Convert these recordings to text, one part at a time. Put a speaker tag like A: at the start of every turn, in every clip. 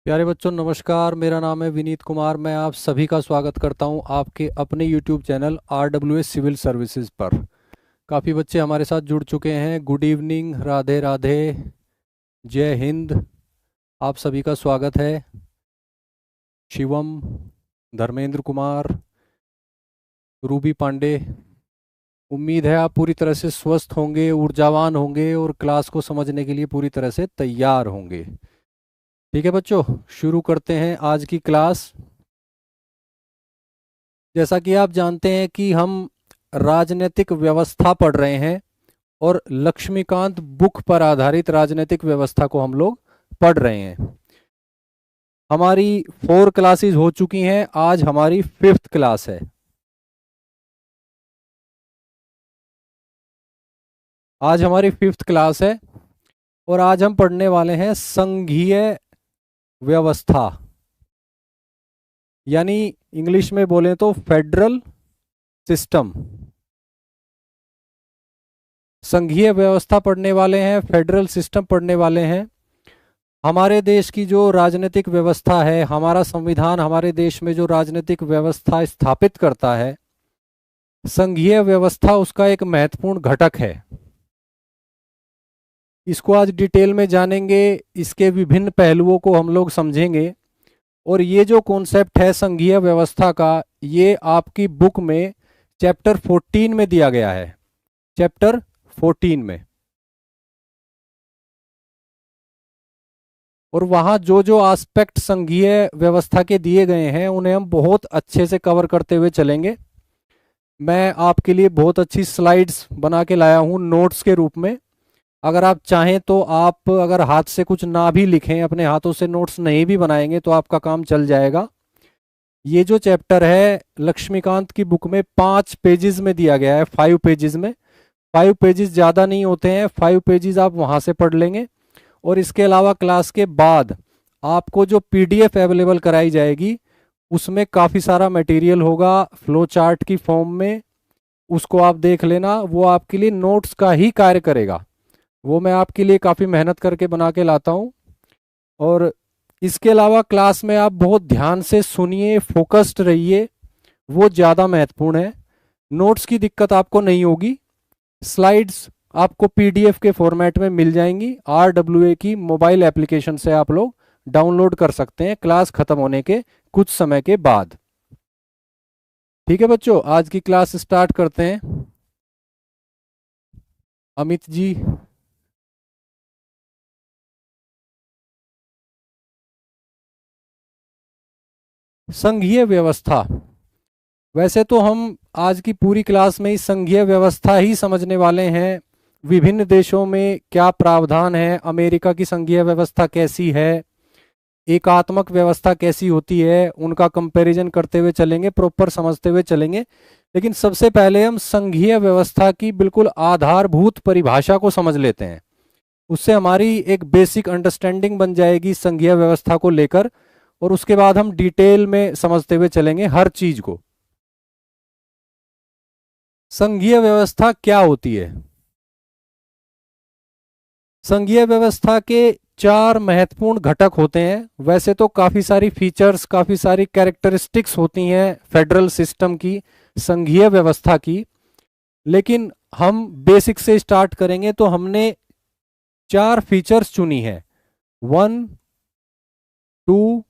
A: प्यारे बच्चों नमस्कार। मेरा नाम है विनीत कुमार। मैं आप सभी का स्वागत करता हूं आपके अपने YouTube channel RWS civil services पर। काफ़ी बच्चे हमारे साथ जुड़ चुके हैं। गुड इवनिंग, राधे राधे, जय हिंद। आप सभी का स्वागत है। शिवम, धर्मेंद्र कुमार, रूबी पांडे, उम्मीद है आप पूरी तरह से स्वस्थ होंगे, ऊर्जावान होंगे और क्लास को समझने के लिए पूरी तरह से तैयार होंगे। ठीक है बच्चों, शुरू करते हैं आज की क्लास। जैसा कि आप जानते हैं कि हम राजनीतिक व्यवस्था पढ़ रहे हैं और लक्ष्मीकांत बुक पर आधारित राजनीतिक व्यवस्था को हम लोग पढ़ रहे हैं। हमारी 4 क्लासेस हो चुकी हैं, आज हमारी 5th क्लास है। आज हमारी 5th क्लास है और आज हम पढ़ने वाले हैं संघीय व्यवस्था, यानी इंग्लिश में बोलें तो फेडरल सिस्टम। संघीय व्यवस्था पढ़ने वाले हैं, फेडरल सिस्टम पढ़ने वाले हैं। हमारे देश की जो राजनीतिक व्यवस्था है, हमारा संविधान हमारे देश में जो राजनीतिक व्यवस्था स्थापित करता है, संघीय व्यवस्था उसका एक महत्वपूर्ण घटक है। इसको आज डिटेल में जानेंगे, इसके विभिन्न पहलुओं को हम लोग समझेंगे। और ये जो कॉन्सेप्ट है संघीय व्यवस्था का, ये आपकी बुक में चैप्टर 14 में दिया गया है। चैप्टर 14 में, और वहाँ जो जो एस्पेक्ट संघीय व्यवस्था के दिए गए हैं उन्हें हम बहुत अच्छे से कवर करते हुए चलेंगे। मैं आपके लिए बहुत अच्छी स्लाइड्स बना के लाया हूँ नोट्स के रूप में। अगर आप चाहें तो आप अगर हाथ से कुछ ना भी लिखें, अपने हाथों से नोट्स नहीं भी बनाएंगे तो आपका काम चल जाएगा। ये जो चैप्टर है लक्ष्मीकांत की बुक में 5 पेजेस में दिया गया है, 5 पेजेस में। 5 पेजेस ज़्यादा नहीं होते हैं, 5 पेजेस आप वहाँ से पढ़ लेंगे। और इसके अलावा क्लास के बाद आपको जो PDF अवेलेबल कराई जाएगी उसमें काफ़ी सारा मटेरियल होगा फ्लो चार्ट की फॉर्म में। उसको आप देख लेना, वो आपके लिए नोट्स का ही कार्य करेगा। वो मैं आपके लिए काफ़ी मेहनत करके बना के लाता हूँ। और इसके अलावा क्लास में आप बहुत ध्यान से सुनिए, फोकस्ड रहिए, वो ज़्यादा महत्वपूर्ण है। नोट्स की दिक्कत आपको नहीं होगी। स्लाइड्स आपको PDF के फॉर्मेट में मिल जाएंगी। RWA की मोबाइल एप्लीकेशन से आप लोग डाउनलोड कर सकते हैं क्लास खत्म होने के कुछ समय के बाद। ठीक है बच्चों, आज की क्लास स्टार्ट करते हैं। अमित जी, संघीय व्यवस्था। वैसे तो हम आज की पूरी क्लास में ही संघीय व्यवस्था ही समझने वाले हैं। विभिन्न देशों में क्या प्रावधान है, अमेरिका की संघीय व्यवस्था कैसी है, एकात्मक व्यवस्था कैसी होती है, उनका कंपैरिजन करते हुए चलेंगे, प्रॉपर समझते हुए चलेंगे। लेकिन सबसे पहले हम संघीय व्यवस्था की बिल्कुल आधारभूत परिभाषा को समझ लेते हैं। उससे हमारी एक बेसिक अंडरस्टैंडिंग बन जाएगी संघीय व्यवस्था को लेकर, और उसके बाद हम डिटेल में समझते हुए चलेंगे हर चीज को। संघीय व्यवस्था क्या होती है? संघीय व्यवस्था के 4 महत्वपूर्ण घटक होते हैं। वैसे तो काफ़ी सारी फीचर्स, काफ़ी सारी कैरेक्टरिस्टिक्स होती हैं फेडरल सिस्टम की, संघीय व्यवस्था की। लेकिन हम बेसिक से स्टार्ट करेंगे तो हमने 4 फीचर्स चुनी है, 1, 2,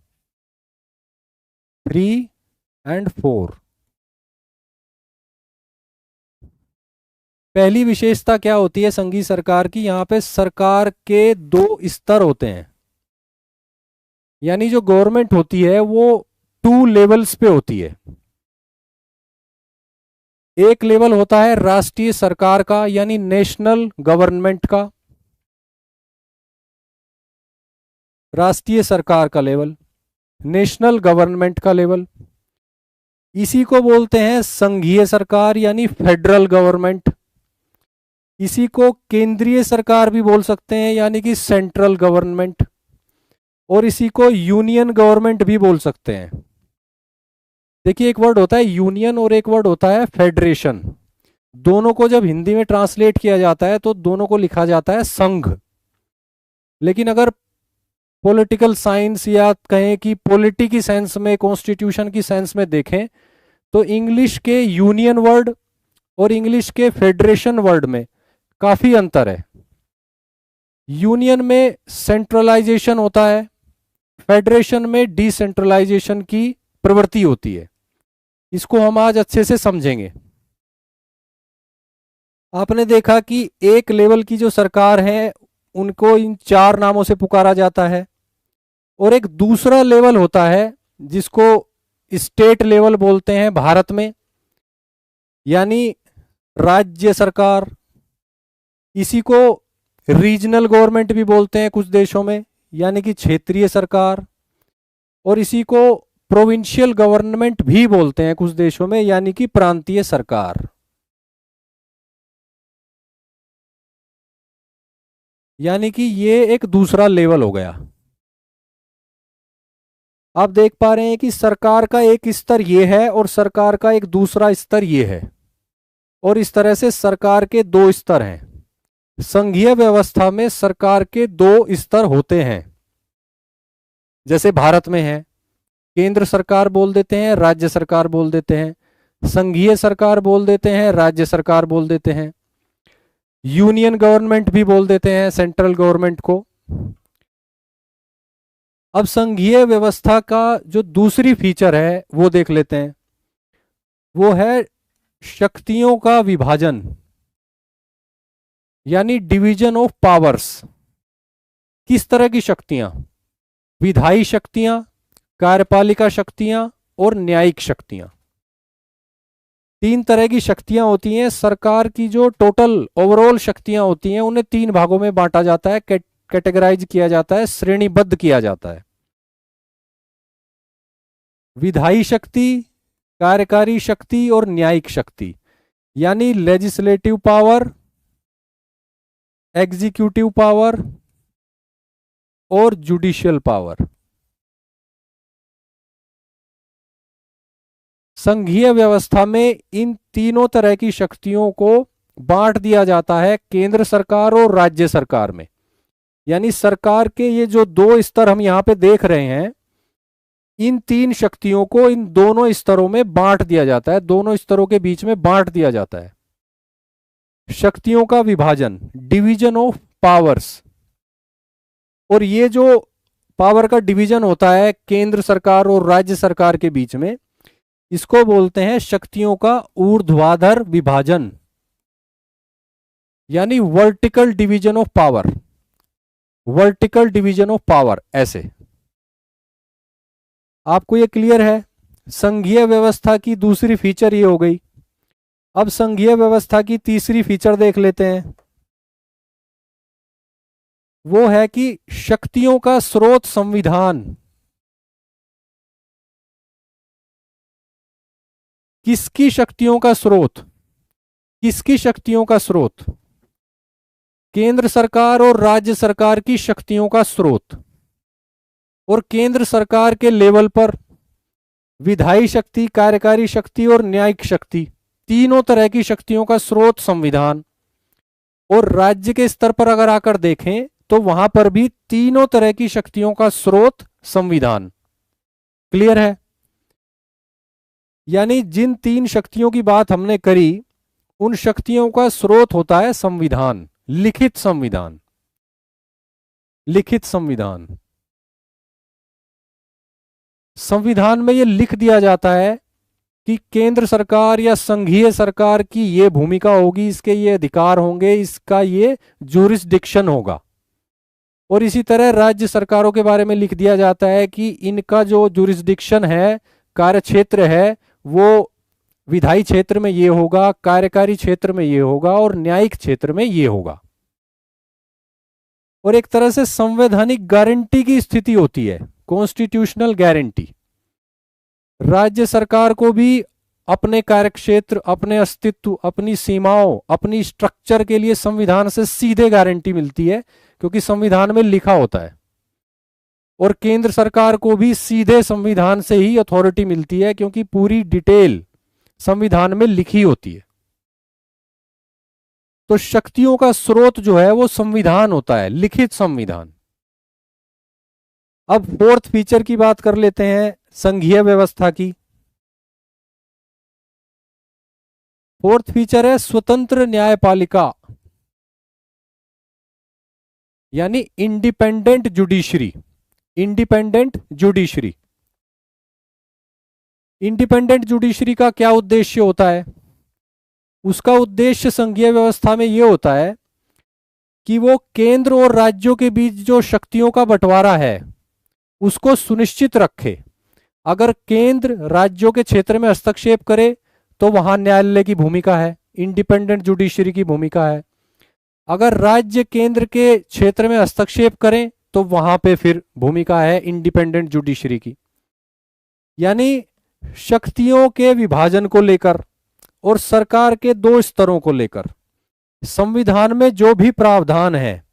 A: 3 एंड 4। पहली विशेषता क्या होती है संघीय सरकार की? यहाँ पे सरकार के 2 स्तर होते हैं, यानी जो गवर्नमेंट होती है वो 2 लेवल्स पे होती है। एक लेवल होता है राष्ट्रीय सरकार का, यानी नेशनल गवर्नमेंट का, राष्ट्रीय सरकार का लेवल, नेशनल गवर्नमेंट का लेवल। इसी को बोलते हैं संघीय सरकार, यानी फेडरल गवर्नमेंट। इसी को केंद्रीय सरकार भी बोल सकते हैं, यानी कि सेंट्रल गवर्नमेंट। और इसी को यूनियन गवर्नमेंट भी बोल सकते हैं। देखिए, एक वर्ड होता है यूनियन और एक वर्ड होता है फेडरेशन। दोनों को जब हिंदी में ट्रांसलेट किया जाता है तो दोनों को लिखा जाता है संघ। लेकिन अगर पॉलिटिकल साइंस या कहें कि पॉलिटी की सेंस में, कॉन्स्टिट्यूशन की सेंस में देखें तो इंग्लिश के यूनियन वर्ड और इंग्लिश के फेडरेशन वर्ड में काफी अंतर है। यूनियन में सेंट्रलाइजेशन होता है, फेडरेशन में डिसेंट्रलाइजेशन की प्रवृत्ति होती है। इसको हम आज अच्छे से समझेंगे। आपने देखा कि एक लेवल की जो सरकार है उनको इन 4 नामों से पुकारा जाता है, और एक दूसरा लेवल होता है जिसको स्टेट लेवल बोलते हैं भारत में, यानी राज्य सरकार। इसी को रीजनल गवर्नमेंट भी बोलते हैं कुछ देशों में, यानी कि क्षेत्रीय सरकार। और इसी को प्रोविंशियल गवर्नमेंट भी बोलते हैं कुछ देशों में, यानी कि प्रांतीय सरकार। यानी कि ये एक दूसरा लेवल हो गया। आप देख पा रहे हैं कि सरकार का एक स्तर ये है और सरकार का एक दूसरा स्तर ये है, और इस तरह से सरकार के 2 स्तर हैं। संघीय व्यवस्था में सरकार के 2 स्तर होते हैं, जैसे भारत में है। केंद्र सरकार बोल देते हैं, राज्य सरकार बोल देते हैं, संघीय सरकार बोल देते हैं, राज्य सरकार बोल देते हैं, यूनियन गवर्नमेंट भी बोल देते हैं सेंट्रल गवर्नमेंट को। अब संघीय व्यवस्था का जो दूसरी फीचर है वो देख लेते हैं, वो है शक्तियों का विभाजन, यानी डिवीजन ऑफ पावर्स। किस तरह की शक्तियां? विधायी शक्तियां, कार्यपालिका शक्तियां और न्यायिक शक्तियां। 3 तरह की शक्तियां होती हैं। सरकार की जो टोटल ओवरऑल शक्तियां होती हैं उन्हें 3 भागों में बांटा जाता है, कैटेगराइज किया जाता है, श्रेणीबद्ध किया जाता है। विधायी शक्ति, कार्यकारी शक्ति और न्यायिक शक्ति, यानी लेजिस्लेटिव पावर, एग्जीक्यूटिव पावर और जुडिशियल पावर। संघीय व्यवस्था में इन तीनों तरह की शक्तियों को बांट दिया जाता है केंद्र सरकार और राज्य सरकार में। यानी सरकार के ये जो 2 स्तर हम यहां पे देख रहे हैं, इन 3 शक्तियों को इन दोनों स्तरों में बांट दिया जाता है, दोनों स्तरों के बीच में बांट दिया जाता है। शक्तियों का विभाजन, डिवीजन ऑफ पावर्स। और ये जो पावर का डिवीजन होता है केंद्र सरकार और राज्य सरकार के बीच में, इसको बोलते हैं शक्तियों का ऊर्ध्वाधर विभाजन, यानी vertical division of power. Vertical division of power, ऐसे। आपको ये क्लियर है? संघीय व्यवस्था की दूसरी फीचर ये हो गई। अब संघीय व्यवस्था की तीसरी फीचर देख लेते हैं। वो है कि शक्तियों का स्रोत संविधान। किसकी शक्तियों का स्रोत? किसकी शक्तियों का स्रोत? केंद्र सरकार और राज्य सरकार की शक्तियों का स्रोत। और केंद्र सरकार के लेवल पर विधायी शक्ति, कार्यकारी शक्ति और न्यायिक शक्ति, तीनों तरह की शक्तियों का स्रोत संविधान। और राज्य के स्तर पर अगर आकर देखें तो वहां पर भी तीनों तरह की शक्तियों का स्रोत संविधान। क्लियर है? यानी जिन 3 शक्तियों की बात हमने करी, उन शक्तियों का स्रोत होता है संविधान, लिखित संविधान। लिखित संविधान, संविधान में यह लिख दिया जाता है कि केंद्र सरकार या संघीय सरकार की ये भूमिका होगी, इसके ये अधिकार होंगे, इसका ये ज्यूरिसडिक्शन होगा। और इसी तरह राज्य सरकारों के बारे में लिख दिया जाता है कि इनका जो ज्यूरिसडिक्शन है, कार्य क्षेत्र है, वो विधायी क्षेत्र में ये होगा, कार्यकारी क्षेत्र में ये होगा और न्यायिक क्षेत्र में ये होगा। और एक तरह से संवैधानिक गारंटी की स्थिति होती है, कॉन्स्टिट्यूशनल गारंटी। राज्य सरकार को भी अपने कार्यक्षेत्र, अपने अस्तित्व, अपनी सीमाओं, अपनी स्ट्रक्चर के लिए संविधान से सीधे गारंटी मिलती है, क्योंकि संविधान में लिखा होता है। और केंद्र सरकार को भी सीधे संविधान से ही अथॉरिटी मिलती है, क्योंकि पूरी डिटेल संविधान में लिखी होती है। तो शक्तियों का स्रोत जो है वो संविधान होता है, लिखित संविधान। अब फोर्थ फीचर की बात कर लेते हैं, संघीय व्यवस्था की। फोर्थ फीचर है स्वतंत्र न्यायपालिका, यानी independent judiciary. Independent judiciary, independent judiciary का क्या उद्देश्य होता है? उसका उद्देश्य संघीय व्यवस्था में यह होता है कि वो केंद्र और राज्यों के बीच जो शक्तियों का बंटवारा है उसको सुनिश्चित रखे। अगर केंद्र राज्यों के क्षेत्र में हस्तक्षेप करे तो वहां न्यायालय की भूमिका है, इंडिपेंडेंट जुडिशरी की भूमिका है। अगर राज्य केंद्र के क्षेत्र में हस्तक्षेप करें तो वहां पे फिर भूमिका है इंडिपेंडेंट जुडिशरी की। यानी शक्तियों के विभाजन को लेकर और सरकार के दो स्तरों को लेकर संविधान में जो भी प्रावधान है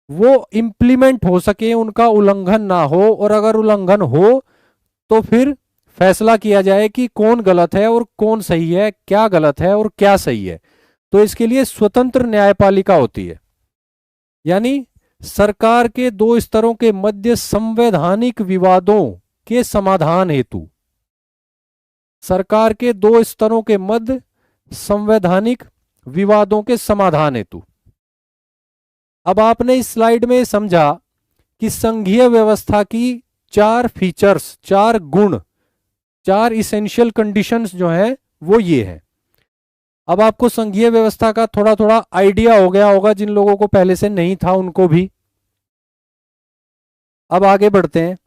A: वो इम्प्लीमेंट हो सके, उनका उल्लंघन ना हो, और अगर उल्लंघन हो तो फिर फैसला किया जाए कि कौन गलत है और कौन सही है, क्या गलत है और क्या सही है। तो इसके लिए स्वतंत्र न्यायपालिका होती है। यानी सरकार के दो स्तरों के मध्य संवैधानिक विवादों के समाधान हेतु, सरकार के दो स्तरों के मध्य संवैधानिक विवादों के समाधान हेतु। अब आपने इस स्लाइड में समझा कि संघीय व्यवस्था की चार फीचर्स, चार गुण, चार इसेंशियल कंडीशंस जो हैं वो ये हैं। अब आपको संघीय व्यवस्था का थोड़ा थोड़ा आइडिया हो गया होगा, जिन लोगों को पहले से नहीं था उनको भी। अब आगे बढ़ते हैं।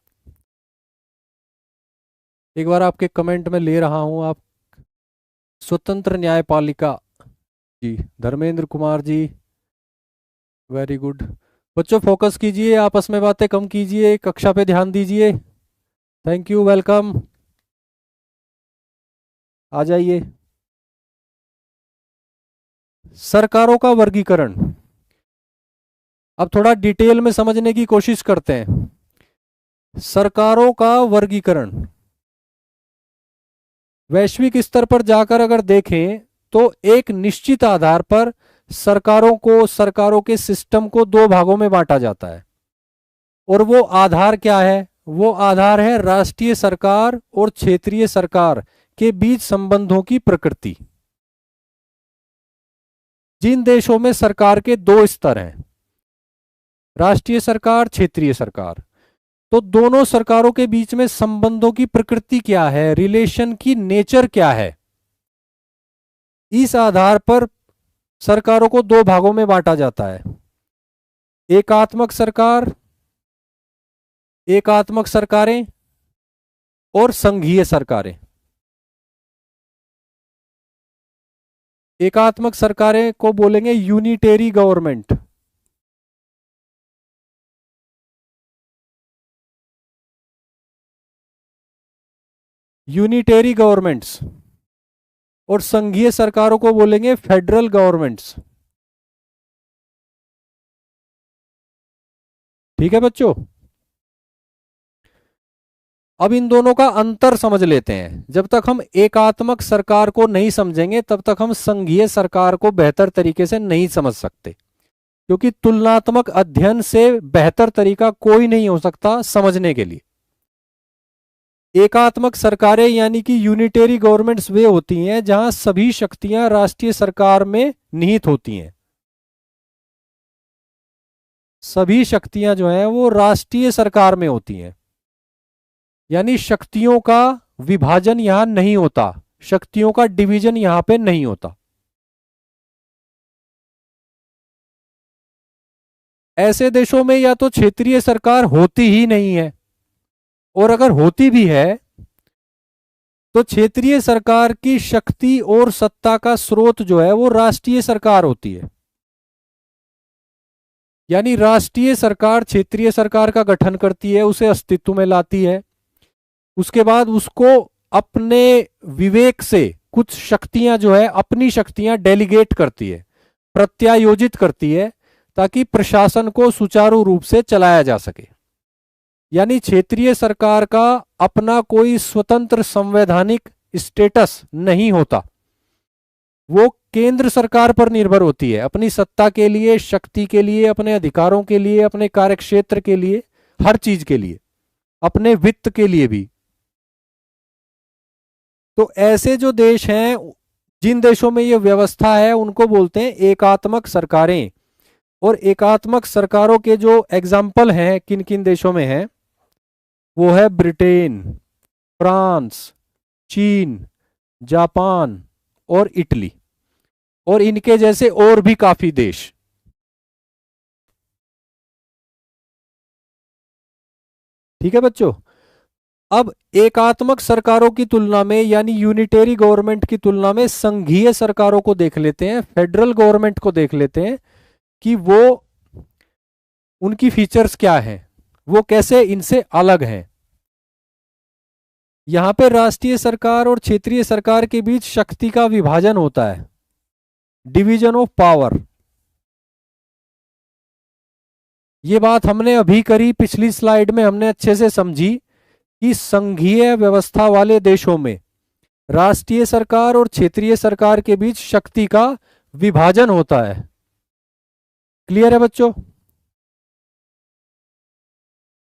A: एक बार आपके कमेंट में ले रहा हूं। आप स्वतंत्र न्यायपालिका जी, धर्मेंद्र कुमार जी, वेरी गुड। बच्चों फोकस कीजिए, आपस में बातें कम कीजिए, कक्षा पे ध्यान दीजिए। थैंक यू, वेलकम, आ जाइए। सरकारों का वर्गीकरण, अब थोड़ा डिटेल में समझने की कोशिश करते हैं। सरकारों का वर्गीकरण वैश्विक स्तर पर जाकर अगर देखें तो एक निश्चित आधार पर सरकारों के सिस्टम को दो भागों में बांटा जाता है। और वो आधार क्या है? वो आधार है राष्ट्रीय सरकार और क्षेत्रीय सरकार के बीच संबंधों की प्रकृति। जिन देशों में सरकार के दो स्तर हैं, राष्ट्रीय सरकार, क्षेत्रीय सरकार, तो दोनों सरकारों के बीच में संबंधों की प्रकृति क्या है, रिलेशन की नेचर क्या है, इस आधार पर सरकारों को दो भागों में बांटा जाता है। एकात्मक सरकार, एकात्मक सरकारें और संघीय सरकारें। एकात्मक सरकारें को बोलेंगे यूनिटेरी गवर्नमेंट। Unitary governments. और संघीय सरकारों को बोलेंगे फेडरल गवर्नमेंट्स। ठीक है बच्चों, अब इन दोनों का अंतर समझ लेते हैं। जब तक हम एकात्मक सरकार को नहीं समझेंगे तब तक हम संघीय सरकार को बेहतर तरीके से नहीं समझ सकते, क्योंकि तुलनात्मक अध्ययन से बेहतर तरीका कोई नहीं हो सकता समझने के लिए। एकात्मक सरकारें यानी कि यूनिटेरी गवर्नमेंट्स वे होती हैं जहां सभी शक्तियां राष्ट्रीय सरकार में निहित होती हैं। सभी शक्तियां जो हैं वो राष्ट्रीय सरकार में होती हैं, यानी शक्तियों का विभाजन यहां नहीं होता, शक्तियों का डिवीजन यहां पे नहीं होता। ऐसे देशों में या तो क्षेत्रीय सरकार होती ही नहीं है, और अगर होती भी है तो क्षेत्रीय सरकार की शक्ति और सत्ता का स्रोत जो है वो राष्ट्रीय सरकार होती है। यानी राष्ट्रीय सरकार क्षेत्रीय सरकार का गठन करती है, उसे अस्तित्व में लाती है, उसके बाद उसको अपने विवेक से कुछ शक्तियां जो है अपनी शक्तियां डेलीगेट करती है, प्रत्यायोजित करती है, ताकि प्रशासन को सुचारू रूप से चलाया जा सके। यानी क्षेत्रीय सरकार का अपना कोई स्वतंत्र संवैधानिक स्टेटस नहीं होता, वो केंद्र सरकार पर निर्भर होती है अपनी सत्ता के लिए, शक्ति के लिए, अपने अधिकारों के लिए, अपने कार्यक्षेत्र के लिए, हर चीज के लिए। अपने वित्त के लिए भी। तो ऐसे जो देश हैं, जिन देशों में ये व्यवस्था है, उनको बोलते हैं एकात्मक सरकारें। और एकात्मक सरकारों के जो एग्जाम्पल हैं किन किन देशों में हैं, वो है ब्रिटेन, फ्रांस, चीन, जापान और इटली, और इनके जैसे और भी काफी देश। ठीक है बच्चों। अब एकात्मक सरकारों की तुलना में, यानी यूनिटेरी गवर्नमेंट की तुलना में, संघीय सरकारों को देख लेते हैं, फेडरल गवर्नमेंट को देख लेते हैं कि वो, उनकी फीचर्स क्या हैं, वो कैसे इनसे अलग हैं। यहां पे राष्ट्रीय सरकार और क्षेत्रीय सरकार के बीच शक्ति का विभाजन होता है, डिवीजन ऑफ पावर। ये बात हमने अभी करी, पिछली स्लाइड में हमने अच्छे से समझी कि संघीय व्यवस्था वाले देशों में राष्ट्रीय सरकार और क्षेत्रीय सरकार के बीच शक्ति का विभाजन होता है। क्लियर है बच्चों।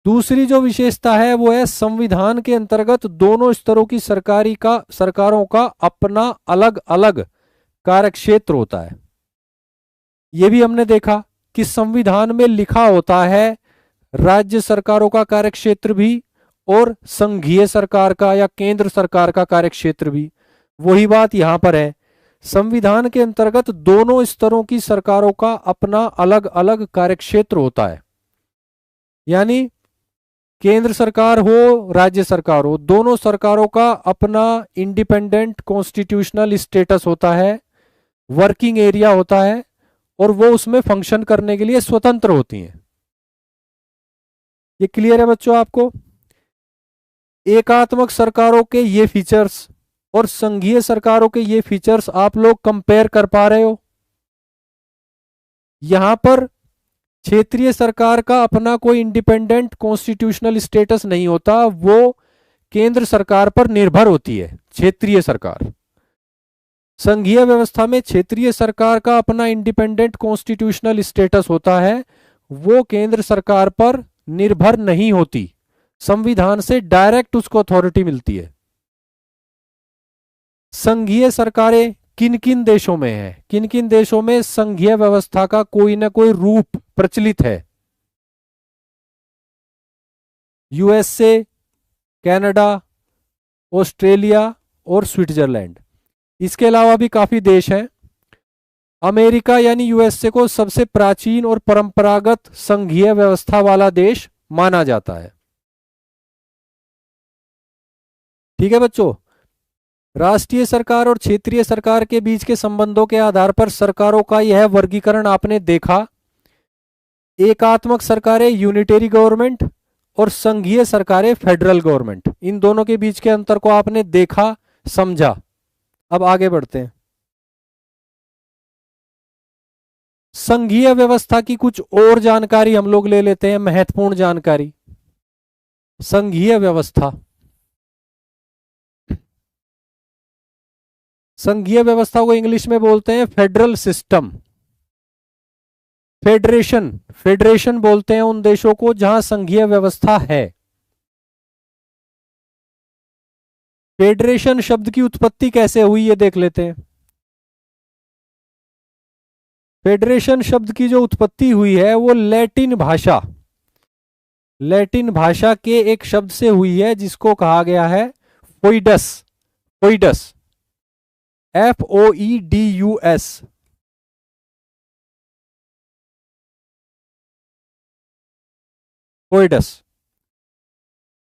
A: दूसरी जो विशेषता है वो है संविधान के अंतर्गत दोनों स्तरों की सरकारों का अपना अलग अलग कार्यक्षेत्र होता है। ये भी हमने देखा कि संविधान में लिखा होता है राज्य सरकारों का कार्यक्षेत्र भी और संघीय सरकार का या केंद्र सरकार का कार्यक्षेत्र भी। वही बात यहां पर है, संविधान के अंतर्गत दोनों स्तरों की सरकारों का अपना अलग अलग कार्यक्षेत्र होता है। यानी केंद्र सरकार हो, राज्य सरकार हो, दोनों सरकारों का अपना इंडिपेंडेंट कॉन्स्टिट्यूशनल स्टेटस होता है, वर्किंग एरिया होता है, और वो उसमें फंक्शन करने के लिए स्वतंत्र होती हैं। ये क्लियर है बच्चों आपको। एकात्मक सरकारों के ये फीचर्स और संघीय सरकारों के ये फीचर्स आप लोग कंपेयर कर पा रहे हो। यहां पर क्षेत्रीय सरकार का अपना कोई इंडिपेंडेंट कॉन्स्टिट्यूशनल स्टेटस नहीं होता, वो केंद्र सरकार पर निर्भर होती है, क्षेत्रीय सरकार। संघीय व्यवस्था में क्षेत्रीय सरकार का अपना इंडिपेंडेंट कॉन्स्टिट्यूशनल स्टेटस होता है, वो केंद्र सरकार पर निर्भर नहीं होती, संविधान से डायरेक्ट उसको अथॉरिटी मिलती है। संघीय सरकारें किन किन देशों में है, किन किन देशों में संघीय व्यवस्था का कोई ना कोई रूप प्रचलित है? यूएसए, कनाडा, ऑस्ट्रेलिया और स्विट्जरलैंड। इसके अलावा भी काफी देश हैं। अमेरिका यानी यूएसए को सबसे प्राचीन और परंपरागत संघीय व्यवस्था वाला देश माना जाता है। ठीक है बच्चों। राष्ट्रीय सरकार और क्षेत्रीय सरकार के बीच के संबंधों के आधार पर सरकारों का यह वर्गीकरण आपने देखा। एकात्मक सरकारें यूनिटेरी गवर्नमेंट और संघीय सरकारें फेडरल गवर्नमेंट, इन दोनों के बीच के अंतर को आपने देखा, समझा। अब आगे बढ़ते हैं। संघीय व्यवस्था की कुछ और जानकारी हम लोग ले लेते हैं, महत्वपूर्ण जानकारी। संघीय व्यवस्था, संघीय व्यवस्था को इंग्लिश में बोलते हैं फेडरल सिस्टम। फेडरेशन, फेडरेशन बोलते हैं उन देशों को जहां संघीय व्यवस्था है। फेडरेशन शब्द की उत्पत्ति कैसे हुई ये देख लेते हैं। फेडरेशन शब्द की जो उत्पत्ति हुई है वो लैटिन भाषा, लैटिन भाषा के एक शब्द से हुई है जिसको कहा गया है फोइडस। फोइडस, FOEDUS। फोइडस।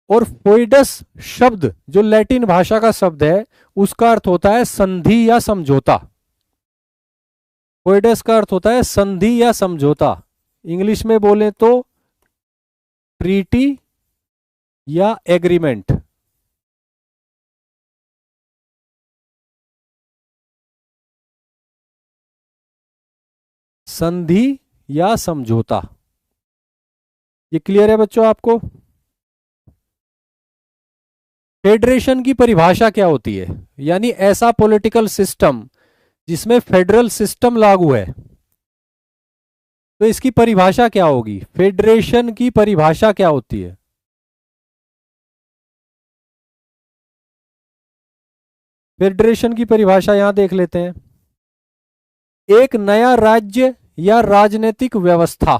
A: और फोइडस शब्द जो लैटिन भाषा का शब्द है उसका अर्थ होता है संधि या समझौता। फोइडस का अर्थ होता है संधि या समझौता। इंग्लिश में बोले तो ट्रीटी या एग्रीमेंट। संधि या समझौता। ये क्लियर है बच्चों आपको। फेडरेशन की परिभाषा क्या होती है, यानी ऐसा पॉलिटिकल सिस्टम जिसमें फेडरल सिस्टम लागू है, तो इसकी परिभाषा क्या होगी? फेडरेशन की परिभाषा क्या होती है? फेडरेशन की परिभाषा यहां देख लेते हैं। एक नया राज्य या राजनीतिक व्यवस्था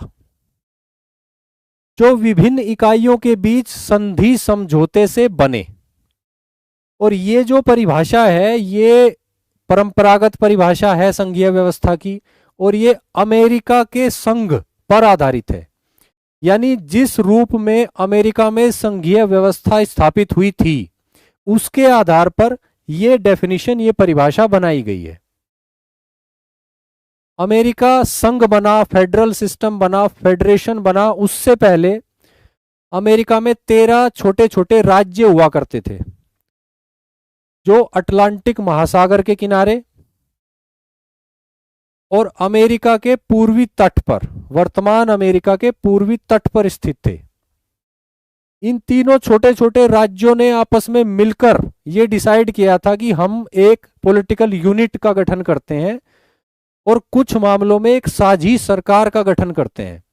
A: जो विभिन्न इकाइयों के बीच संधि समझौते से बने। और ये जो परिभाषा है ये परंपरागत परिभाषा है संघीय व्यवस्था की, और ये अमेरिका के संघ पर आधारित है। यानी जिस रूप में अमेरिका में संघीय व्यवस्था स्थापित हुई थी उसके आधार पर यह डेफिनेशन, ये परिभाषा बनाई गई है। अमेरिका संघ बना, फेडरल सिस्टम बना, फेडरेशन बना, उससे पहले अमेरिका में 13 छोटे छोटे राज्य हुआ करते थे जो अटलांटिक महासागर के किनारे और अमेरिका के पूर्वी तट पर, वर्तमान अमेरिका के पूर्वी तट पर स्थित थे। इन तीनों छोटे छोटे राज्यों ने आपस में मिलकर यह डिसाइड किया था कि हम एक पॉलिटिकल यूनिट का गठन करते हैं और कुछ मामलों में एक साझी सरकार का गठन करते हैं।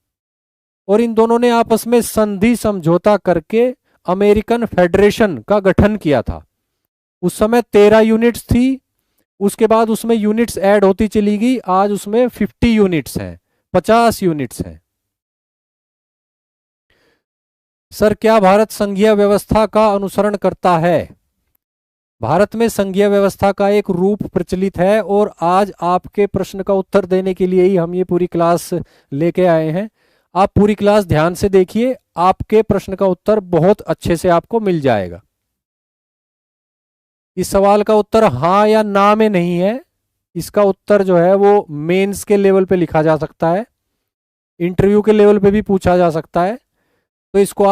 A: और इन दोनों ने आपस में संधि समझौता करके अमेरिकन फेडरेशन का गठन किया था। उस समय 13 यूनिट्स थी, उसके बाद उसमें यूनिट्स ऐड होती चली गई, आज उसमें 50 यूनिट्स हैं, 50 यूनिट्स हैं। सर, क्या भारत संघीय व्यवस्था का अनुसरण करता है? भारत में संघीय व्यवस्था का एक रूप प्रचलित है और आज आपके प्रश्न का उत्तर देने के लिए ही हम ये पूरी क्लास लेके आए हैं। आप पूरी क्लास ध्यान से देखिए, आपके प्रश्न का उत्तर बहुत अच्छे से आपको मिल जाएगा। इस सवाल का उत्तर हाँ या ना में नहीं है, इसका उत्तर जो है वो मेंस के लेवल पे लिखा जा सकता है, इंटरव्यू के लेवल पे भी पूछा जा सकता है। तो इसको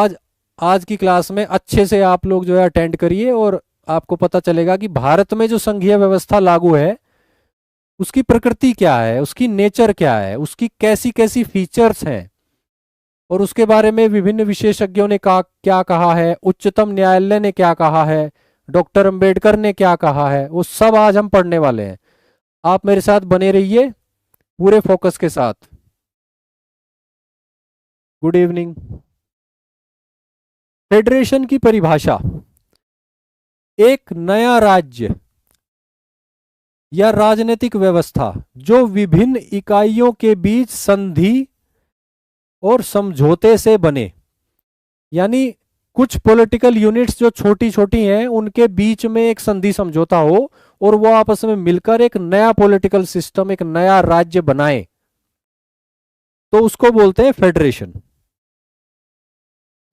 A: आज की क्लास में अच्छे से आप लोग जो है अटेंड करिए और आपको पता चलेगा कि भारत में जो संघीय व्यवस्था लागू है उसकी प्रकृति क्या है, उसकी नेचर क्या है, उसकी कैसी कैसी फीचर्स हैं, और उसके बारे में विभिन्न विशेषज्ञों ने क्या कहा है, उच्चतम न्यायालय ने क्या कहा है, डॉक्टर अंबेडकर ने क्या कहा है, वो सब आज हम पढ़ने वाले हैं। आप मेरे साथ बने रहिए पूरे फोकस के साथ। Good evening. फेडरेशन की परिभाषा, एक नया राज्य या राजनीतिक व्यवस्था जो विभिन्न इकाइयों के बीच संधि और समझौते से बने। यानी कुछ पॉलिटिकल यूनिट्स जो छोटी छोटी हैं उनके बीच में एक संधि समझौता हो और वो आपस में मिलकर एक नया पॉलिटिकल सिस्टम, एक नया राज्य बनाए, तो उसको बोलते हैं फेडरेशन।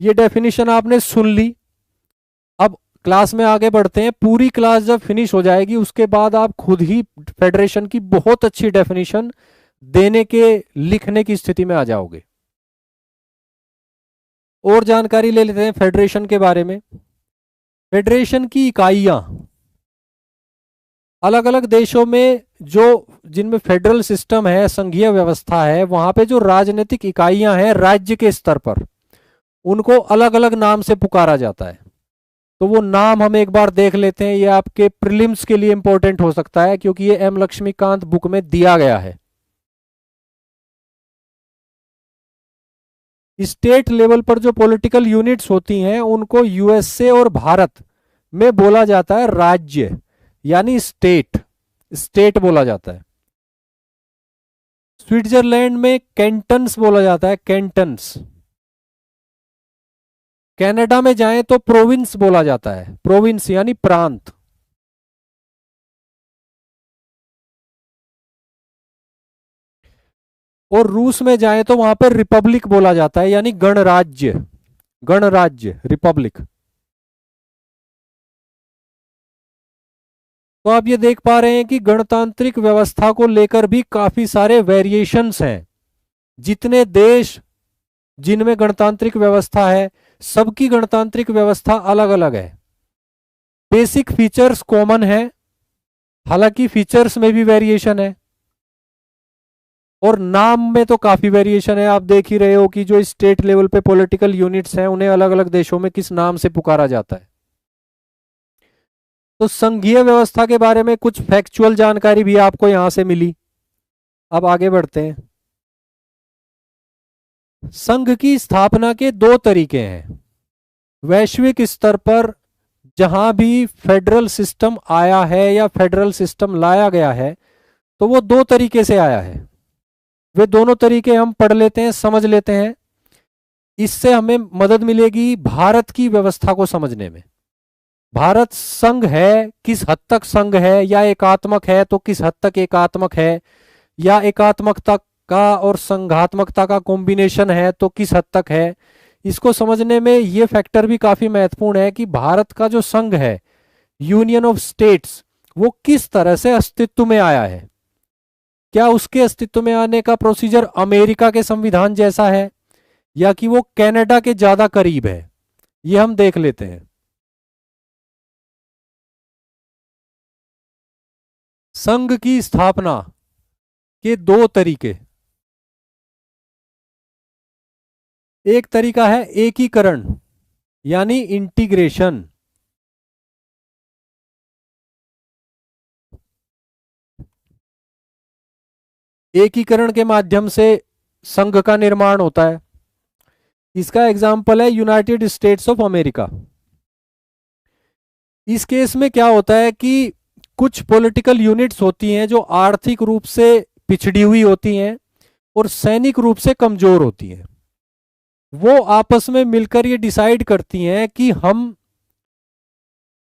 A: ये डेफिनेशन आपने सुन ली। अब क्लास में आगे बढ़ते हैं। पूरी क्लास जब फिनिश हो जाएगी उसके बाद आप खुद ही फेडरेशन की बहुत अच्छी डेफिनेशन देने के, लिखने की स्थिति में आ जाओगे। और जानकारी ले लेते हैं फेडरेशन के बारे में। फेडरेशन की इकाइयां अलग अलग देशों में, जो जिनमें फेडरल सिस्टम है, संघीय व्यवस्था है, वहां पे जो राजनीतिक इकाइयां हैं राज्य के स्तर पर, उनको अलग अलग नाम से पुकारा जाता है। तो वो नाम हम एक बार देख लेते हैं, ये आपके प्रीलिम्स के लिए इंपॉर्टेंट हो सकता है क्योंकि ये एम लक्ष्मीकांत बुक में दिया गया है। स्टेट लेवल पर जो पॉलिटिकल यूनिट्स होती हैं उनको यूएसए और भारत में बोला जाता है राज्य, यानी स्टेट, स्टेट बोला जाता है। स्विट्जरलैंड में कैंटन्स बोला जाता है, कैंटन्स। कनाडा में जाएं तो प्रोविंस बोला जाता है, प्रोविंस यानी प्रांत। और रूस में जाएं तो वहां पर रिपब्लिक बोला जाता है, यानी गणराज्य, गणराज्य, रिपब्लिक। तो आप ये देख पा रहे हैं कि गणतांत्रिक व्यवस्था को लेकर भी काफी सारे वेरिएशंस हैं। जितने देश जिनमें गणतांत्रिक व्यवस्था है, सबकी गणतांत्रिक व्यवस्था अलग अलग है। बेसिक फीचर्स कॉमन है, हालांकि फीचर्स में भी वेरिएशन है और नाम में तो काफी वेरिएशन है। आप देख ही रहे हो कि जो स्टेट लेवल पे पॉलिटिकल यूनिट्स हैं उन्हें अलग अलग देशों में किस नाम से पुकारा जाता है। तो संघीय व्यवस्था के बारे में कुछ फैक्चुअल जानकारी भी आपको यहां से मिली। अब आगे बढ़ते हैं। संघ की स्थापना के दो तरीके हैं। वैश्विक स्तर पर जहां भी फेडरल सिस्टम आया है या फेडरल सिस्टम लाया गया है तो वो दो तरीके से आया है। वे दोनों तरीके हम पढ़ लेते हैं, समझ लेते हैं। इससे हमें मदद मिलेगी भारत की व्यवस्था को समझने में। भारत संघ है, किस हद तक संघ है, या एकात्मक है तो किस हद तक एकात्मक है, या एकात्मकता का और संघात्मकता का कॉम्बिनेशन है तो किस हद तक है। इसको समझने में ये फैक्टर भी काफी महत्वपूर्ण है कि भारत का जो संघ है, यूनियन ऑफ स्टेट्स, वो किस तरह से अस्तित्व में आया है। क्या उसके अस्तित्व में आने का प्रोसीजर अमेरिका के संविधान जैसा है या कि वो कनाडा के ज्यादा करीब है, ये हम देख लेते हैं। संघ की स्थापना के दो तरीके। एक तरीका है एकीकरण यानी इंटीग्रेशन। एकीकरण के माध्यम से संघ का निर्माण होता है। इसका एग्जाम्पल है यूनाइटेड स्टेट्स ऑफ अमेरिका। इस केस में क्या होता है कि कुछ पॉलिटिकल यूनिट्स होती हैं जो आर्थिक रूप से पिछड़ी हुई होती हैं और सैनिक रूप से कमजोर होती हैं। वो आपस में मिलकर ये डिसाइड करती हैं कि हम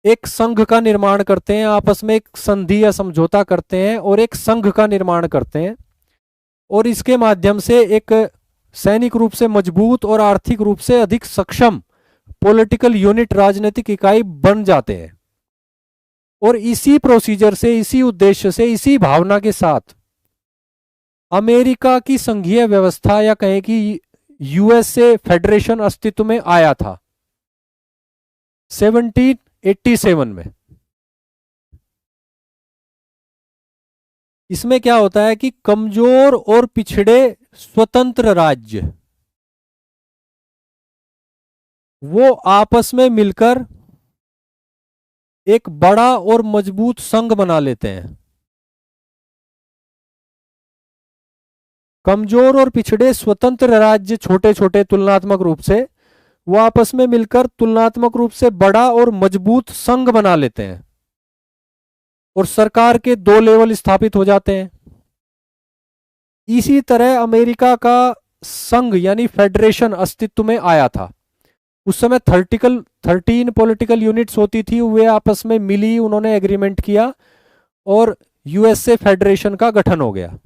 A: एक संघ का निर्माण करते हैं, आपस में एक संधि या समझौता करते हैं और एक संघ का निर्माण करते हैं, और इसके माध्यम से एक सैनिक रूप से मजबूत और आर्थिक रूप से अधिक सक्षम पॉलिटिकल यूनिट, राजनीतिक इकाई बन जाते हैं। और इसी प्रोसीजर से, इसी उद्देश्य से, इसी भावना के साथ अमेरिका की संघीय व्यवस्था या कहें कि यूएसए फेडरेशन अस्तित्व में आया था 1787 में। इसमें क्या होता है कि कमजोर और पिछड़े स्वतंत्र राज्य वो आपस में मिलकर एक बड़ा और मजबूत संघ बना लेते हैं। कमजोर और पिछड़े स्वतंत्र राज्य, छोटे छोटे तुलनात्मक रूप से, वो आपस में मिलकर तुलनात्मक रूप से बड़ा और मजबूत संघ बना लेते हैं और सरकार के दो लेवल स्थापित हो जाते हैं। इसी तरह अमेरिका का संघ यानी फेडरेशन अस्तित्व में आया था। उस समय 13 पॉलिटिकल यूनिट्स होती थी, वे आपस में मिली, उन्होंने एग्रीमेंट किया और यूएसए फेडरेशन का गठन हो गया।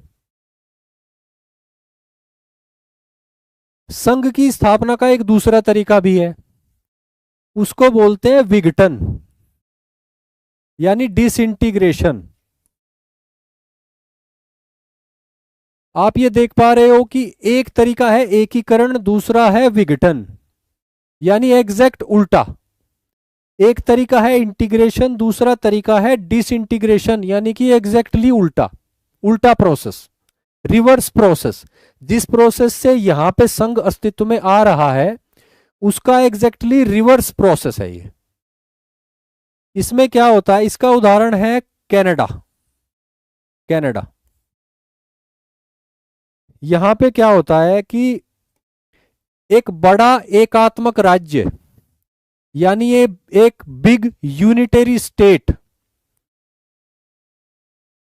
A: संघ की स्थापना का एक दूसरा तरीका भी है, उसको बोलते हैं विघटन यानी डिसइंटीग्रेशन। आप ये देख पा रहे हो कि एक तरीका है एकीकरण, दूसरा है विघटन यानी एग्जैक्ट उल्टा। एक तरीका है इंटीग्रेशन, दूसरा तरीका है डिसइंटीग्रेशन यानी कि एग्जैक्टली उल्टा, उल्टा प्रोसेस, रिवर्स प्रोसेस। जिस प्रोसेस से यहां पे संघ अस्तित्व में आ रहा है उसका एग्जैक्टली रिवर्स प्रोसेस है ये। इसमें क्या होता है, इसका उदाहरण है कनाडा। कनाडा, यहां पे क्या होता है कि एक बड़ा एकात्मक राज्य यानी ये एक बिग यूनिटरी स्टेट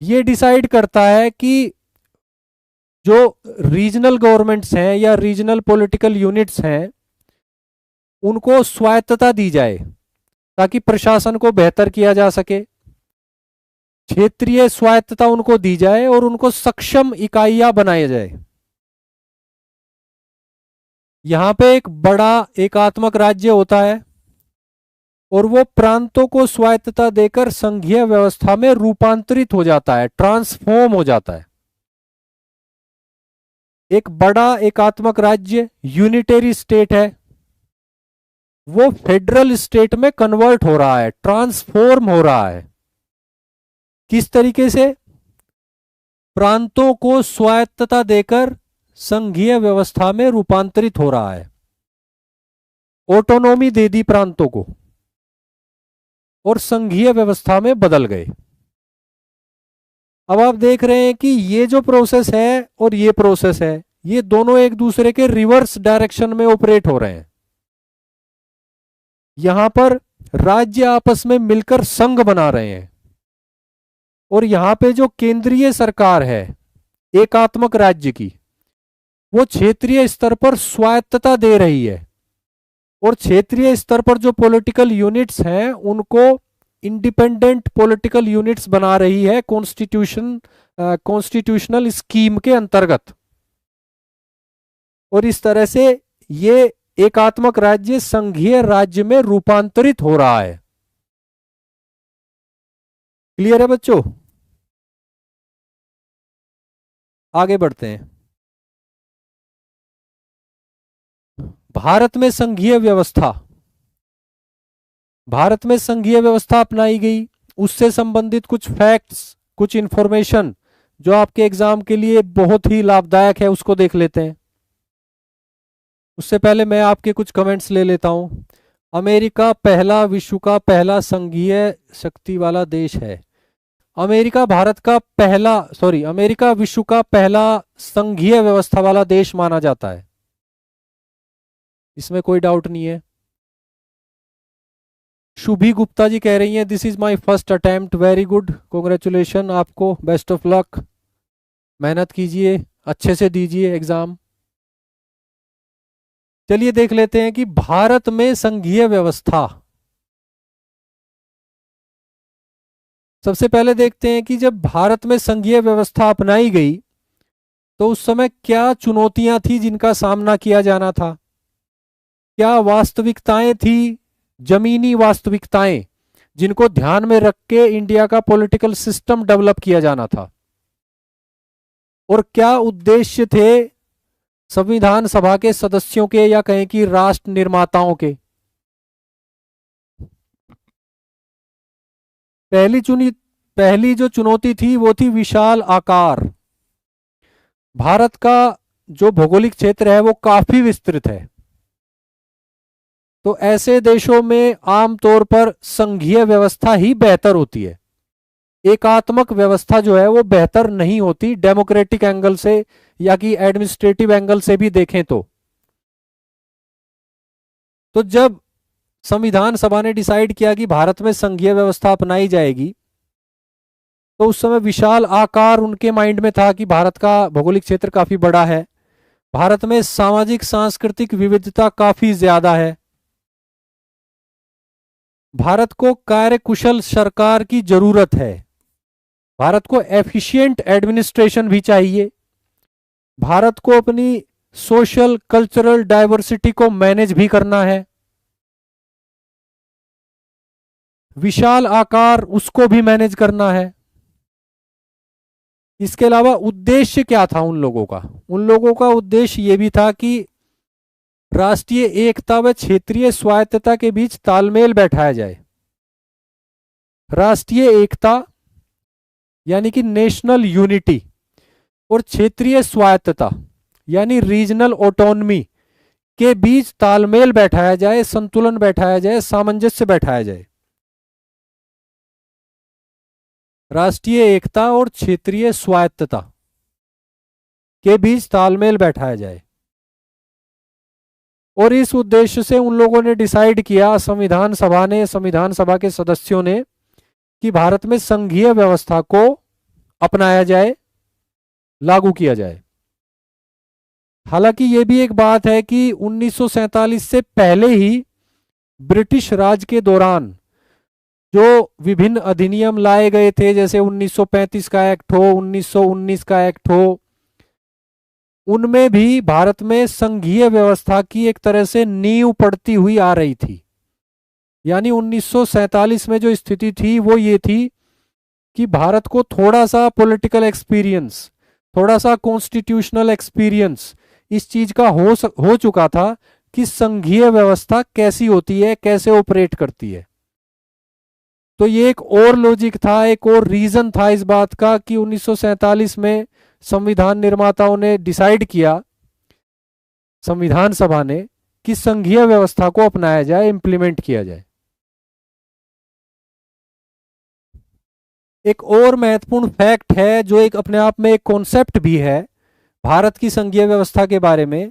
A: ये डिसाइड करता है कि जो रीजनल गवर्नमेंट्स हैं या रीजनल पॉलिटिकल यूनिट्स हैं उनको स्वायत्तता दी जाए ताकि प्रशासन को बेहतर किया जा सके। क्षेत्रीय स्वायत्तता उनको दी जाए और उनको सक्षम इकाइयां बनाया जाए। यहां पे एक बड़ा एकात्मक राज्य होता है और वो प्रांतों को स्वायत्तता देकर संघीय व्यवस्था में रूपांतरित हो जाता है, ट्रांसफॉर्म हो जाता है। एक बड़ा एकात्मक राज्य यूनिटरी स्टेट है, वो फेडरल स्टेट में कन्वर्ट हो रहा है, ट्रांसफॉर्म हो रहा है। किस तरीके से? प्रांतों को स्वायत्तता देकर संघीय व्यवस्था में रूपांतरित हो रहा है, ऑटोनॉमी दे दी प्रांतों को और संघीय व्यवस्था में बदल गए। अब आप देख रहे हैं कि ये जो प्रोसेस है और ये प्रोसेस है, ये दोनों एक दूसरे के रिवर्स डायरेक्शन में ऑपरेट हो रहे हैं। यहां पर राज्य आपस में मिलकर संघ बना रहे हैं, और यहां पे जो केंद्रीय सरकार है एकात्मक राज्य की, वो क्षेत्रीय स्तर पर स्वायत्तता दे रही है, और क्षेत्रीय स्तर पर जो पॉलिटिकल यूनिट्स हैं उनको इंडिपेंडेंट पॉलिटिकल यूनिट्स बना रही है कॉन्स्टिट्यूशनल स्कीम के अंतर्गत। और इस तरह से ये एकात्मक राज्य संघीय राज्य में रूपांतरित हो रहा है। क्लियर है बच्चों? आगे बढ़ते हैं। भारत में संघीय व्यवस्था, भारत में संघीय व्यवस्था अपनाई गई, उससे संबंधित कुछ फैक्ट्स, कुछ इंफॉर्मेशन जो आपके एग्जाम के लिए बहुत ही लाभदायक है, उसको देख लेते हैं। उससे पहले मैं आपके कुछ कमेंट्स ले लेता हूं। अमेरिका पहला विश्व का पहला संघीय शक्ति वाला देश है। अमेरिका भारत का पहला अमेरिका विश्व का पहला संघीय व्यवस्था वाला देश माना जाता है, इसमें कोई डाउट नहीं है। शुभी गुप्ता जी कह रही हैं this is my first attempt, very good, congratulation आपको, बेस्ट ऑफ लक, मेहनत कीजिए, अच्छे से दीजिए एग्जाम। चलिए देख लेते हैं कि भारत में संघीय व्यवस्था। सबसे पहले देखते हैं कि जब भारत में संघीय व्यवस्था अपनाई गई तो उस समय क्या चुनौतियां थी जिनका सामना किया जाना था, क्या वास्तविकताएं थी, जमीनी वास्तविकताएं जिनको ध्यान में रख के इंडिया का पॉलिटिकल सिस्टम डेवलप किया जाना था, और क्या उद्देश्य थे संविधान सभा के सदस्यों के या कहें कि राष्ट्र निर्माताओं के। पहली जो चुनौती थी वो थी विशाल आकार। भारत का जो भौगोलिक क्षेत्र है वो काफी विस्तृत है, तो ऐसे देशों में आमतौर पर संघीय व्यवस्था ही बेहतर होती है, एकात्मक व्यवस्था जो है वो बेहतर नहीं होती डेमोक्रेटिक एंगल से या कि एडमिनिस्ट्रेटिव एंगल से भी देखें तो जब संविधान सभा ने डिसाइड किया कि भारत में संघीय व्यवस्था अपनाई जाएगी तो उस समय विशाल आकार उनके माइंड में था कि भारत का भौगोलिक क्षेत्र काफी बड़ा है, भारत में सामाजिक सांस्कृतिक विविधता काफी ज्यादा है, भारत को कार्यकुशल सरकार की जरूरत है, भारत को एफिशिएंट एडमिनिस्ट्रेशन भी चाहिए, भारत को अपनी सोशल कल्चरल डाइवर्सिटी को मैनेज भी करना है, विशाल आकार उसको भी मैनेज करना है। इसके अलावा उद्देश्य क्या था उन लोगों का? उन लोगों का उद्देश्य यह भी था कि राष्ट्रीय एकता व क्षेत्रीय स्वायत्तता के बीच तालमेल बैठाया जाए। राष्ट्रीय एकता यानी कि नेशनल यूनिटी और क्षेत्रीय स्वायत्तता यानी रीजनल ऑटोनमी के बीच तालमेल बैठाया जाए, संतुलन बैठाया जाए, सामंजस्य बैठाया जाए। राष्ट्रीय एकता और क्षेत्रीय स्वायत्तता के बीच तालमेल बैठाया जाए, और इस उद्देश्य से उन लोगों ने डिसाइड किया, संविधान सभा के सदस्यों ने, कि भारत में संघीय व्यवस्था को अपनाया जाए, लागू किया जाए। हालांकि यह भी एक बात है कि 1947 से पहले ही ब्रिटिश राज के दौरान जो विभिन्न अधिनियम लाए गए थे, जैसे 1935 का एक्ट हो, 1919 का एक्ट हो, उनमें भी भारत में संघीय व्यवस्था की एक तरह से नींव पड़ती हुई आ रही थी। यानी 1947 में जो स्थिति थी वो ये थी कि भारत को थोड़ा सा पॉलिटिकल एक्सपीरियंस, थोड़ा सा कॉन्स्टिट्यूशनल एक्सपीरियंस इस चीज का हो चुका था कि संघीय व्यवस्था कैसी होती है, कैसे ऑपरेट करती है। तो ये एक और लॉजिक था, एक और रीजन था इस बात का कि 1947 में संविधान निर्माताओं ने डिसाइड किया, संविधान सभा ने, कि संघीय व्यवस्था को अपनाया जाए, इंप्लीमेंट किया जाए। एक और महत्वपूर्ण फैक्ट है जो एक अपने आप में एक कॉन्सेप्ट भी है भारत की संघीय व्यवस्था के बारे में,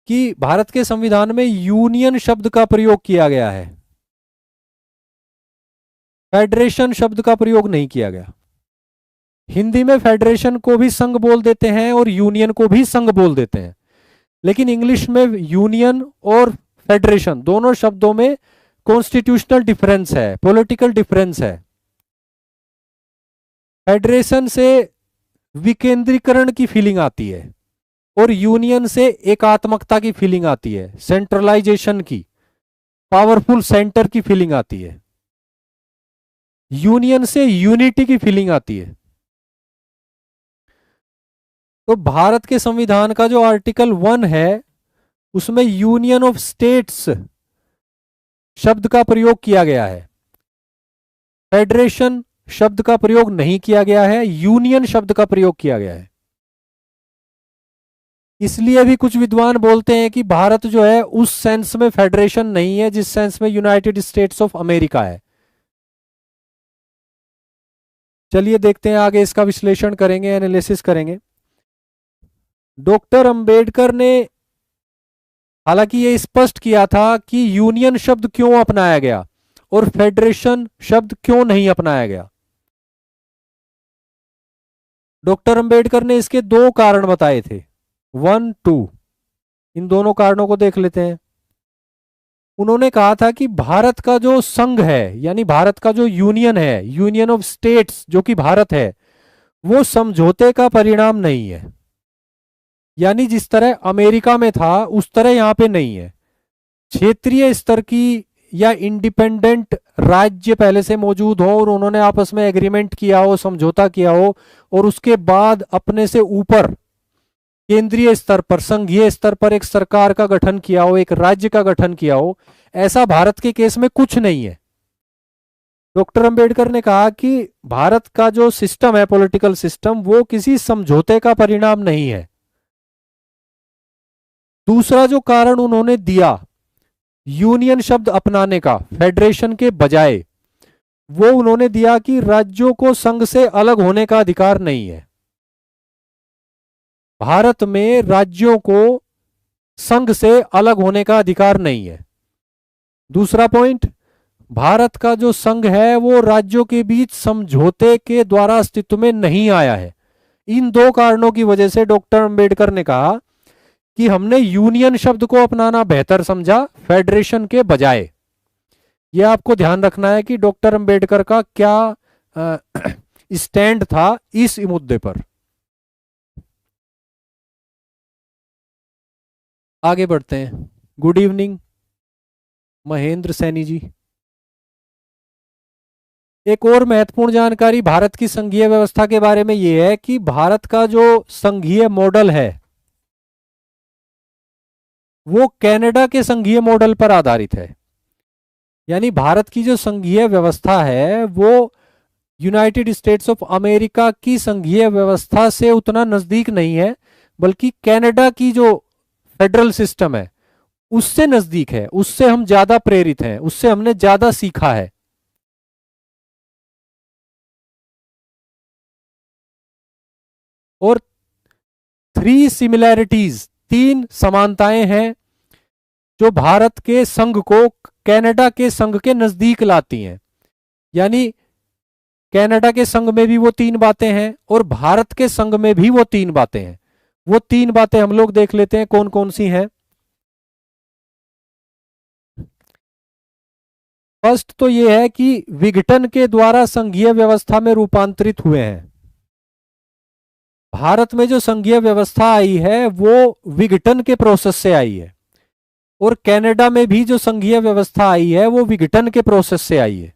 A: कि भारत के संविधान में यूनियन शब्द का प्रयोग किया गया है। फेडरेशन शब्द का प्रयोग नहीं किया गया। हिंदी में फेडरेशन को भी संघ बोल देते हैं और यूनियन को भी संघ बोल देते हैं, लेकिन इंग्लिश में यूनियन और फेडरेशन दोनों शब्दों में कॉन्स्टिट्यूशनल डिफरेंस है, पॉलिटिकल डिफरेंस है। फेडरेशन से विकेंद्रीकरण की फीलिंग आती है और यूनियन से एकात्मकता की फीलिंग आती है, सेंट्रलाइजेशन की, पावरफुल सेंटर की फीलिंग आती है। यूनियन से यूनिटी की फीलिंग आती है। तो भारत के संविधान का जो आर्टिकल 1 है उसमें यूनियन ऑफ स्टेट्स शब्द का प्रयोग किया गया है, फेडरेशन शब्द का प्रयोग नहीं किया गया है, यूनियन शब्द का प्रयोग किया गया है। इसलिए भी कुछ विद्वान बोलते हैं कि भारत जो है उस सेंस में फेडरेशन नहीं है जिस सेंस में यूनाइटेड स्टेट्स ऑफ अमेरिका है। चलिए देखते हैं आगे, इसका विश्लेषण करेंगे, एनालिसिस करेंगे। डॉक्टर अंबेडकर ने हालांकि ये स्पष्ट किया था कि यूनियन शब्द क्यों अपनाया गया और फेडरेशन शब्द क्यों नहीं अपनाया गया। डॉक्टर अंबेडकर ने इसके 2 कारण बताए थे, 1, 2। इन दोनों कारणों को देख लेते हैं। उन्होंने कहा था कि भारत का जो संघ है यानी भारत का जो यूनियन है, यूनियन ऑफ स्टेट्स जो कि भारत है, वो समझौते का परिणाम नहीं है। यानी जिस तरह अमेरिका में था उस तरह यहां पे नहीं है। क्षेत्रीय स्तर की या इंडिपेंडेंट राज्य पहले से मौजूद हो और उन्होंने आपस में एग्रीमेंट किया हो, समझौता किया हो और उसके बाद अपने से ऊपर केंद्रीय स्तर पर, संघीय स्तर पर एक सरकार का गठन किया हो, एक राज्य का गठन किया हो, ऐसा भारत के केस में कुछ नहीं है। डॉक्टर अंबेडकर ने कहा कि भारत का जो सिस्टम है, पॉलिटिकल सिस्टम, वो किसी समझौते का परिणाम नहीं है। दूसरा जो कारण उन्होंने दिया यूनियन शब्द अपनाने का फेडरेशन के बजाय, वो उन्होंने दिया कि राज्यों को संघ से अलग होने का अधिकार नहीं है। भारत में राज्यों को संघ से अलग होने का अधिकार नहीं है। दूसरा पॉइंट, भारत का जो संघ है वो राज्यों के बीच समझौते के द्वारा अस्तित्व में नहीं आया है। इन 2 कारणों की वजह से डॉक्टर अंबेडकर ने कहा कि हमने यूनियन शब्द को अपनाना बेहतर समझा फेडरेशन के बजाय। यह आपको ध्यान रखना है कि डॉक्टर अंबेडकर का क्या स्टैंड था इस मुद्दे पर। आगे बढ़ते हैं। Good evening Mahendra Saini ji. एक और महत्वपूर्ण जानकारी भारत की संघीय व्यवस्था के बारे में यह है कि भारत का जो संघीय मॉडल है वो कनाडा के संघीय मॉडल पर आधारित है। यानी भारत की जो संघीय व्यवस्था है वो यूनाइटेड स्टेट्स ऑफ अमेरिका की संघीय व्यवस्था से उतना नजदीक नहीं है, बल्कि कनाडा की जो फेडरल सिस्टम है उससे नजदीक है, उससे हम ज्यादा प्रेरित हैं, उससे हमने ज्यादा सीखा है। और 3 सिमिलैरिटीज, 3 समानताएं हैं जो भारत के संघ को कनाडा के संघ के नजदीक लाती हैं। यानी कनाडा के संघ में भी वो 3 बातें हैं और भारत के संघ में भी वो 3 बातें हैं। वो 3 बातें हम लोग देख लेते हैं कौन कौन सी हैं। फर्स्ट तो ये है कि विघटन के द्वारा संघीय व्यवस्था में रूपांतरित हुए हैं। भारत में जो संघीय व्यवस्था आई है वो विघटन के प्रोसेस से आई है और कनाडा में भी जो संघीय व्यवस्था आई है वो विघटन के प्रोसेस से आई है।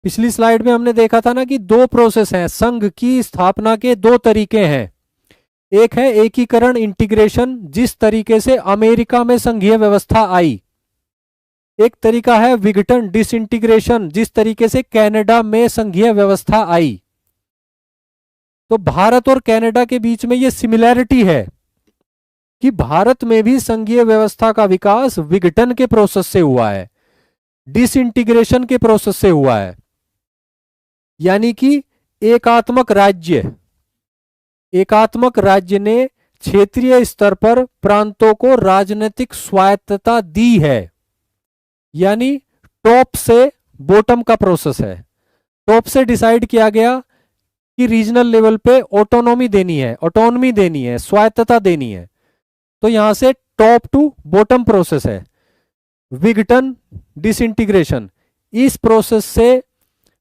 A: पिछली स्लाइड में हमने देखा था ना कि 2 प्रोसेस हैं, संघ की स्थापना के 2 तरीके हैं। एक है एकीकरण, इंटीग्रेशन, जिस तरीके से अमेरिका में संघीय व्यवस्था आई। एक तरीका है विघटन, डिसइंटीग्रेशन, जिस तरीके से कनाडा में संघीय व्यवस्था आई। तो भारत और कनाडा के बीच में यह सिमिलैरिटी है कि भारत में भी संघीय व्यवस्था का विकास विघटन के प्रोसेस से हुआ है, डिसइंटीग्रेशन के प्रोसेस से हुआ है। यानी कि एकात्मक राज्य ने क्षेत्रीय स्तर पर प्रांतों को राजनीतिक स्वायत्तता दी है। यानी टॉप से बॉटम का प्रोसेस है। टॉप से डिसाइड किया गया कि रीजनल लेवल पे ऑटोनॉमी देनी है, ऑटोनॉमी देनी है, स्वायत्तता देनी है। तो यहां से टॉप टू बॉटम प्रोसेस है। विघटन, डिसइंटीग्रेशन, इस प्रोसेस से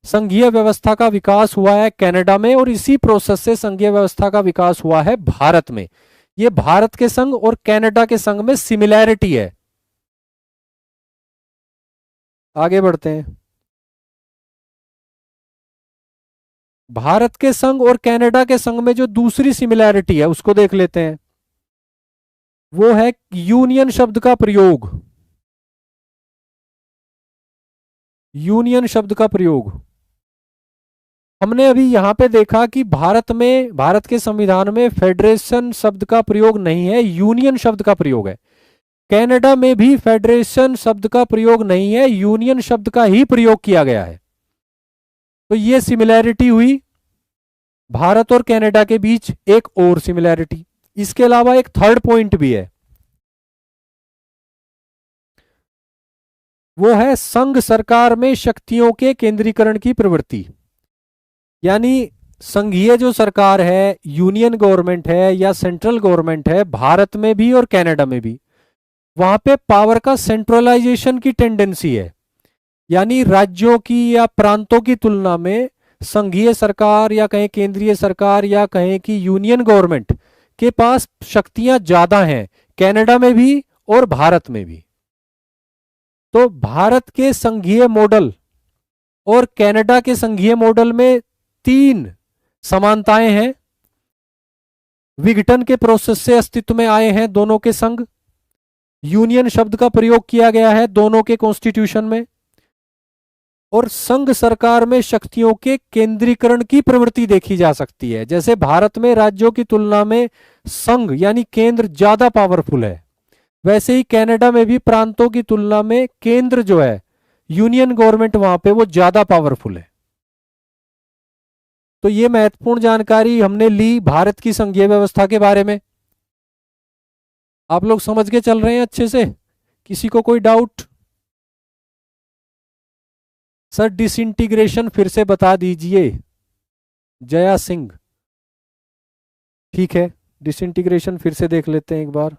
A: संघीय व्यवस्था का विकास हुआ है कनाडा में, और इसी प्रोसेस से संघीय व्यवस्था का विकास हुआ है भारत में। ये भारत के संघ और कनाडा के संघ में सिमिलैरिटी है। आगे बढ़ते हैं। भारत के संघ और कनाडा के संघ में जो दूसरी सिमिलैरिटी है उसको देख लेते हैं। वो है यूनियन शब्द का प्रयोग। यूनियन शब्द का प्रयोग हमने अभी यहां पे देखा कि भारत के संविधान में फेडरेशन शब्द का प्रयोग नहीं है, यूनियन शब्द का प्रयोग है। कनाडा में भी फेडरेशन शब्द का प्रयोग नहीं है, यूनियन शब्द का ही प्रयोग किया गया है। तो ये सिमिलैरिटी हुई भारत और कनाडा के बीच। एक और सिमिलैरिटी, इसके अलावा एक थर्ड पॉइंट भी है, वो है संघ सरकार में शक्तियों के केंद्रीकरण की प्रवृत्ति। यानी संघीय जो सरकार है, यूनियन गवर्नमेंट है या सेंट्रल गवर्नमेंट है, भारत में भी और कनाडा में भी, वहां पे पावर का सेंट्रलाइजेशन की टेंडेंसी है। यानी राज्यों की या प्रांतों की तुलना में संघीय सरकार या कहें केंद्रीय सरकार या कहें कि यूनियन गवर्नमेंट के पास शक्तियां ज्यादा हैं, कनाडा में भी और भारत में भी। तो भारत के संघीय मॉडल और कनाडा के संघीय मॉडल में तीन समानताएं हैं। विघटन के प्रोसेस से अस्तित्व में आए हैं दोनों के संघ। यूनियन शब्द का प्रयोग किया गया है दोनों के कॉन्स्टिट्यूशन में। और संघ सरकार में शक्तियों के केंद्रीकरण की प्रवृत्ति देखी जा सकती है। जैसे भारत में राज्यों की तुलना में संघ यानी केंद्र ज्यादा पावरफुल है, वैसे ही कनाडा में भी प्रांतों की तुलना में केंद्र जो है, यूनियन गवर्नमेंट वहां पे वो ज्यादा पावरफुल है। तो ये महत्वपूर्ण जानकारी हमने ली भारत की संघीय व्यवस्था के बारे में। आप लोग समझ के चल रहे हैं अच्छे से? किसी को कोई डाउट? सर डिसइंटीग्रेशन फिर से बता दीजिए, जया सिंह। ठीक है, डिसइंटीग्रेशन फिर से देख लेते हैं एक बार।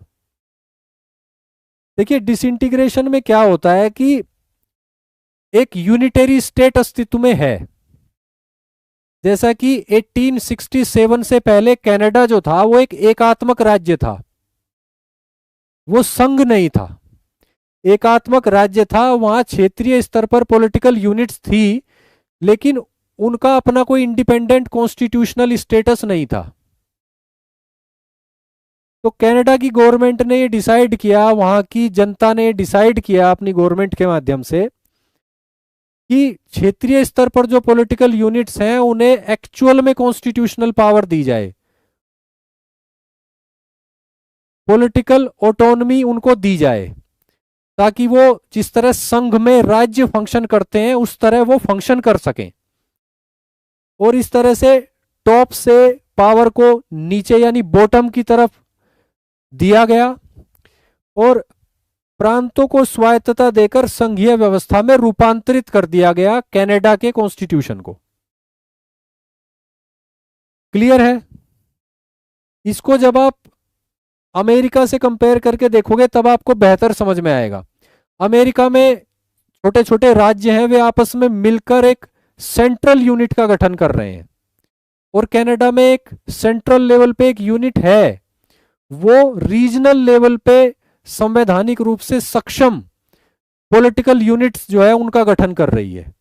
A: देखिए डिसइंटीग्रेशन में क्या होता है कि एक यूनिटरी स्टेट अस्तित्व में है। जैसा कि 1867 से पहले कनाडा जो था वो एक एकात्मक राज्य था, वो संघ नहीं था, एकात्मक राज्य था। वहां क्षेत्रीय स्तर पर पॉलिटिकल यूनिट्स थी, लेकिन उनका अपना कोई इंडिपेंडेंट कॉन्स्टिट्यूशनल स्टेटस नहीं था। तो कनाडा की गवर्नमेंट ने ये डिसाइड किया, वहां की जनता ने डिसाइड किया अपनी गवर्नमेंट के माध्यम से कि क्षेत्रीय स्तर पर जो पॉलिटिकल यूनिट्स हैं उन्हें एक्चुअल में कॉन्स्टिट्यूशनल पावर दी जाए, पॉलिटिकल ऑटोनॉमी उनको दी जाए, ताकि वो जिस तरह संघ में राज्य फंक्शन करते हैं उस तरह वो फंक्शन कर सकें। और इस तरह से टॉप से पावर को नीचे यानी बॉटम की तरफ दिया गया और प्रांतों को स्वायत्तता देकर संघीय व्यवस्था में रूपांतरित कर दिया गया कनाडा के कॉन्स्टिट्यूशन को। क्लियर है? इसको जब आप अमेरिका से कंपेयर करके देखोगे तब आपको बेहतर समझ में आएगा। अमेरिका में छोटे छोटे राज्य हैं, वे आपस में मिलकर एक सेंट्रल यूनिट का गठन कर रहे हैं, और कनाडा में एक सेंट्रल लेवल पे एक यूनिट है, वो रीजनल लेवल पे संवैधानिक रूप से सक्षम पॉलिटिकल यूनिट्स जो है उनका गठन कर रही है।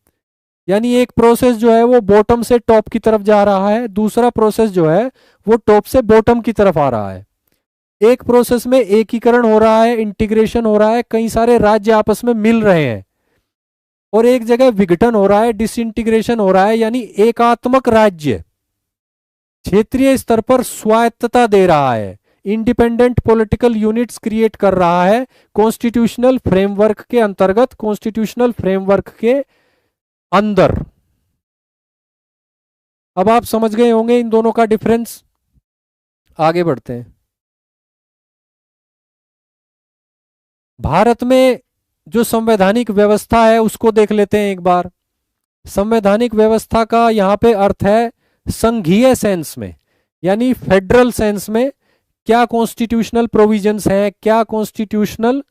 A: यानी एक प्रोसेस जो है वो बॉटम से टॉप की तरफ जा रहा है, दूसरा प्रोसेस जो है वो टॉप से बॉटम की तरफ आ रहा है। एक प्रोसेस में एकीकरण हो रहा है, इंटीग्रेशन हो रहा है, कई सारे राज्य आपस में मिल रहे हैं, और एक जगह विघटन हो रहा है, डिसइंटीग्रेशन हो रहा है, यानी एकात्मक राज्य क्षेत्रीय स्तर पर स्वायत्तता दे रहा है, इंडिपेंडेंट पॉलिटिकल यूनिट्स क्रिएट कर रहा है कॉन्स्टिट्यूशनल फ्रेमवर्क के अंतर्गत, कॉन्स्टिट्यूशनल फ्रेमवर्क के अंदर। अब आप समझ गए होंगे इन दोनों का डिफरेंस। आगे बढ़ते हैं। भारत में जो संवैधानिक व्यवस्था है उसको देख लेते हैं एक बार। संवैधानिक व्यवस्था का यहाँ पे अर्थ है संघीय सेंस में, यानी फेडरल सेंस में क्या कॉन्स्टिट्यूशनल प्रोविजंस हैं, क्या कॉन्स्टिट्यूशनल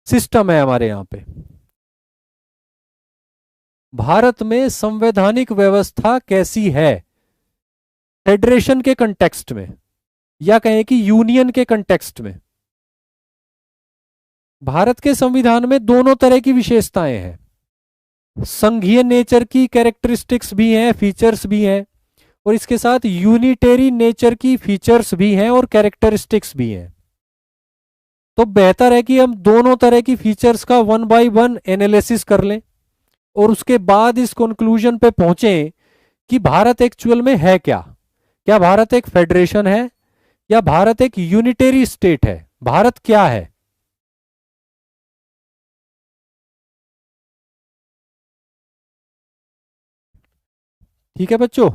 A: सिस्टम है हमारे यहाँ पे। भारत में संवैधानिक व्यवस्था कैसी है फेडरेशन के कंटेक्स्ट में, या कहें कि यूनियन के कंटेक्स्ट में। भारत के संविधान में दोनों तरह की विशेषताएं हैं, संघीय नेचर की कैरेक्टरिस्टिक्स भी हैं, फीचर्स भी हैं, और इसके साथ यूनिटेरी नेचर की फीचर्स भी हैं और कैरेक्टरिस्टिक्स भी हैं। तो बेहतर है कि हम दोनों तरह की फीचर्स का 1 बाय 1 एनालिसिस कर लें और उसके बाद इस कंक्लूजन पे पहुंचें कि भारत एक्चुअल में है क्या। क्या भारत एक फेडरेशन है या भारत एक यूनिटेरी स्टेट है? भारत क्या है? ठीक है बच्चों,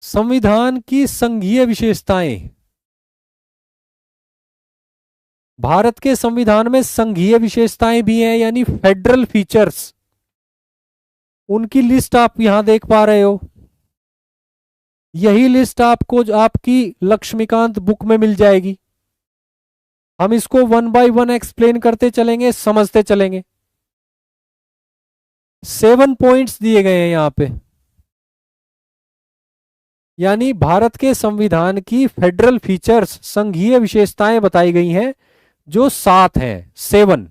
A: संविधान की संघीय विशेषताएं। भारत के संविधान में संघीय विशेषताएं भी हैं, यानी फेडरल फीचर्स। उनकी लिस्ट आप यहां देख पा रहे हो। यही लिस्ट आपको आपकी लक्ष्मीकांत बुक में मिल जाएगी। हम इसको 1 बाय 1 एक्सप्लेन करते चलेंगे, समझते चलेंगे। 7 पॉइंट्स दिए गए हैं यहां पे, यानी भारत के संविधान की फेडरल फीचर्स, संघीय विशेषताएं बताई गई हैं जो 7 हैं, 7।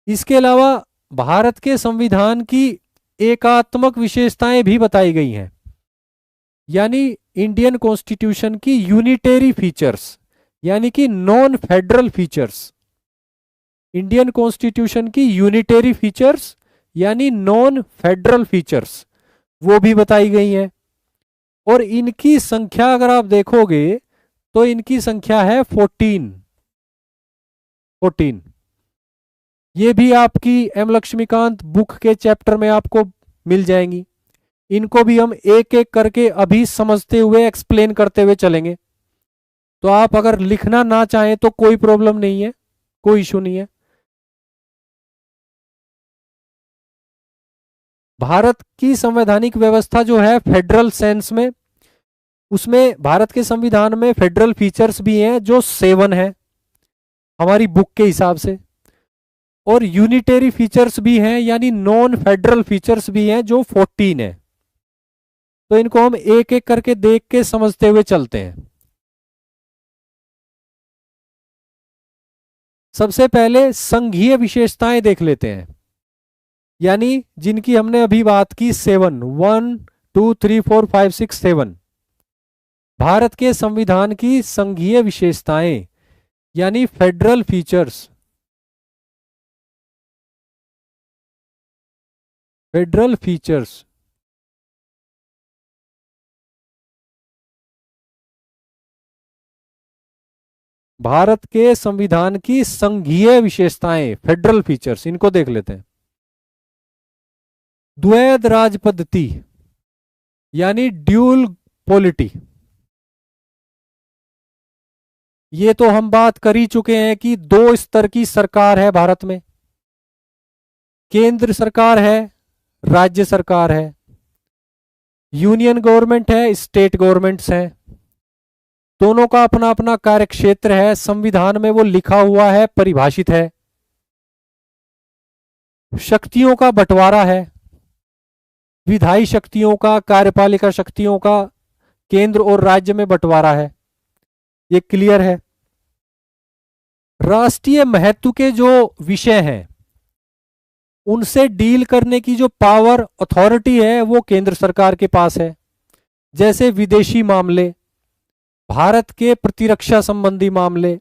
A: इसके अलावा भारत के संविधान की एकात्मक विशेषताएं भी बताई गई हैं, यानी इंडियन कॉन्स्टिट्यूशन की यूनिटेरी फीचर्स, यानी कि non federal features. Indian constitution की यूनिटेरी फीचर्स यानी नॉन फेडरल फीचर्स वो भी बताई गई हैं। और इनकी संख्या अगर आप देखोगे तो इनकी संख्या है 14। ये भी आपकी एम लक्ष्मीकांत बुक के चैप्टर में आपको मिल जाएंगी। इनको भी हम एक एक करके अभी समझते हुए एक्सप्लेन करते हुए चलेंगे। तो आप अगर लिखना ना चाहें तो कोई प्रॉब्लम नहीं है, कोई इशू नहीं है। भारत की संवैधानिक व्यवस्था जो है फेडरल सेंस में, उसमें भारत के संविधान में फेडरल फीचर्स भी हैं जो 7 है हमारी बुक के हिसाब से, और यूनिटेरी फीचर्स भी हैं यानी नॉन फेडरल फीचर्स भी हैं जो 14 है। तो इनको हम एक एक करके देख के समझते हुए चलते हैं। सबसे पहले संघीय विशेषताएं देख लेते हैं, यानी जिनकी हमने अभी बात की 7, 1 2 3 4 5 6 7। भारत के संविधान की संघीय विशेषताएं यानी federal features. Federal features Bharat के संविधान की संघीय विशेषताएं, फेडरल फीचर्स, इनको देख लेते हैं। द्वैध राज पद्धति यानी ड्यूल पॉलिटी। ये तो हम बात कर ही चुके हैं कि 2 स्तर की सरकार है भारत में, केंद्र सरकार है, राज्य सरकार है, यूनियन गवर्नमेंट है, स्टेट गवर्नमेंट्स हैं। दोनों का अपना अपना कार्य क्षेत्र है, संविधान में वो लिखा हुआ है, परिभाषित है। शक्तियों का बंटवारा है, विधायी शक्तियों का, कार्यपालिका शक्तियों का केंद्र और राज्य में बंटवारा है, ये क्लियर है। राष्ट्रीय महत्व के जो विषय हैं उनसे डील करने की जो पावर, अथॉरिटी है वो केंद्र सरकार के पास है, जैसे विदेशी मामले, भारत के प्रतिरक्षा संबंधी मामले,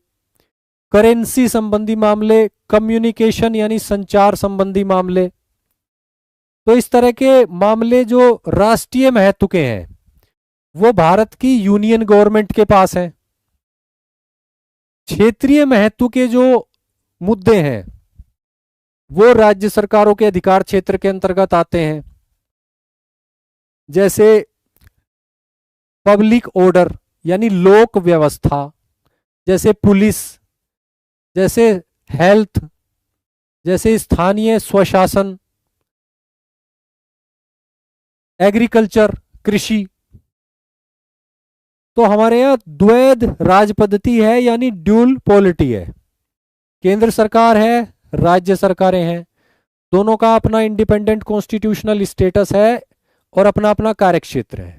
A: करेंसी संबंधी मामले, कम्युनिकेशन यानी संचार संबंधी मामले। तो इस तरह के मामले जो राष्ट्रीय महत्व के हैं वो भारत की यूनियन गवर्नमेंट के पास है। क्षेत्रीय महत्व के जो मुद्दे हैं वो राज्य सरकारों के अधिकार क्षेत्र के अंतर्गत आते हैं, जैसे पब्लिक ऑर्डर यानी लोक व्यवस्था, जैसे पुलिस, जैसे हेल्थ, जैसे स्थानीय स्वशासन, एग्रीकल्चर, कृषि। तो हमारे यहाँ द्वैध राज पद्धति है, यानी ड्यूल पॉलिटी है। केंद्र सरकार है, राज्य सरकारें हैं, दोनों का अपना इंडिपेंडेंट कॉन्स्टिट्यूशनल स्टेटस है और अपना अपना कार्यक्षेत्र है।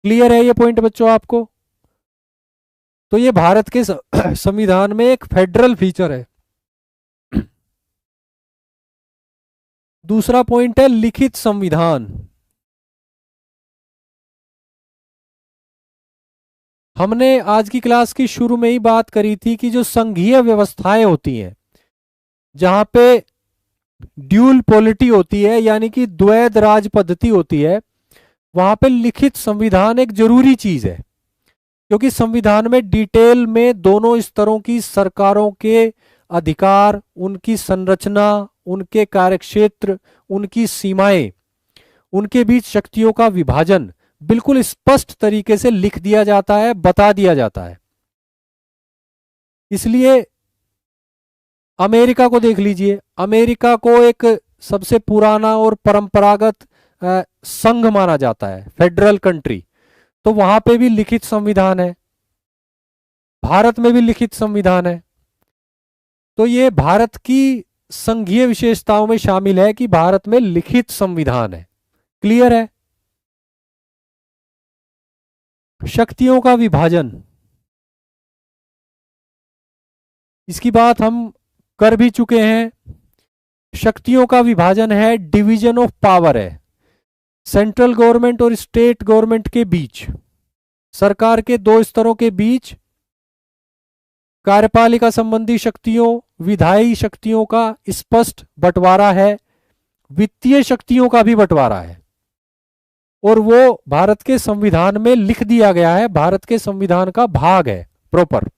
A: क्लियर है ये पॉइंट बच्चों आपको? तो ये भारत के संविधान में एक फेडरल फीचर है। दूसरा पॉइंट है लिखित संविधान। हमने आज की क्लास की शुरू में ही बात करी थी कि जो संघीय व्यवस्थाएं होती हैं, जहां पे ड्यूल पॉलिटी होती है, यानी कि द्वैध राज पद्धति होती है, वहां पे लिखित संविधान एक जरूरी चीज है। क्योंकि संविधान में डिटेल में दोनों स्तरों की सरकारों के अधिकार, उनकी संरचना, उनके कार्यक्षेत्र, उनकी सीमाएं, उनके बीच शक्तियों का विभाजन बिल्कुल स्पष्ट तरीके से लिख दिया जाता है, बता दिया जाता है। इसलिए अमेरिका को देख लीजिए, अमेरिका को एक सबसे पुराना और परंपरागत संघ माना जाता है, फेडरल कंट्री। तो वहां पे भी लिखित संविधान है, भारत में भी लिखित संविधान है। तो ये भारत की संघीय विशेषताओं में शामिल है कि भारत में लिखित संविधान है। क्लियर है? शक्तियों का विभाजन, इसकी बात हम कर भी चुके हैं। शक्तियों का विभाजन है, डिवीजन ऑफ पावर है, सेंट्रल गवर्नमेंट और स्टेट गवर्नमेंट के बीच, सरकार के दो स्तरों के बीच कार्यपालिका संबंधी शक्तियों, विधायी शक्तियों का स्पष्ट बंटवारा है, वित्तीय शक्तियों का भी बंटवारा है, और वो भारत के संविधान में लिख दिया गया है, भारत के संविधान का भाग है प्रॉपर,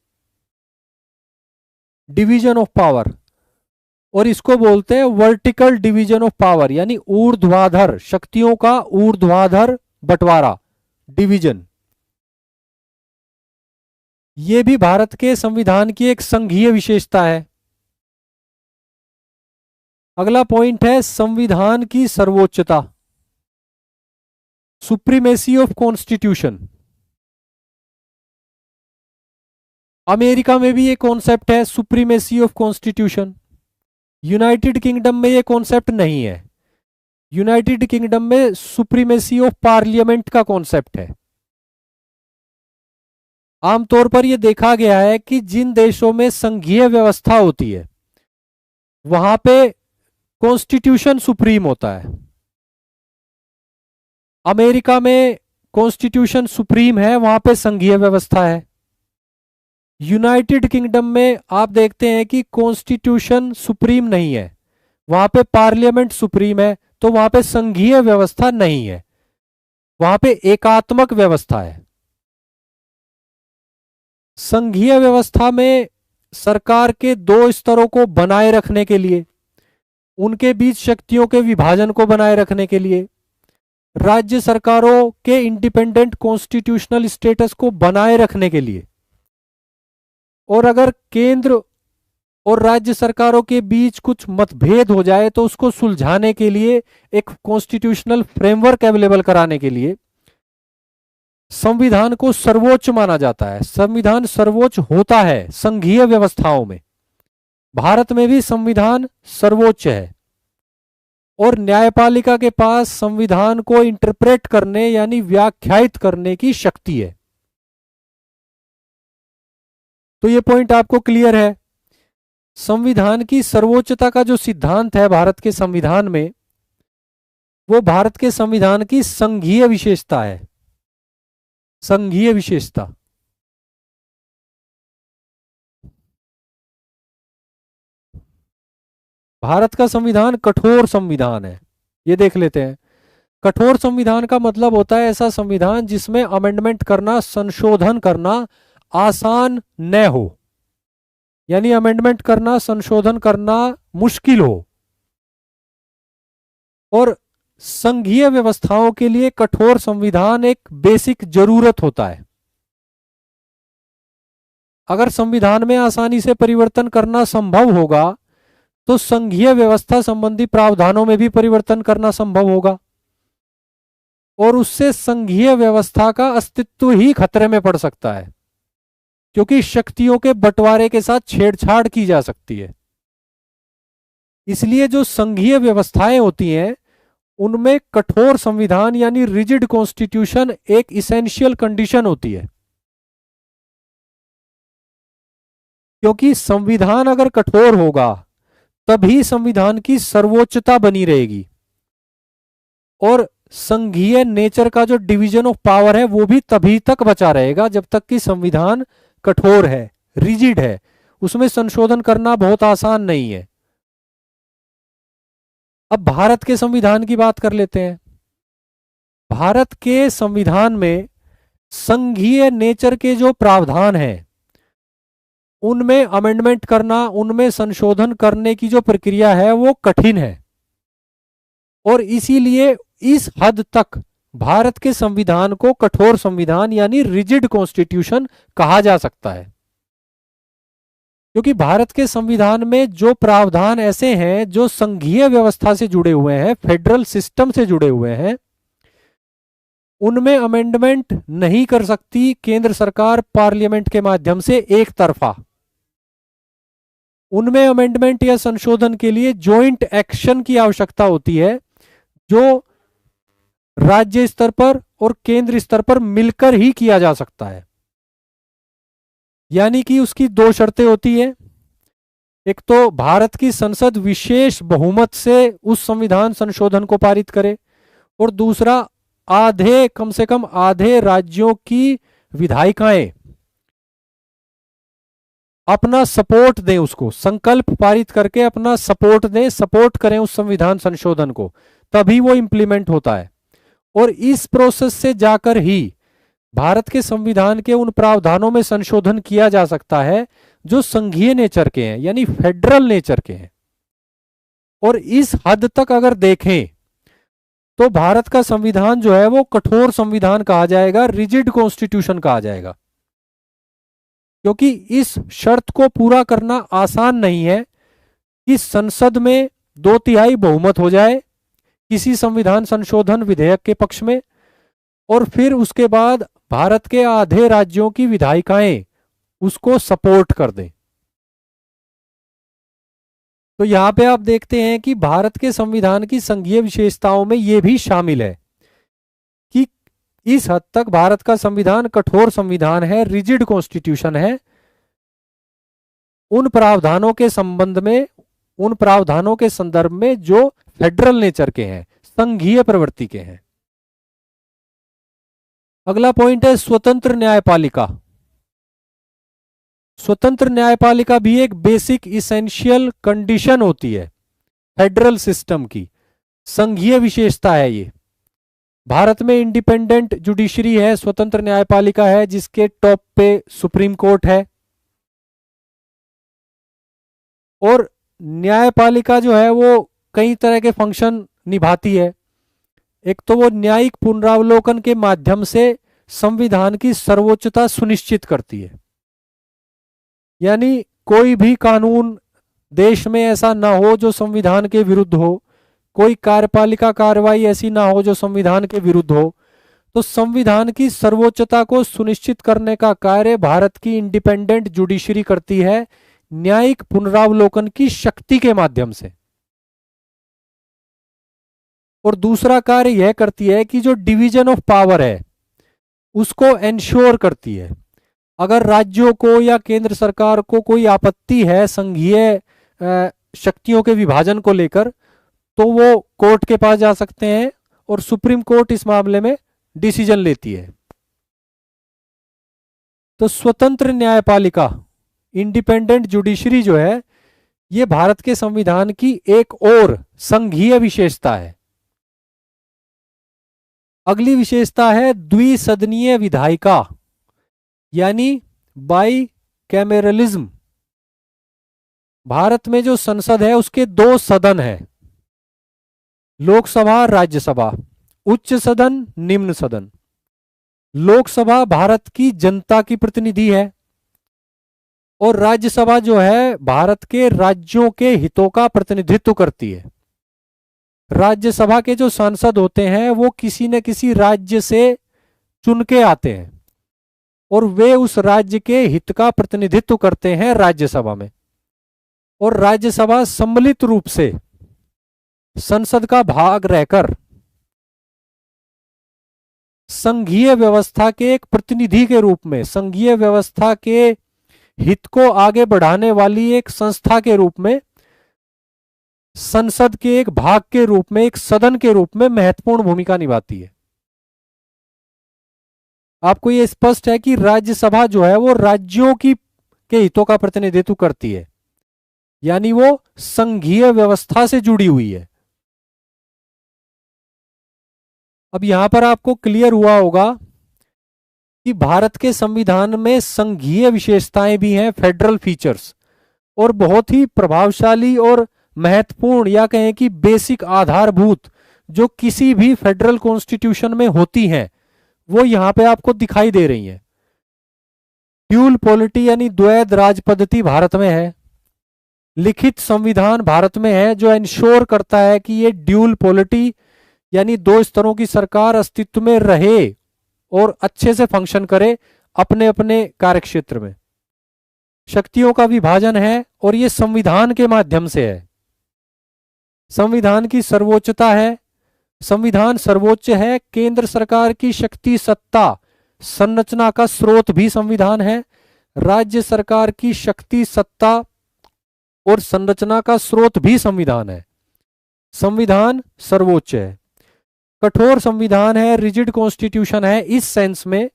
A: डिवीजन ऑफ पावर। और इसको बोलते हैं वर्टिकल डिवीजन ऑफ पावर, यानी ऊर्ध्वाधर शक्तियों का ऊर्ध्वाधर बंटवारा, डिवीजन। यह भी भारत के संविधान की एक संघीय विशेषता है। अगला पॉइंट है संविधान की सर्वोच्चता, सुप्रीमेसी ऑफ कॉन्स्टिट्यूशन। अमेरिका में भी ये कॉन्सेप्ट है, supremacy of constitution. United kingdom में ये कॉन्सेप्ट नहीं है। यूनाइटेड किंगडम में सुप्रीमेसी ऑफ पार्लियामेंट का कॉन्सेप्ट है। आमतौर पर यह देखा गया है कि जिन देशों में संघीय व्यवस्था होती है वहां पे कॉन्स्टिट्यूशन सुप्रीम होता है। अमेरिका में कॉन्स्टिट्यूशन सुप्रीम है, वहां पे संघीय व्यवस्था है। यूनाइटेड किंगडम में आप देखते हैं कि कॉन्स्टिट्यूशन सुप्रीम नहीं है, वहां पे पार्लियामेंट सुप्रीम है, तो वहां पे संघीय व्यवस्था नहीं है, वहां पे एकात्मक व्यवस्था है। संघीय व्यवस्था में सरकार के दो स्तरों को बनाए रखने के लिए, उनके बीच शक्तियों के विभाजन को बनाए रखने के लिए, राज्य सरकारों के इंडिपेंडेंट कॉन्स्टिट्यूशनल स्टेटस को बनाए रखने के लिए, और अगर केंद्र और राज्य सरकारों के बीच कुछ मतभेद हो जाए तो उसको सुलझाने के लिए एक कॉन्स्टिट्यूशनल फ्रेमवर्क अवेलेबल कराने के लिए संविधान को सर्वोच्च माना जाता है। संविधान सर्वोच्च होता है संघीय व्यवस्थाओं में। भारत में भी संविधान सर्वोच्च है और न्यायपालिका के पास संविधान को इंटरप्रेट करने यानी व्याख्यायित करने की शक्ति है। तो ये पॉइंट आपको क्लियर है। संविधान की सर्वोच्चता का जो सिद्धांत है भारत के संविधान में, वो भारत के संविधान की संघीय विशेषता है। संघीय विशेषता, भारत का संविधान कठोर संविधान है। ये देख लेते हैं। कठोर संविधान का मतलब होता है ऐसा संविधान जिसमें अमेंडमेंट करना, संशोधन करना आसान न हो, यानी अमेंडमेंट करना, संशोधन करना मुश्किल हो। और संघीय व्यवस्थाओं के लिए कठोर संविधान एक बेसिक जरूरत होता है। अगर संविधान में आसानी से परिवर्तन करना संभव होगा तो संघीय व्यवस्था संबंधी प्रावधानों में भी परिवर्तन करना संभव होगा, और उससे संघीय व्यवस्था का अस्तित्व ही खतरे में पड़ सकता है, क्योंकि शक्तियों के बंटवारे के साथ छेड़छाड़ की जा सकती है। इसलिए जो संघीय व्यवस्थाएं होती हैं उनमें कठोर संविधान यानी रिजिड कॉन्स्टिट्यूशन एक इसेंशियल कंडीशन होती है, क्योंकि संविधान अगर कठोर होगा तभी संविधान की सर्वोच्चता बनी रहेगी, और संघीय नेचर का जो डिवीजन ऑफ पावर है वो भी तभी तक बचा रहेगा जब तक कि संविधान कठोर है, रिजिड है, उसमें संशोधन करना बहुत आसान नहीं है। अब भारत के संविधान की बात कर लेते हैं। भारत के संविधान में संघीय नेचर के जो प्रावधान हैं उनमें अमेंडमेंट करना, उनमें संशोधन करने की जो प्रक्रिया है वो कठिन है, और इसीलिए इस हद तक भारत के संविधान को कठोर संविधान यानी रिजिड कॉन्स्टिट्यूशन कहा जा सकता है, क्योंकि भारत के संविधान में जो प्रावधान ऐसे हैं जो संघीय व्यवस्था से जुड़े हुए हैं, फेडरल सिस्टम से जुड़े हुए हैं, उनमें अमेंडमेंट नहीं कर सकती केंद्र सरकार पार्लियामेंट के माध्यम से एक तरफा। उनमें अमेंडमेंट या संशोधन के लिए जॉइंट एक्शन की आवश्यकता होती है, जो राज्य स्तर पर और केंद्र स्तर पर मिलकर ही किया जा सकता है। यानी कि उसकी दो शर्तें होती है, एक तो भारत की संसद विशेष बहुमत से उस संविधान संशोधन को पारित करे, और दूसरा कम से कम आधे राज्यों की विधायिकाएं अपना सपोर्ट दें, उसको संकल्प पारित करके अपना सपोर्ट दें, सपोर्ट करें उस संविधान संशोधन को, तभी वो इंप्लीमेंट होता है। और इस प्रोसेस से जाकर ही भारत के संविधान के उन प्रावधानों में संशोधन किया जा सकता है जो संघीय नेचर के हैं यानी फेडरल नेचर के हैं। और इस हद तक अगर देखें तो भारत का संविधान जो है वो कठोर संविधान कहा जाएगा, रिजिड कॉन्स्टिट्यूशन कहा जाएगा, क्योंकि इस शर्त को पूरा करना आसान नहीं है कि संसद में 2/3 बहुमत हो जाए किसी संविधान संशोधन विधेयक के पक्ष में, और फिर उसके बाद भारत के आधे राज्यों की विधायिकाएं उसको सपोर्ट कर दें। तो यहां पे आप देखते हैं कि भारत के संविधान की संघीय विशेषताओं में यह भी शामिल है कि इस हद तक भारत का संविधान कठोर संविधान है, रिजिड कॉन्स्टिट्यूशन है, उन प्रावधानों के संबंध में, उन प्रावधानों के संदर्भ में जो फेडरल नेचर के हैं, संघीय प्रवृत्ति के हैं। अगला पॉइंट है स्वतंत्र न्यायपालिका। स्वतंत्र न्यायपालिका भी एक बेसिक इसेंशियल कंडीशन होती है फेडरल सिस्टम की, संघीय विशेषता है ये। भारत में इंडिपेंडेंट जुडिशरी है, स्वतंत्र न्यायपालिका है, जिसके टॉप पे सुप्रीम कोर्ट है, और न्यायपालिका जो है वो कई तरह के फंक्शन निभाती है। एक तो वो न्यायिक पुनरावलोकन के माध्यम से संविधान की सर्वोच्चता सुनिश्चित करती है, यानी कोई भी कानून देश में ऐसा ना हो जो संविधान के विरुद्ध हो, कोई कार्यपालिका कार्रवाई ऐसी ना हो जो संविधान के विरुद्ध हो। तो संविधान की सर्वोच्चता को सुनिश्चित करने का कार्य भारत की इंडिपेंडेंट जुडिशरी करती है न्यायिक पुनरावलोकन की शक्ति के माध्यम से। और दूसरा कार्य यह करती है कि जो डिवीजन ऑफ पावर है उसको एंश्योर करती है। अगर राज्यों को या केंद्र सरकार को कोई आपत्ति है संघीय शक्तियों के विभाजन को लेकर, तो वो कोर्ट के पास जा सकते हैं और सुप्रीम कोर्ट इस मामले में डिसीजन लेती है। तो स्वतंत्र न्यायपालिका, इंडिपेंडेंट जुडिशरी जो है, ये भारत के संविधान की एक और संघीय विशेषता है। अगली विशेषता है द्विसदनीय विधायिका यानी बाई कैमेरलिज्म। भारत में जो संसद है उसके 2 सदन है, लोकसभा, राज्यसभा, उच्च सदन, निम्न सदन। लोकसभा भारत की जनता की प्रतिनिधि है और राज्यसभा जो है भारत के राज्यों के हितों का प्रतिनिधित्व करती है। राज्यसभा के जो सांसद होते हैं वो किसी न किसी राज्य से चुन के आते हैं और वे उस राज्य के हित का प्रतिनिधित्व करते हैं राज्यसभा में। और राज्यसभा सम्मिलित रूप से संसद का भाग रहकर संघीय व्यवस्था के एक प्रतिनिधि के रूप में, संघीय व्यवस्था के हित को आगे बढ़ाने वाली एक संस्था के रूप में, संसद के एक भाग के रूप में, एक सदन के रूप में महत्वपूर्ण भूमिका निभाती है। आपको यह स्पष्ट है कि राज्यसभा जो है वो राज्यों की के हितों का प्रतिनिधित्व करती है, यानी वो संघीय व्यवस्था से जुड़ी हुई है। अब यहां पर आपको क्लियर हुआ होगा कि भारत के संविधान में संघीय विशेषताएं भी हैं, फेडरल फीचर्स, और बहुत ही प्रभावशाली और महत्वपूर्ण या कहें कि बेसिक आधारभूत जो किसी भी फेडरल कॉन्स्टिट्यूशन में होती हैं वो यहां पे आपको दिखाई दे रही हैं। ड्यूल पॉलिटी यानी द्वैध राज पद्धति भारत में है। लिखित संविधान भारत में है जो इंश्योर करता है कि ये ड्यूल पॉलिटी यानी दो स्तरों की सरकार अस्तित्व में रहे और अच्छे से फंक्शन करे अपने अपने कार्यक्षेत्र में। शक्तियों का विभाजन है और ये संविधान के माध्यम से है। संविधान की सर्वोच्चता है, संविधान सर्वोच्च है। केंद्र सरकार की शक्ति सत्ता संरचना का स्रोत भी संविधान है। राज्य सरकार की शक्ति सत्ता और संरचना का स्रोत भी संविधान है। संविधान सर्वोच्च है, कठोर संविधान है, रिजिड कॉन्स्टिट्यूशन है, इस सेंस में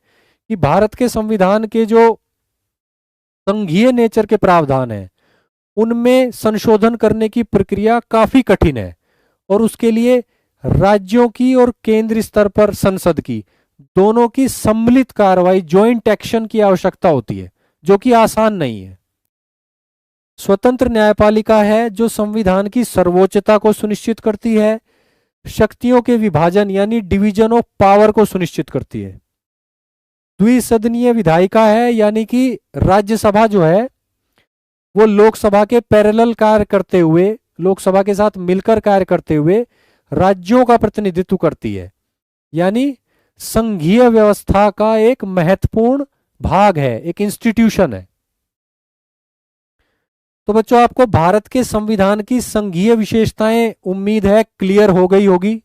A: कि भारत के संविधान के जो संघीय नेचर के प्रावधान हैं उनमें संशोधन करने की प्रक्रिया काफी कठिन है और उसके लिए राज्यों की और केंद्रीय स्तर पर संसद की दोनों की सम्मिलित कार्रवाई, ज्वाइंट एक्शन की आवश्यकता होती है, जो कि आसान नहीं है। स्वतंत्र न्यायपालिका है जो संविधान की सर्वोच्चता को सुनिश्चित करती है, शक्तियों के विभाजन यानी डिवीजन ऑफ पावर को सुनिश्चित करती है। द्विसदनीय विधायिका है यानी कि राज्यसभा जो है वो लोकसभा के पैरेलल कार्य करते हुए, लोकसभा के साथ मिलकर कार्य करते हुए राज्यों का प्रतिनिधित्व करती है, यानी संघीय व्यवस्था का एक महत्वपूर्ण भाग है, एक इंस्टीट्यूशन है। तो बच्चों आपको भारत के संविधान की संघीय विशेषताएं उम्मीद है क्लियर हो गई होगी।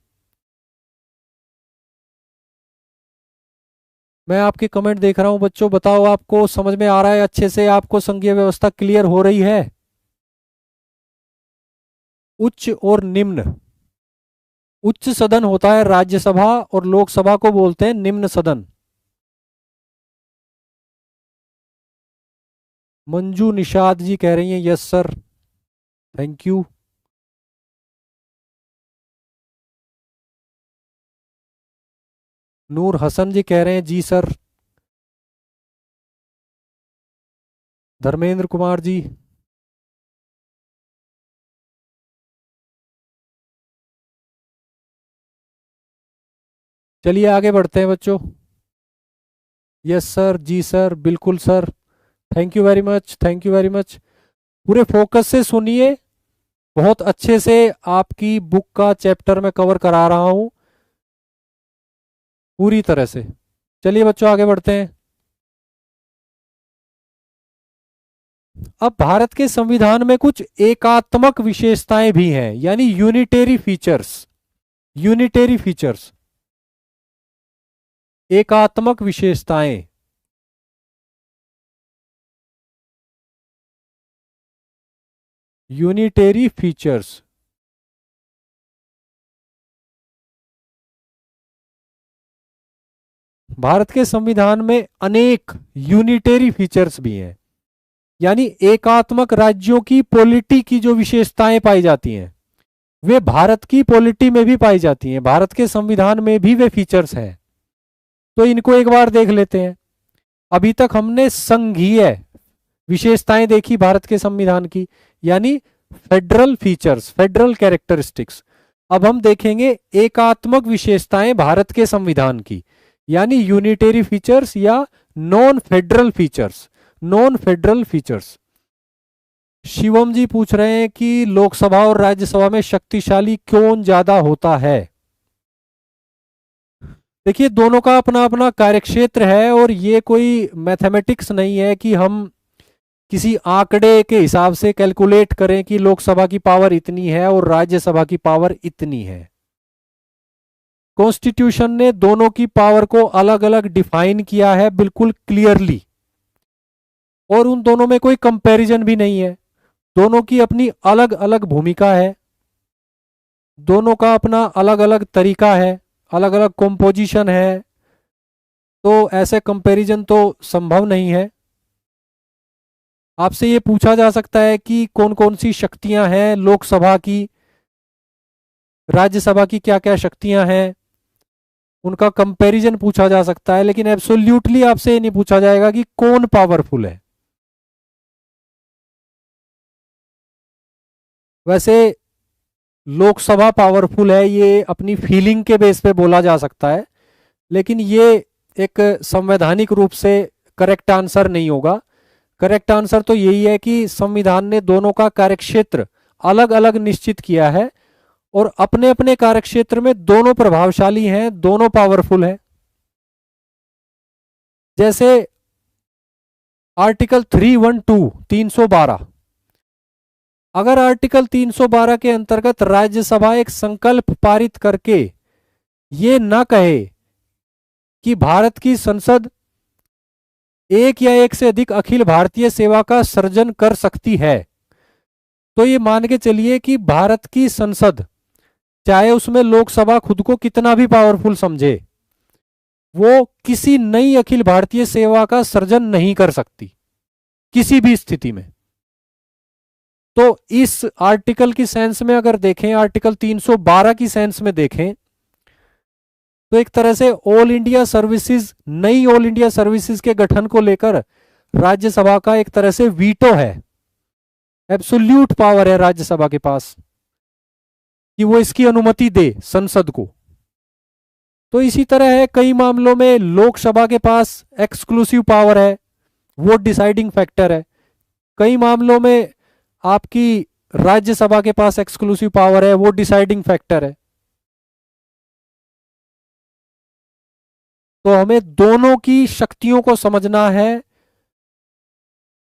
A: मैं आपके कमेंट देख रहा हूं बच्चों, बताओ आपको समझ में आ रहा है अच्छे से, आपको संघीय व्यवस्था क्लियर हो रही है? उच्च और निम्न, उच्च सदन होता है राज्यसभा और लोकसभा को बोलते हैं निम्न सदन। मंजू निषाद जी कह रही हैं यस सर, थैंक यू। नूर हसन जी कह रहे हैं जी सर। धर्मेंद्र कुमार जी, चलिए आगे बढ़ते हैं बच्चों। यस सर, जी सर, बिल्कुल sir, thank you very much, thank you very much. पूरे फोकस से सुनिए, बहुत अच्छे से आपकी बुक का चैप्टर में कवर करा रहा हूं पूरी तरह से। चलिए बच्चों आगे बढ़ते हैं। अब भारत के संविधान में कुछ एकात्मक विशेषताएं भी हैं, यानी यूनिटेरी फीचर्स। यूनिटेरी फीचर्स, एकात्मक विशेषताएं। यूनिटेरी फीचर्स, भारत के संविधान में अनेक यूनिटेरी फीचर्स भी हैं, यानी एकात्मक राज्यों की पॉलिटी की जो विशेषताएं पाई जाती हैं वे भारत की पॉलिटी में भी पाई जाती हैं, भारत के संविधान में भी वे फीचर्स हैं। तो इनको एक बार देख लेते हैं। अभी तक हमने संघीय विशेषताएं देखी भारत के संविधान की, यानी फेडरल फीचर्स, फेडरल कैरेक्टरिस्टिक्स। अब हम देखेंगे एकात्मक विशेषताएं भारत के संविधान की, यानी यूनिटेरी फीचर्स या non federal features. Non federal features. Shivam ji पूछ रहे हैं कि लोकसभा और राज्यसभा में शक्तिशाली कौन ज्यादा होता है। देखिए, दोनों का अपना अपना कार्यक्षेत्र है और ये कोई मैथमेटिक्स नहीं है कि हम किसी आंकड़े के हिसाब से कैलकुलेट करें कि लोकसभा की पावर इतनी है और राज्यसभा की पावर इतनी है। कॉन्स्टिट्यूशन ने दोनों की पावर को अलग अलग डिफाइन किया है बिल्कुल क्लियरली, और उन दोनों में कोई कंपैरिजन भी नहीं है। दोनों की अपनी अलग अलग भूमिका है, दोनों का अपना अलग अलग तरीका है, अलग अलग कॉम्पोजिशन है, तो ऐसे कंपैरिजन तो संभव नहीं है। आपसे ये पूछा जा सकता है कि कौन कौन सी शक्तियां हैं लोकसभा की, राज्यसभा की क्या क्या शक्तियां हैं, उनका कंपैरिजन पूछा जा सकता है, लेकिन एब्सोल्यूटली आपसे ये नहीं पूछा जाएगा कि कौन पावरफुल है। वैसे लोकसभा पावरफुल है ये अपनी फीलिंग के बेस पे बोला जा सकता है, लेकिन ये एक संवैधानिक रूप से करेक्ट आंसर नहीं होगा। करेक्ट आंसर तो यही है कि संविधान ने दोनों का कार्यक्षेत्र अलग अलग निश्चित किया है और अपने अपने कार्यक्षेत्र में दोनों प्रभावशाली हैं, दोनों पावरफुल हैं। जैसे आर्टिकल 312 312, अगर आर्टिकल 312 के अंतर्गत राज्यसभा एक संकल्प पारित करके ये ना कहे कि भारत की संसद एक या एक से अधिक अखिल भारतीय सेवा का सृजन कर सकती है, तो ये मान के चलिए कि भारत की संसद, चाहे उसमें लोकसभा खुद को कितना भी पावरफुल समझे, वो किसी नई अखिल भारतीय सेवा का सृजन नहीं कर सकती किसी भी स्थिति में। तो इस आर्टिकल की सेंस में अगर देखें, आर्टिकल 312 की सेंस में देखें, तो एक तरह से ऑल इंडिया सर्विसेज, नई ऑल इंडिया सर्विसेज के गठन को लेकर राज्यसभा का एक तरह से वीटो है, एब्सोल्यूट पावर है राज्यसभा के पास कि वो इसकी अनुमति दे संसद को। तो इसी तरह है कई मामलों में लोकसभा के पास एक्सक्लूसिव पावर है, वोट डिसाइडिंग फैक्टर है। कई मामलों में आपकी राज्यसभा के पास एक्सक्लूसिव पावर है, वो डिसाइडिंग फैक्टर है। तो हमें दोनों की शक्तियों को समझना है,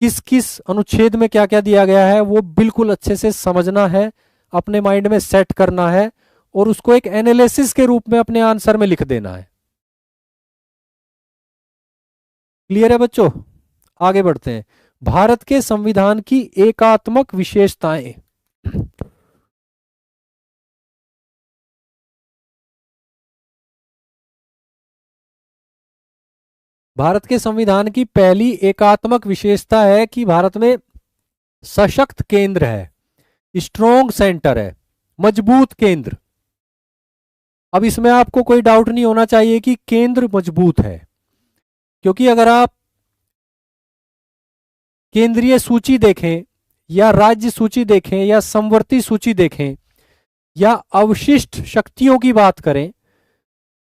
A: किस किस अनुच्छेद में क्या क्या दिया गया है वो बिल्कुल अच्छे से समझना है, अपने माइंड में सेट करना है और उसको एक एनालिसिस के रूप में अपने आंसर में लिख देना है। क्लियर है बच्चों? आगे बढ़ते हैं। भारत के संविधान की एकात्मक विशेषताएं। भारत के संविधान की पहली एकात्मक विशेषता है कि भारत में सशक्त केंद्र है, स्ट्रॉन्ग सेंटर है, मजबूत केंद्र। अब इसमें आपको कोई डाउट नहीं होना चाहिए कि केंद्र मजबूत है, क्योंकि अगर आप केंद्रीय सूची देखें या राज्य सूची देखें या समवर्ती सूची देखें या अवशिष्ट शक्तियों की बात करें,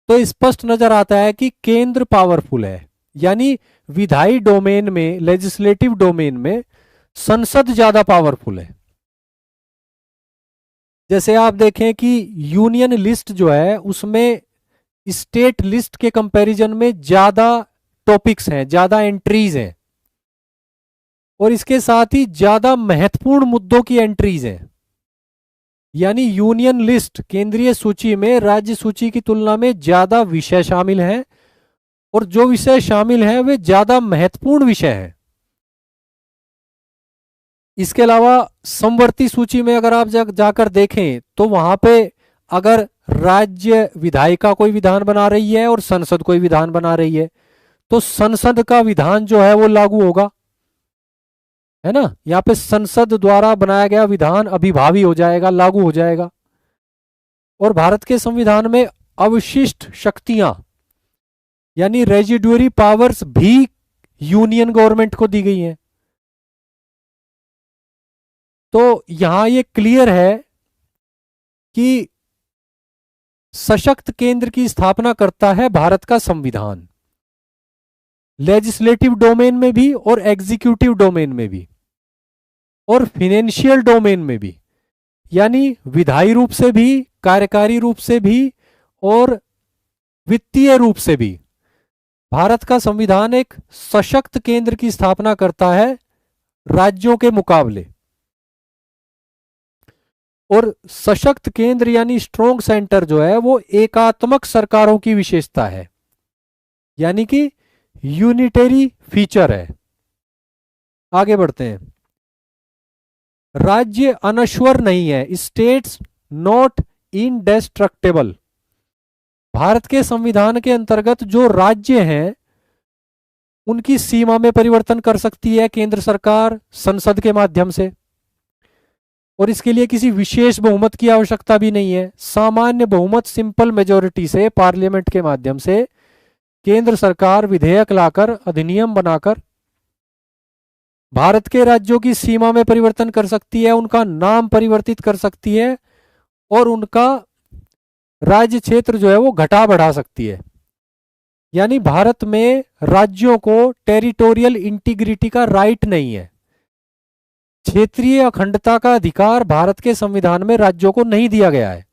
A: तो स्पष्ट नजर आता है कि केंद्र पावरफुल है, यानी विधायी डोमेन में, लेजिस्लेटिव डोमेन में संसद ज्यादा पावरफुल है। जैसे आप देखें कि यूनियन लिस्ट जो है उसमें स्टेट लिस्ट के कंपैरिजन में ज्यादा टॉपिक्स हैं, ज्यादा एंट्रीज हैं, और इसके साथ ही ज्यादा महत्वपूर्ण मुद्दों की एंट्रीज हैं। यानी यूनियन लिस्ट, केंद्रीय सूची में राज्य सूची की तुलना में ज्यादा विषय शामिल हैं और जो विषय शामिल हैं वे ज्यादा महत्वपूर्ण विषय हैं। इसके अलावा समवर्ती सूची में अगर आप जाकर देखें तो वहां पे अगर राज्य विधायिका कोई विधान बना रही है और संसद कोई विधान बना रही है, तो संसद का विधान जो है वो लागू होगा, है ना। यहाँ पे संसद द्वारा बनाया गया विधान अभिभावी हो जाएगा, लागू हो जाएगा। और भारत के संविधान में अवशिष्ट शक्तियां यानी रेजिडुअरी पावर्स भी यूनियन गवर्नमेंट को दी गई हैं। तो यहां ये क्लियर है कि सशक्त केंद्र की स्थापना करता है भारत का संविधान। लेजिस्लेटिव डोमेन में भी और एग्जीक्यूटिव डोमेन में भी और फिनेंशियल डोमेन में भी, यानी विधायी रूप से भी, कार्यकारी रूप से भी और वित्तीय रूप से भी भारत का संविधान एक सशक्त केंद्र की स्थापना करता है राज्यों के मुकाबले। और सशक्त केंद्र यानी स्ट्रॉन्ग सेंटर जो है वो एकात्मक सरकारों की विशेषता है, यानी कि यूनिटरी फीचर है। आगे बढ़ते हैं। राज्य अनश्वर नहीं है, स्टेट्स नॉट इंडेस्ट्रक्टेबल। भारत के संविधान के अंतर्गत जो राज्य हैं उनकी सीमा में परिवर्तन कर सकती है केंद्र सरकार संसद के माध्यम से, और इसके लिए किसी विशेष बहुमत की आवश्यकता भी नहीं है। सामान्य बहुमत सिंपल मेजॉरिटी से पार्लियामेंट के माध्यम से केंद्र सरकार विधेयक लाकर, अधिनियम बनाकर भारत के राज्यों की सीमा में परिवर्तन कर सकती है, उनका नाम परिवर्तित कर सकती है और उनका राज्य क्षेत्र जो है वो घटा बढ़ा सकती है। यानी भारत में राज्यों को टेरिटोरियल इंटीग्रिटी का राइट नहीं है। क्षेत्रीय अखंडता का अधिकार भारत के संविधान में राज्यों को नहीं दिया गया है।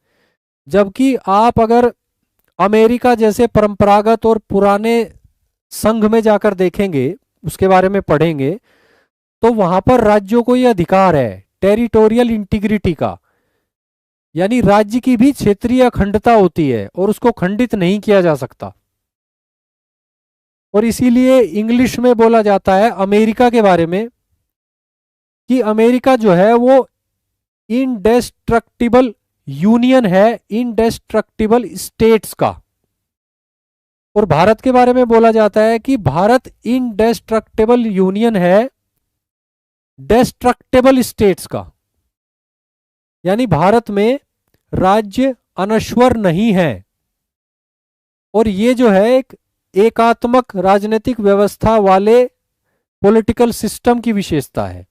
A: जबकि आप अगर अमेरिका जैसे परंपरागत और पुराने संघ में जाकर देखेंगे, उसके बारे में पढ़ेंगे, तो वहां पर राज्यों को यह अधिकार है टेरिटोरियल इंटीग्रिटी का, यानी राज्य की भी क्षेत्रीय अखंडता होती है और उसको खंडित नहीं किया जा सकता। और इसीलिए इंग्लिश में बोला जाता है अमेरिका के बारे में कि अमेरिका जो है वो इंडेस्ट्रक्टिबल यूनियन है, इंडेस्ट्रक्टिबल स्टेट्स का। और भारत के बारे में बोला जाता है कि भारत इंडेस्ट्रक्टिबल यूनियन है डेस्ट्रक्टेबल स्टेट्स का, यानी भारत में राज्य अनश्वर नहीं है। और ये जो है एक एकात्मक राजनीतिक व्यवस्था वाले पॉलिटिकल सिस्टम की विशेषता है।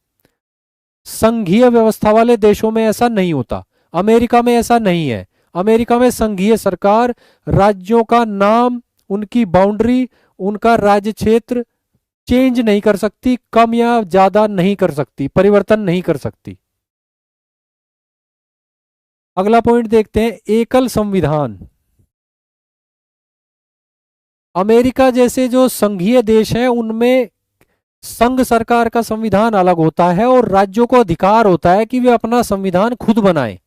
A: संघीय व्यवस्था वाले देशों में ऐसा नहीं होता। अमेरिका में ऐसा नहीं है। अमेरिका में संघीय सरकार राज्यों का नाम, उनकी बाउंड्री, उनका राज्य क्षेत्र चेंज नहीं कर सकती, कम या ज्यादा नहीं कर सकती, परिवर्तन नहीं कर सकती। अगला पॉइंट देखते हैं, एकल संविधान। अमेरिका जैसे जो संघीय देश हैं उनमें संघ सरकार का संविधान अलग होता है और राज्यों को अधिकार होता है कि वे अपना संविधान खुद बनाएं।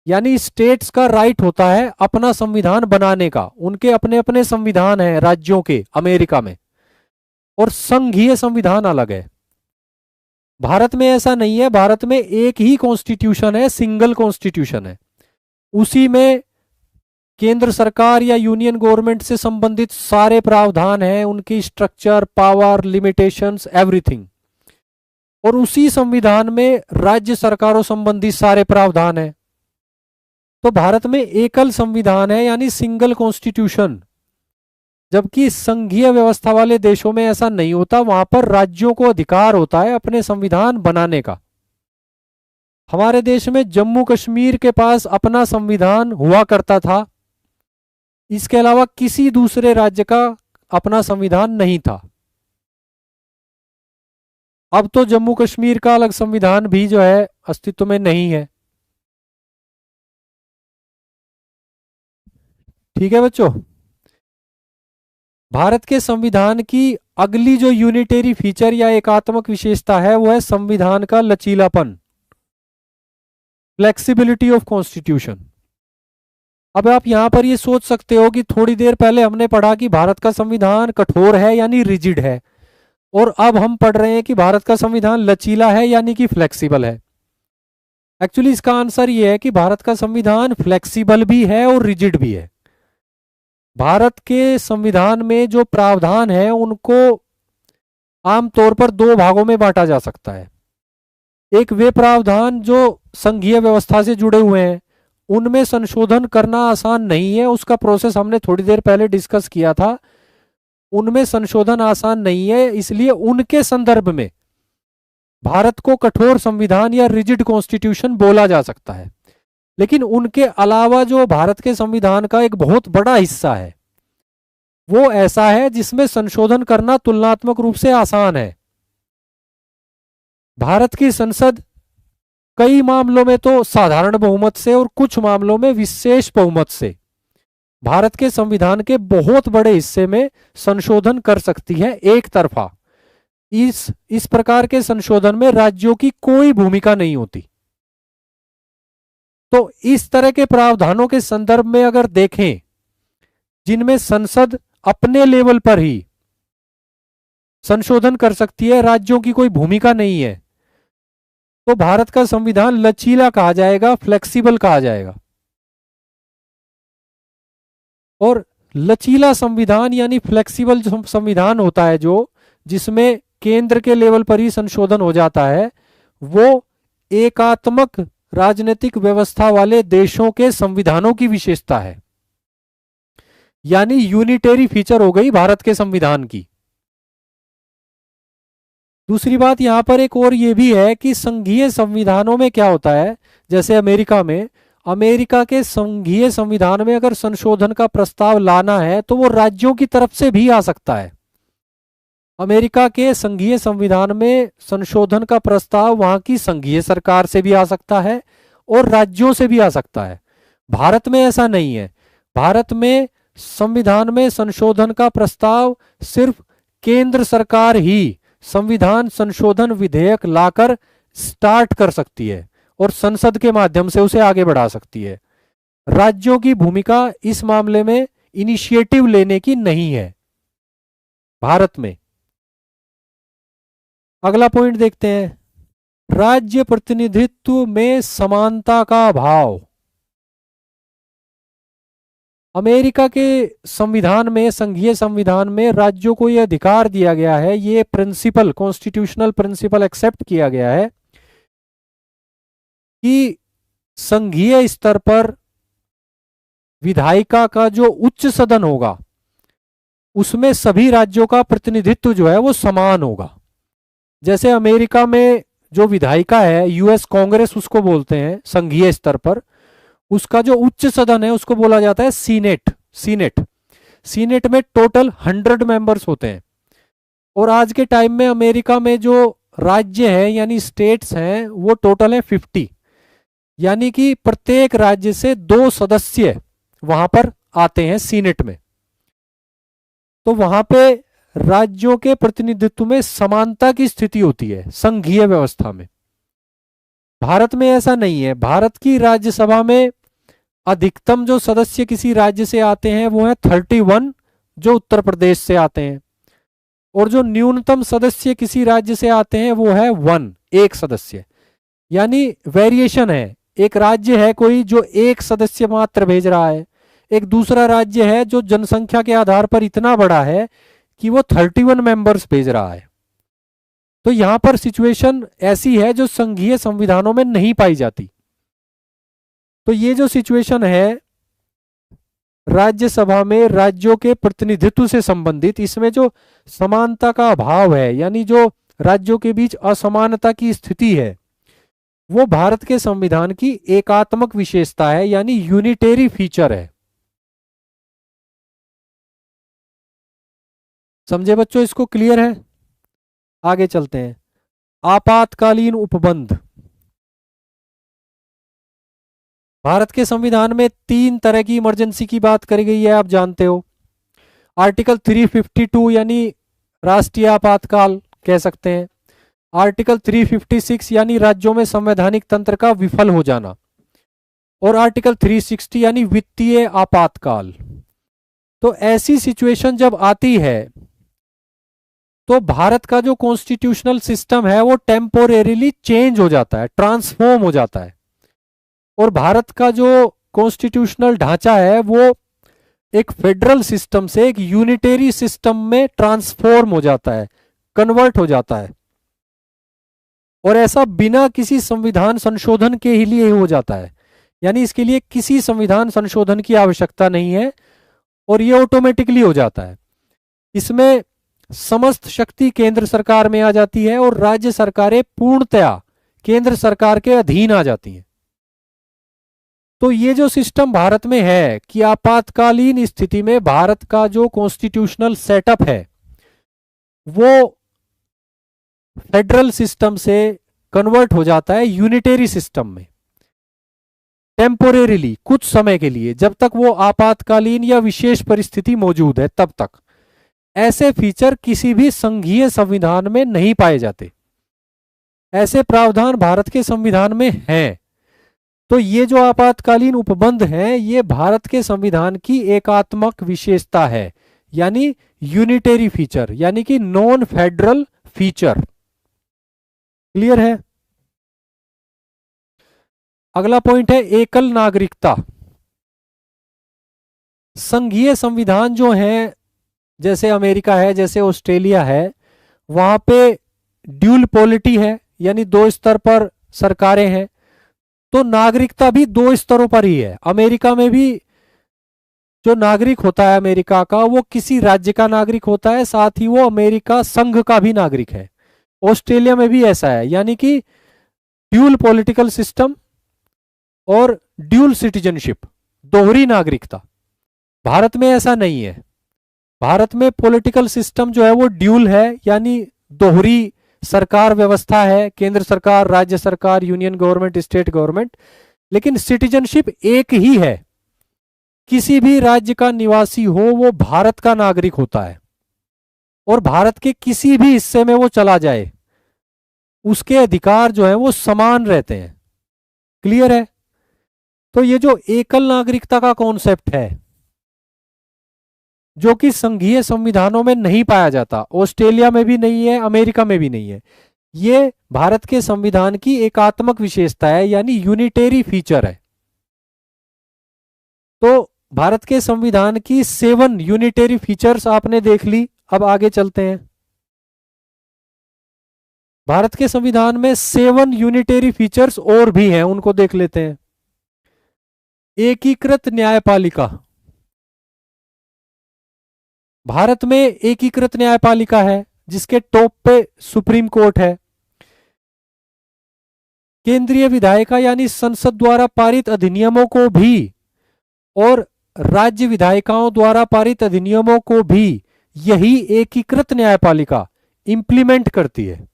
A: यानी स्टेट्स का राइट होता है अपना संविधान बनाने का। उनके अपने अपने संविधान हैं राज्यों के अमेरिका में, और संघीय संविधान अलग है। भारत में ऐसा नहीं है। भारत में एक ही कॉन्स्टिट्यूशन है, सिंगल कॉन्स्टिट्यूशन है। उसी में केंद्र सरकार या यूनियन गवर्नमेंट से संबंधित सारे प्रावधान हैं, उनकी स्ट्रक्चर, पावर, लिमिटेशंस, एवरीथिंग। और उसी संविधान में राज्य सरकारों संबंधी सारे प्रावधान हैं। तो भारत में एकल संविधान है, यानी सिंगल कॉन्स्टिट्यूशन। जबकि संघीय व्यवस्था वाले देशों में ऐसा नहीं होता। वहां पर राज्यों को अधिकार होता है अपने संविधान बनाने का। हमारे देश में जम्मू कश्मीर के पास अपना संविधान हुआ करता था। इसके अलावा किसी दूसरे राज्य का अपना संविधान नहीं था। अब तो जम्मू कश्मीर का अलग संविधान भी जो है अस्तित्व में नहीं है। ठीक है बच्चों। भारत के संविधान की अगली जो यूनिटरी फीचर या एकात्मक विशेषता है वो है संविधान का लचीलापन, फ्लेक्सिबिलिटी ऑफ कॉन्स्टिट्यूशन। अब आप यहां पर ये सोच सकते हो कि थोड़ी देर पहले हमने पढ़ा कि भारत का संविधान कठोर है यानी रिजिड है, और अब हम पढ़ रहे हैं कि भारत का संविधान लचीला है यानी कि फ्लेक्सिबल है। एक्चुअली इसका आंसर ये है कि भारत का संविधान फ्लेक्सिबल भी है और रिजिड भी है। भारत के संविधान में जो प्रावधान है उनको आमतौर पर दो भागों में बांटा जा सकता है। एक वे प्रावधान जो संघीय व्यवस्था से जुड़े हुए हैं, उनमें संशोधन करना आसान नहीं है। उसका प्रोसेस हमने थोड़ी देर पहले डिस्कस किया था। उनमें संशोधन आसान नहीं है, इसलिए उनके संदर्भ में भारत को कठोर संविधान या रिजिड कॉन्स्टिट्यूशन बोला जा सकता है। लेकिन उनके अलावा जो भारत के संविधान का एक बहुत बड़ा हिस्सा है, वो ऐसा है जिसमें संशोधन करना तुलनात्मक रूप से आसान है। भारत की संसद कई मामलों में तो साधारण बहुमत से और कुछ मामलों में विशेष बहुमत से भारत के संविधान के बहुत बड़े हिस्से में संशोधन कर सकती है एक तरफा। इस प्रकार के संशोधन में राज्यों की कोई भूमिका नहीं होती। तो इस तरह के प्रावधानों के संदर्भ में अगर देखें जिनमें संसद अपने लेवल पर ही संशोधन कर सकती है, राज्यों की कोई भूमिका नहीं है, तो भारत का संविधान लचीला कहा जाएगा, फ्लेक्सिबल कहा जाएगा। और लचीला संविधान यानी फ्लेक्सिबल संविधान होता है जो जिसमें केंद्र के लेवल पर ही संशोधन हो जाता है, वो एकात्मक राजनीतिक व्यवस्था वाले देशों के संविधानों की विशेषता है। यानी यूनिटरी फीचर हो गई भारत के संविधान की। दूसरी बात यहां पर एक और ये भी है कि संघीय संविधानों में क्या होता है, जैसे अमेरिका के संघीय संविधान में अगर संशोधन का प्रस्ताव लाना है तो वो राज्यों की तरफ से भी आ सकता है। अमेरिका के संघीय संविधान में संशोधन का प्रस्ताव वहां की संघीय सरकार से भी आ सकता है और राज्यों से भी आ सकता है। भारत में ऐसा नहीं है। भारत में संविधान में संशोधन का प्रस्ताव सिर्फ केंद्र सरकार ही संविधान संशोधन विधेयक लाकर स्टार्ट कर सकती है और संसद के माध्यम से उसे आगे बढ़ा सकती है। राज्यों की भूमिका इस मामले में इनिशिएटिव लेने की नहीं है भारत में। अगला पॉइंट देखते हैं, राज्य प्रतिनिधित्व में समानता का अभाव। अमेरिका के संविधान में, संघीय संविधान में राज्यों को यह अधिकार दिया गया है, ये प्रिंसिपल, कॉन्स्टिट्यूशनल प्रिंसिपल एक्सेप्ट किया गया है कि संघीय स्तर पर विधायिका का जो उच्च सदन होगा उसमें सभी राज्यों का प्रतिनिधित्व जो है वो समान होगा। जैसे अमेरिका में जो विधायिका है, यूएस कांग्रेस उसको बोलते हैं संघीय स्तर पर, उसका जो उच्च सदन है उसको बोला जाता है सीनेट में टोटल 100 मेंबर्स होते हैं। और आज के टाइम में अमेरिका में जो राज्य है यानी स्टेट्स हैं वो टोटल है 50, यानी कि प्रत्येक राज्य से 2 सदस्य वहां पर आते हैं सीनेट में। तो वहां पे राज्यों के प्रतिनिधित्व में समानता की स्थिति होती है संघीय व्यवस्था में। भारत में ऐसा नहीं है। भारत की राज्यसभा में अधिकतम जो सदस्य किसी राज्य से आते हैं वो है 31, जो उत्तर प्रदेश से आते हैं, और जो न्यूनतम सदस्य किसी राज्य से आते हैं वो है 1, एक सदस्य। यानी वेरिएशन है। एक राज्य है कोई जो एक सदस्य मात्र भेज रहा है, एक दूसरा राज्य है जो जनसंख्या के आधार पर इतना बड़ा है कि वो 31 मेंबर्स भेज रहा है। तो यहां पर सिचुएशन ऐसी है जो संघीय संविधानों में नहीं पाई जाती। तो ये जो सिचुएशन है राज्यसभा में राज्यों के प्रतिनिधित्व से संबंधित, इसमें जो समानता का अभाव है यानी जो राज्यों के बीच असमानता की स्थिति है, वो भारत के संविधान की एकात्मक विशेषता है यानी यूनिटरी फीचर है। समझे बच्चों? इसको क्लियर है? आगे चलते हैं। आपातकालीन उपबंध। भारत के संविधान में 3 तरह की इमरजेंसी की बात करी गई है, आप जानते हो। आर्टिकल 352 यानी राष्ट्रीय आपातकाल कह सकते हैं। आर्टिकल 356 यानी राज्यों में संवैधानिक तंत्र का विफल हो जाना, और आर्टिकल 360 यानी वित्तीय आपातकाल। तो ऐसी सिचुएशन जब आती है तो भारत का जो कॉन्स्टिट्यूशनल सिस्टम है वो टेम्पोरेरीली चेंज हो जाता है, ट्रांसफॉर्म हो जाता है, और भारत का जो कॉन्स्टिट्यूशनल ढांचा है वो एक फेडरल सिस्टम से एक यूनिटरी सिस्टम में ट्रांसफॉर्म हो जाता है, कन्वर्ट हो जाता है। और ऐसा बिना किसी संविधान संशोधन के ही लिए हो जाता है, यानी इसके लिए किसी संविधान संशोधन की आवश्यकता नहीं है और ये ऑटोमेटिकली हो जाता है। इसमें समस्त शक्ति केंद्र सरकार में आ जाती है और राज्य सरकारें पूर्णतया केंद्र सरकार के अधीन आ जाती हैं। तो ये जो सिस्टम भारत में है कि आपातकालीन स्थिति में भारत का जो कॉन्स्टिट्यूशनल सेटअप है वो फेडरल सिस्टम से कन्वर्ट हो जाता है यूनिटरी सिस्टम में, टेम्पोरेरीली, कुछ समय के लिए, जब तक वो आपातकालीन या विशेष परिस्थिति मौजूद है तब तक। ऐसे फीचर किसी भी संघीय संविधान में नहीं पाए जाते। ऐसे प्रावधान भारत के संविधान में हैं। तो ये जो आपातकालीन उपबंध हैं ये भारत के संविधान की एकात्मक विशेषता है, यानी यूनिटरी फीचर, यानी कि नॉन फेडरल फीचर। क्लियर है? अगला पॉइंट है एकल नागरिकता। संघीय संविधान जो है, जैसे अमेरिका है, जैसे ऑस्ट्रेलिया है, वहां पे ड्यूल पॉलिटी है, यानी दो स्तर पर सरकारें हैं। तो नागरिकता भी दो स्तरों पर ही है। अमेरिका में भी जो नागरिक होता है अमेरिका का, वो किसी राज्य का नागरिक होता है, साथ ही वो अमेरिका संघ का भी नागरिक है। ऑस्ट्रेलिया में भी ऐसा है, यानी कि ड्यूल पॉलिटिकल सिस्टम और ड्यूल सिटीजनशिप, दोहरी नागरिकता। भारत में ऐसा नहीं है। भारत में पॉलिटिकल सिस्टम जो है वो ड्यूल है, यानी दोहरी सरकार व्यवस्था है, केंद्र सरकार, राज्य सरकार, यूनियन गवर्नमेंट, स्टेट गवर्नमेंट। लेकिन सिटीजनशिप एक ही है। किसी भी राज्य का निवासी हो वो भारत का नागरिक होता है, और भारत के किसी भी हिस्से में वो चला जाए उसके अधिकार जो है वो समान रहते हैं। क्लियर है? तो ये जो एकल नागरिकता का कॉन्सेप्ट है, जो कि संघीय संविधानों में नहीं पाया जाता, ऑस्ट्रेलिया में भी नहीं है, अमेरिका में भी नहीं है, ये भारत के संविधान की एकात्मक विशेषता है, यानी यूनिटरी फीचर है। तो भारत के संविधान की 7 यूनिटरी फीचर्स आपने देख ली। अब आगे चलते हैं। भारत के संविधान में 7 यूनिटरी फीचर्स और भी हैं, उनको देख लेते हैं। एकीकृत न्यायपालिका। भारत में एकीकृत न्यायपालिका है जिसके टॉप पे सुप्रीम कोर्ट है। केंद्रीय विधायिका यानी संसद द्वारा पारित अधिनियमों को भी और राज्य विधायिकाओं द्वारा पारित अधिनियमों को भी यही एकीकृत न्यायपालिका इंप्लीमेंट करती है।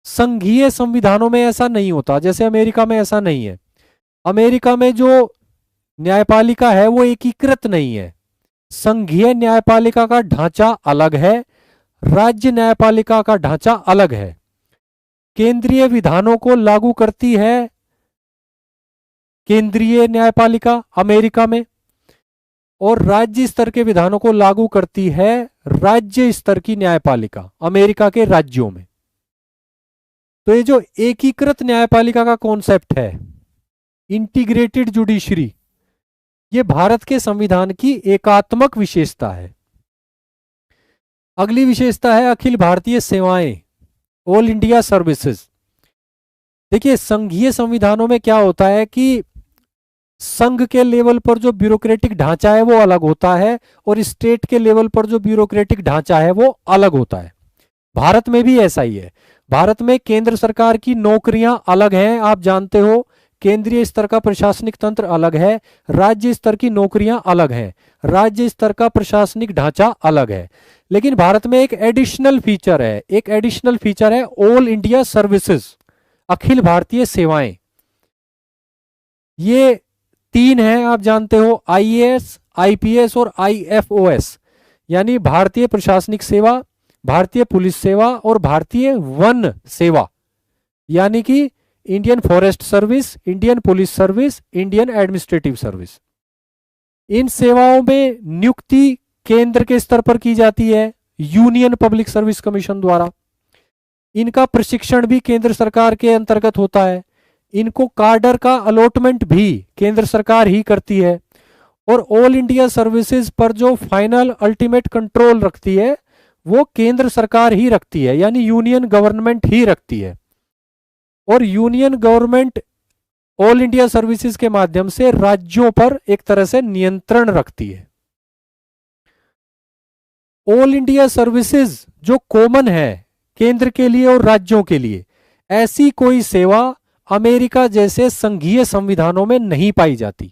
A: संघीय संविधानों में ऐसा नहीं होता, जैसे अमेरिका में ऐसा नहीं है। अमेरिका में जो न्यायपालिका है वो एकीकृत नहीं है। संघीय न्यायपालिका का ढांचा अलग है, राज्य न्यायपालिका का ढांचा अलग है। केंद्रीय विधानों को लागू करती है केंद्रीय न्यायपालिका अमेरिका में, और राज्य स्तर के विधानों को लागू करती है राज्य स्तर की न्यायपालिका अमेरिका के राज्यों में। तो ये जो एकीकृत न्यायपालिका का कॉन्सेप्ट है, इंटीग्रेटेड जुडिशरी, ये भारत के संविधान की एकात्मक विशेषता है। अगली विशेषता है अखिल भारतीय सेवाएं, ऑल इंडिया सर्विसेज। देखिए, संघीय संविधानों में क्या होता है कि संघ के लेवल पर जो ब्यूरोक्रेटिक ढांचा है वो अलग होता है, और स्टेट के लेवल पर जो ब्यूरोक्रेटिक ढांचा है वो अलग होता है। भारत में भी ऐसा ही है। भारत में केंद्र सरकार की नौकरियां अलग हैं, आप जानते हो। केंद्रीय स्तर का प्रशासनिक तंत्र अलग है, राज्य स्तर की नौकरियां अलग हैं, राज्य स्तर का प्रशासनिक ढांचा अलग है। लेकिन भारत में एक एडिशनल फीचर है, एक एडिशनल फीचर है all India services, Akhil Bharatiya सेवाएं। ये 3 हैं, आप जानते हो, आईएएस, आईपीएस और आईएफओएस, यानी भारतीय प्रशासनिक सेवा, भारतीय पुलिस सेवा और भारतीय वन सेवा, यानी कि Indian forest service, Indian police service, Indian administrative service. इन सेवाओं में नियुक्ति केंद्र के स्तर पर की जाती है यूनियन पब्लिक सर्विस कमीशन द्वारा। इनका प्रशिक्षण भी केंद्र सरकार के अंतर्गत होता है। इनको कार्डर का अलॉटमेंट भी केंद्र सरकार ही करती है, और ऑल इंडिया सर्विसेज पर जो फाइनल अल्टीमेट कंट्रोल रखती है वो केंद्र सरकार ही रखती है, यानी यूनियन गवर्नमेंट ही रखती है। और union government all India services के माध्यम से राज्यों पर एक तरह से नियंत्रण रखती है। ऑल इंडिया सर्विसेज जो कॉमन है केंद्र के लिए और राज्यों के लिए, ऐसी कोई सेवा अमेरिका जैसे संघीय संविधानों में नहीं पाई जाती।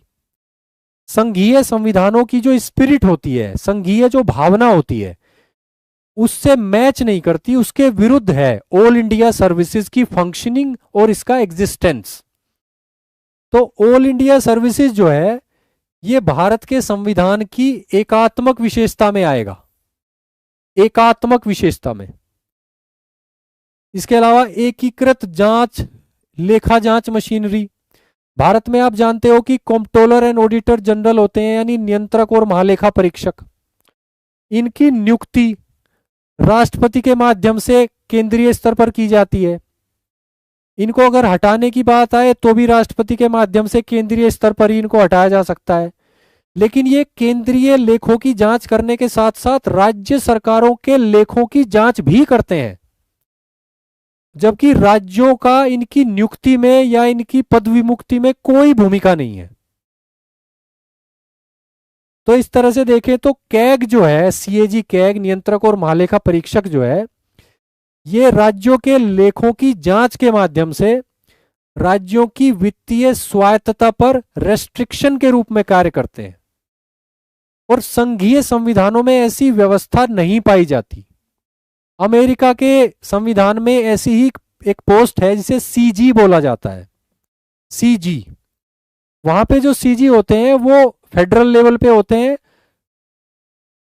A: संघीय संविधानों की जो स्पिरिट होती है, संघीय जो भावना होती है, उससे मैच नहीं करती, उसके विरुद्ध है ऑल इंडिया सर्विसेज की फंक्शनिंग और इसका एग्जिस्टेंस। तो ऑल इंडिया सर्विसेज जो है ये भारत के संविधान की एकात्मक विशेषता में आएगा, एकात्मक विशेषता में। इसके अलावा एकीकृत जांच, लेखा जांच मशीनरी। भारत में आप जानते हो कि कंट्रोलर एंड ऑडिटर जनरल होते हैं, यानी नियंत्रक और महालेखा परीक्षक। इनकी नियुक्ति राष्ट्रपति के माध्यम से केंद्रीय स्तर पर की जाती है। इनको अगर हटाने की बात आए तो भी राष्ट्रपति के माध्यम से केंद्रीय स्तर पर ही इनको हटाया जा सकता है। लेकिन ये केंद्रीय लेखों की जांच करने के साथ साथ राज्य सरकारों के लेखों की जांच भी करते हैं, जबकि राज्यों का इनकी नियुक्ति में या इनकी पद विमुक्ति में कोई भूमिका नहीं है। तो इस तरह से देखें तो कैग जो है, सीएजी कैग, नियंत्रक और महालेखा परीक्षक जो है, ये राज्यों के लेखों की जांच के माध्यम से राज्यों की वित्तीय स्वायत्तता पर रेस्ट्रिक्शन के रूप में कार्य करते हैं। और संघीय संविधानों में ऐसी व्यवस्था नहीं पाई जाती। अमेरिका के संविधान में ऐसी ही एक पोस्ट है जिसे सीजी बोला जाता है, सीजी। वहां पे जो सीजी होते हैं वो फेडरल लेवल पे होते हैं,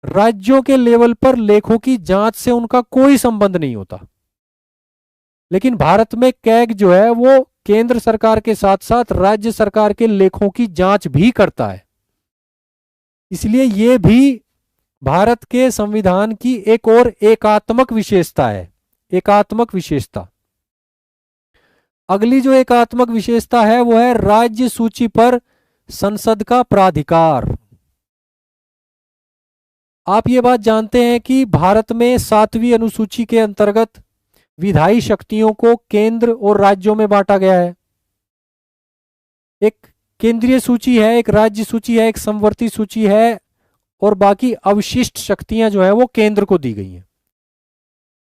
A: राज्यों के लेवल पर लेखों की जांच से उनका कोई संबंध नहीं होता। लेकिन भारत में कैग जो है वो केंद्र सरकार के साथ साथ राज्य सरकार के लेखों की जांच भी करता है। इसलिए ये भी भारत के संविधान की एक और एकात्मक विशेषता है, एकात्मक विशेषता। अगली जो एकात्मक विशेषता है वो है राज्य सूची पर संसद का प्राधिकार। आप ये बात जानते हैं कि भारत में 7वीं अनुसूची के अंतर्गत विधायी शक्तियों को केंद्र और राज्यों में बांटा गया है। एक केंद्रीय सूची है, एक राज्य सूची है, एक समवर्ती सूची है, और बाकी अवशिष्ट शक्तियां जो है वो केंद्र को दी गई हैं।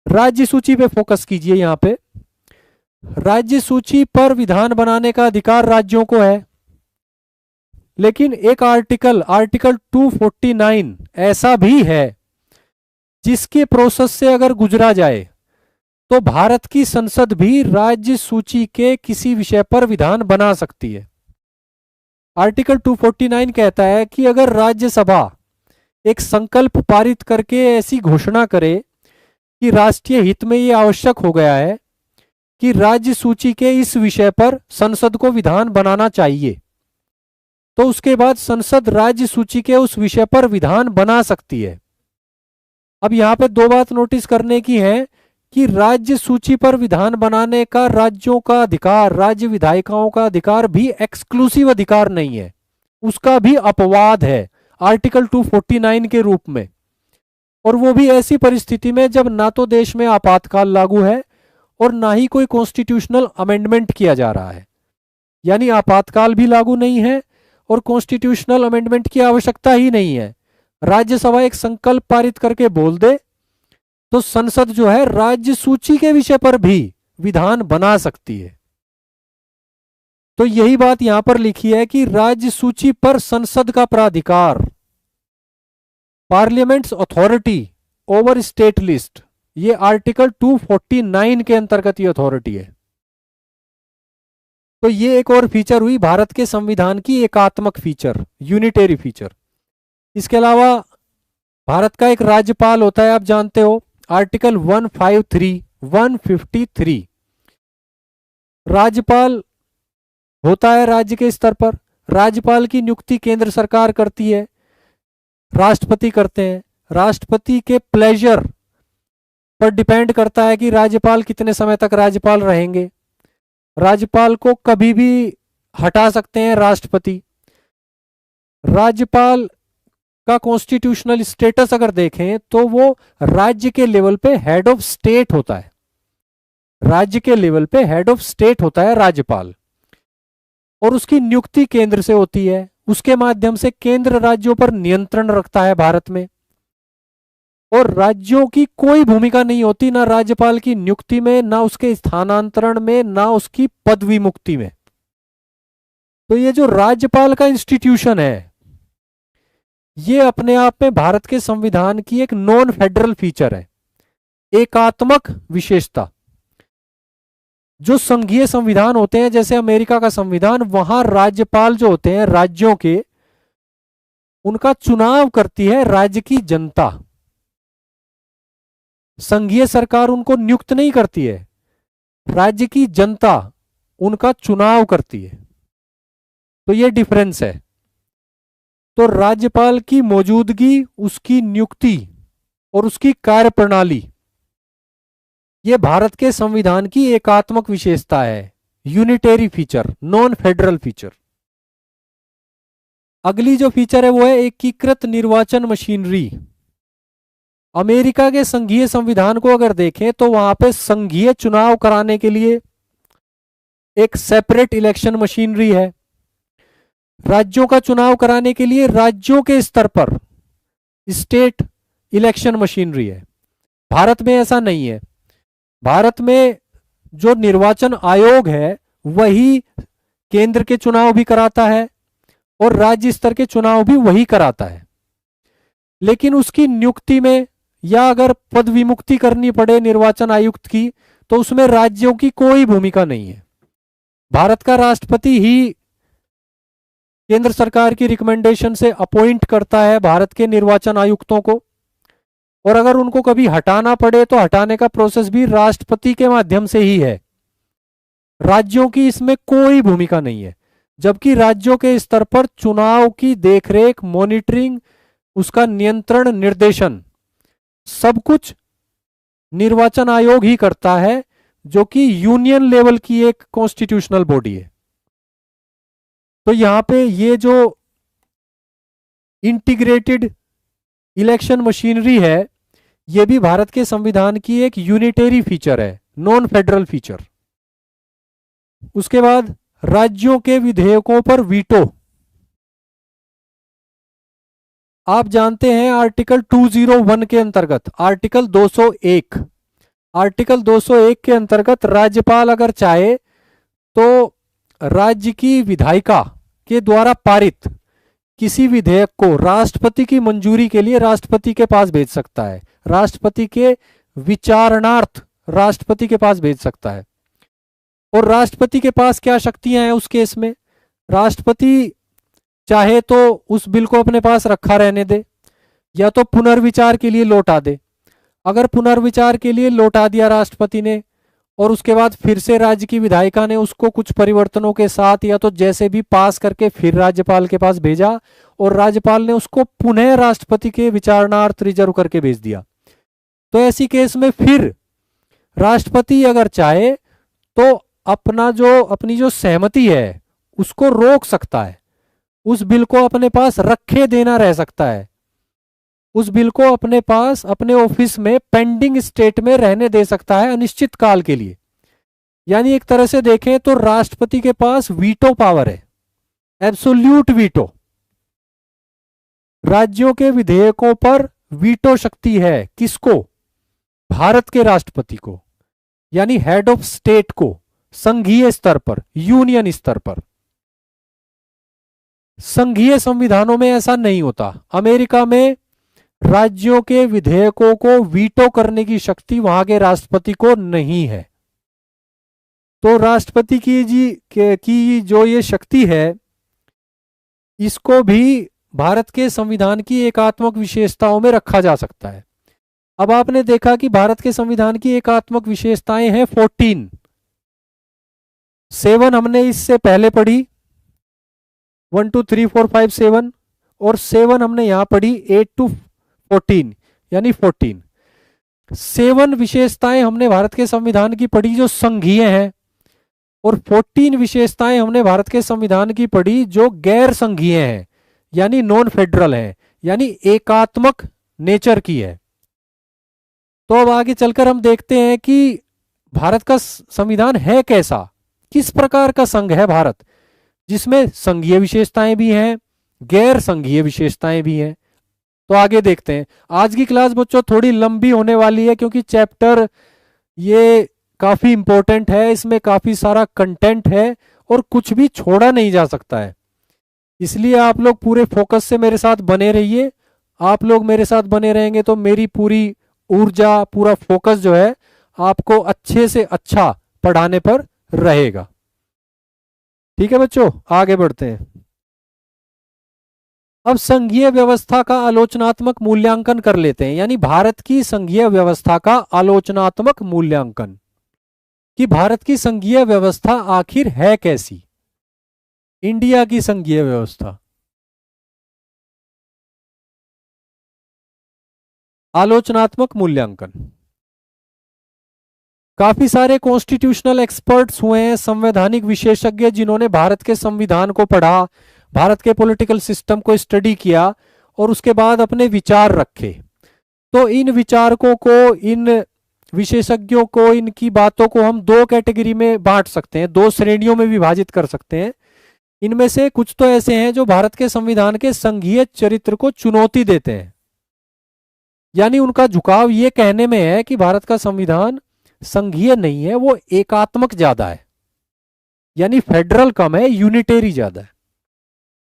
A: राज्य सूची पे फोकस कीजिए। यहां पे राज्य सूची पर विधान बनाने का अधिकार राज्यों को है, लेकिन एक आर्टिकल 249 ऐसा भी है जिसके प्रोसेस से अगर गुजरा जाए तो भारत की संसद भी राज्य सूची के किसी विषय पर विधान बना सकती है। आर्टिकल 249 कहता है कि अगर राज्यसभा एक संकल्प पारित करके ऐसी घोषणा करे कि राष्ट्रीय हित में यह आवश्यक हो गया है कि राज्य सूची के इस विषय पर संसद को विधान बनाना चाहिए, तो उसके बाद संसद राज्य सूची के उस विषय पर विधान बना सकती है। अब यहां पे दो बात नोटिस करने की है कि राज्य सूची पर विधान बनाने का राज्यों का अधिकार, राज्य विधायिकाओं का अधिकार भी एक्सक्लूसिव अधिकार नहीं है, उसका भी अपवाद है आर्टिकल 249 के रूप में। और वो भी ऐसी परिस्थिति में जब ना तो देश में आपातकाल लागू है और ना ही कोई कॉन्स्टिट्यूशनल अमेंडमेंट किया जा रहा है। यानी आपातकाल भी लागू नहीं है और कॉन्स्टिट्यूशनल अमेंडमेंट की आवश्यकता ही नहीं है। राज्यसभा एक संकल्प पारित करके बोल दे तो संसद जो है राज्य सूची के विषय पर भी विधान बना सकती है। तो यही बात यहां पर लिखी है कि राज्य सूची पर संसद का प्राधिकार, parliaments authority over state list, ये आर्टिकल 249 के अंतर्गत ये अथॉरिटी है। तो ये एक और फीचर हुई भारत के संविधान की एकात्मक फीचर, यूनिटरी फीचर। इसके अलावा भारत का एक राज्यपाल होता है, आप जानते हो, आर्टिकल 153 राज्यपाल होता है राज्य के स्तर पर। राज्यपाल की नियुक्ति केंद्र सरकार करती है, राष्ट्रपति करते हैं। राष्ट्रपति के प्लेजर पर डिपेंड करता है कि राज्यपाल कितने समय तक राज्यपाल रहेंगे। राज्यपाल को कभी भी हटा सकते हैं राष्ट्रपति। राज्यपाल का कॉन्स्टिट्यूशनल स्टेटस अगर देखें तो वो राज्य के लेवल पे हेड ऑफ स्टेट होता है, राज्य के लेवल पे हेड ऑफ स्टेट होता है राज्यपाल, और उसकी नियुक्ति केंद्र से होती है। उसके माध्यम से केंद्र राज्यों पर नियंत्रण रखता है भारत में। और राज्यों की कोई भूमिका नहीं होती, ना राज्यपाल की नियुक्ति में, ना उसके स्थानांतरण में, ना उसकी पदवी मुक्ति में। तो ये जो राज्यपाल का इंस्टीट्यूशन है, ये अपने आप में भारत के संविधान की एक नॉन फेडरल फीचर है, एकात्मक विशेषता। जो संघीय संविधान होते हैं, जैसे अमेरिका का संविधान, वहां राज्यपाल जो होते हैं राज्यों के, उनका चुनाव करती है राज्य की जनता। संघीय सरकार उनको नियुक्त नहीं करती है, राज्य की जनता उनका चुनाव करती है। तो यह डिफरेंस है। तो राज्यपाल की मौजूदगी, उसकी नियुक्ति और उसकी कार्यप्रणाली, यह भारत के संविधान की एकात्मक विशेषता है, unitary feature, non federal feature. अगली जो फीचर है वो है एकीकृत निर्वाचन मशीनरी। अमेरिका के संघीय संविधान को अगर देखें तो वहां पे संघीय चुनाव कराने के लिए एक सेपरेट इलेक्शन मशीनरी है, राज्यों का चुनाव कराने के लिए राज्यों के स्तर पर स्टेट इलेक्शन मशीनरी है। भारत में ऐसा नहीं है। भारत में जो निर्वाचन आयोग है वही केंद्र के चुनाव भी कराता है और राज्य स्तर के चुनाव भी वही कराता है। लेकिन उसकी नियुक्ति में या अगर पद विमुक्ति करनी पड़े निर्वाचन आयुक्त की, तो उसमें राज्यों की कोई भूमिका नहीं है। भारत का राष्ट्रपति ही केंद्र सरकार की रिकमेंडेशन से अपॉइंट करता है भारत के निर्वाचन आयुक्तों को, और अगर उनको कभी हटाना पड़े तो हटाने का प्रोसेस भी राष्ट्रपति के माध्यम से ही है। राज्यों की इसमें कोई भूमिका नहीं है। जबकि राज्यों के स्तर पर चुनाव की देखरेख, मॉनिटरिंग, उसका नियंत्रण, निर्देशन, सब कुछ निर्वाचन आयोग ही करता है, जो कि यूनियन लेवल की एक कॉन्स्टिट्यूशनल बॉडी है। तो यहां पे ये जो इंटीग्रेटेड इलेक्शन मशीनरी है, ये भी भारत के संविधान की एक यूनिटरी फीचर है, नॉन फेडरल फीचर। उसके बाद राज्यों के विधेयकों पर वीटो। आप जानते हैं आर्टिकल 201 के अंतर्गत, आर्टिकल 201 के अंतर्गत राज्यपाल अगर चाहे तो राज्य की विधायिका के द्वारा पारित किसी विधेयक को राष्ट्रपति की मंजूरी के लिए राष्ट्रपति के पास भेज सकता है, राष्ट्रपति के विचारणार्थ राष्ट्रपति के पास भेज सकता है। और राष्ट्रपति के पास क्या शक्तियां हैं उस केस में? राष्ट्रपति चाहे तो उस बिल को अपने पास रखा रहने दे, या तो पुनर्विचार के लिए लौटा दे। अगर पुनर्विचार के लिए लौटा दिया राष्ट्रपति ने और उसके बाद फिर से राज्य की विधायिका ने उसको कुछ परिवर्तनों के साथ या तो जैसे भी पास करके फिर राज्यपाल के पास भेजा और राज्यपाल ने उसको पुनः राष्ट्रपति के विचारणार्थ रिजर्व करके भेज दिया, तो ऐसी केस में फिर राष्ट्रपति अगर चाहे तो अपनी जो सहमति है उसको रोक सकता है, उस बिल को अपने पास रखे देना रह सकता है, उस बिल को अपने पास अपने ऑफिस में पेंडिंग स्टेट में रहने दे सकता है अनिश्चित काल के लिए। यानी एक तरह से देखें तो राष्ट्रपति के पास वीटो पावर है, एब्सोल्यूट वीटो। राज्यों के विधेयकों पर वीटो शक्ति है किसको? भारत के राष्ट्रपति को, यानी हेड ऑफ स्टेट को, संघीय स्तर पर, यूनियन स्तर पर। संघीय संविधानों में ऐसा नहीं होता। अमेरिका में राज्यों के विधेयकों को वीटो करने की शक्ति वहां के राष्ट्रपति को नहीं है। तो राष्ट्रपति की जो ये शक्ति है, इसको भी भारत के संविधान की एकात्मक विशेषताओं में रखा जा सकता है। अब आपने देखा कि भारत के संविधान की एकात्मक विशेषताएं हैं 14। 7 हमने इससे पहले पढ़ी, 1 2 3 4 5 7, और 7 हमने यहां पढ़ी 8 to 14, यानी 14। 7 विशेषताएं हमने भारत के संविधान की पढ़ी जो संघीय हैं, और 14 विशेषताएं हमने भारत के संविधान की पढ़ी जो गैर संघीय हैं, यानी नॉन फेडरल हैं, यानी एकात्मक नेचर की है। तो अब आगे चलकर हम देखते हैं कि भारत का संविधान है कैसा, किस प्रकार का संघ है भारत, जिसमें संघीय विशेषताएं भी हैं, गैर संघीय विशेषताएं भी हैं। तो तो आगे देखते हैं। आज की क्लास बच्चों थोड़ी लंबी होने वाली है क्योंकि चैप्टर ये काफी इंपॉर्टेंट है, इसमें काफी सारा कंटेंट है और कुछ भी छोड़ा नहीं जा सकता है। इसलिए आप लोग पूरे फोकस से मेरे साथ बने रहिए। आप लोग मेरे साथ बने रहेंगे तो मेरी पूरी ऊर्जा, पूरा फोकस जो है आपको अच्छे से अच्छा पढ़ाने पर रहेगा। ठीक है बच्चों, आगे बढ़ते हैं। अब संघीय व्यवस्था का आलोचनात्मक मूल्यांकन कर लेते हैं, यानी भारत की संघीय व्यवस्था का आलोचनात्मक मूल्यांकन कि भारत की संघीय व्यवस्था आखिर है कैसी। इंडिया की संघीय व्यवस्था, आलोचनात्मक मूल्यांकन। काफी सारे कॉन्स्टिट्यूशनल एक्सपर्ट्स हुए हैं, संवैधानिक विशेषज्ञ जिन्होंने भारत के संविधान को पढ़ा, भारत के पॉलिटिकल सिस्टम को स्टडी किया और उसके बाद अपने विचार रखे। तो इन विचारकों को, इन विशेषज्ञों को, इनकी बातों को हम दो कैटेगरी में बांट सकते हैं, दो श्रेणियों में विभाजित कर सकते हैं। इनमें से कुछ तो ऐसे हैं जो भारत के संविधान के संघीय चरित्र को चुनौती देते हैं, यानी उनका झुकाव ये कहने में है कि भारत का संविधान संघीय नहीं है, वो एकात्मक ज्यादा है, यानी फेडरल कम है, यूनिटेरी ज्यादा है।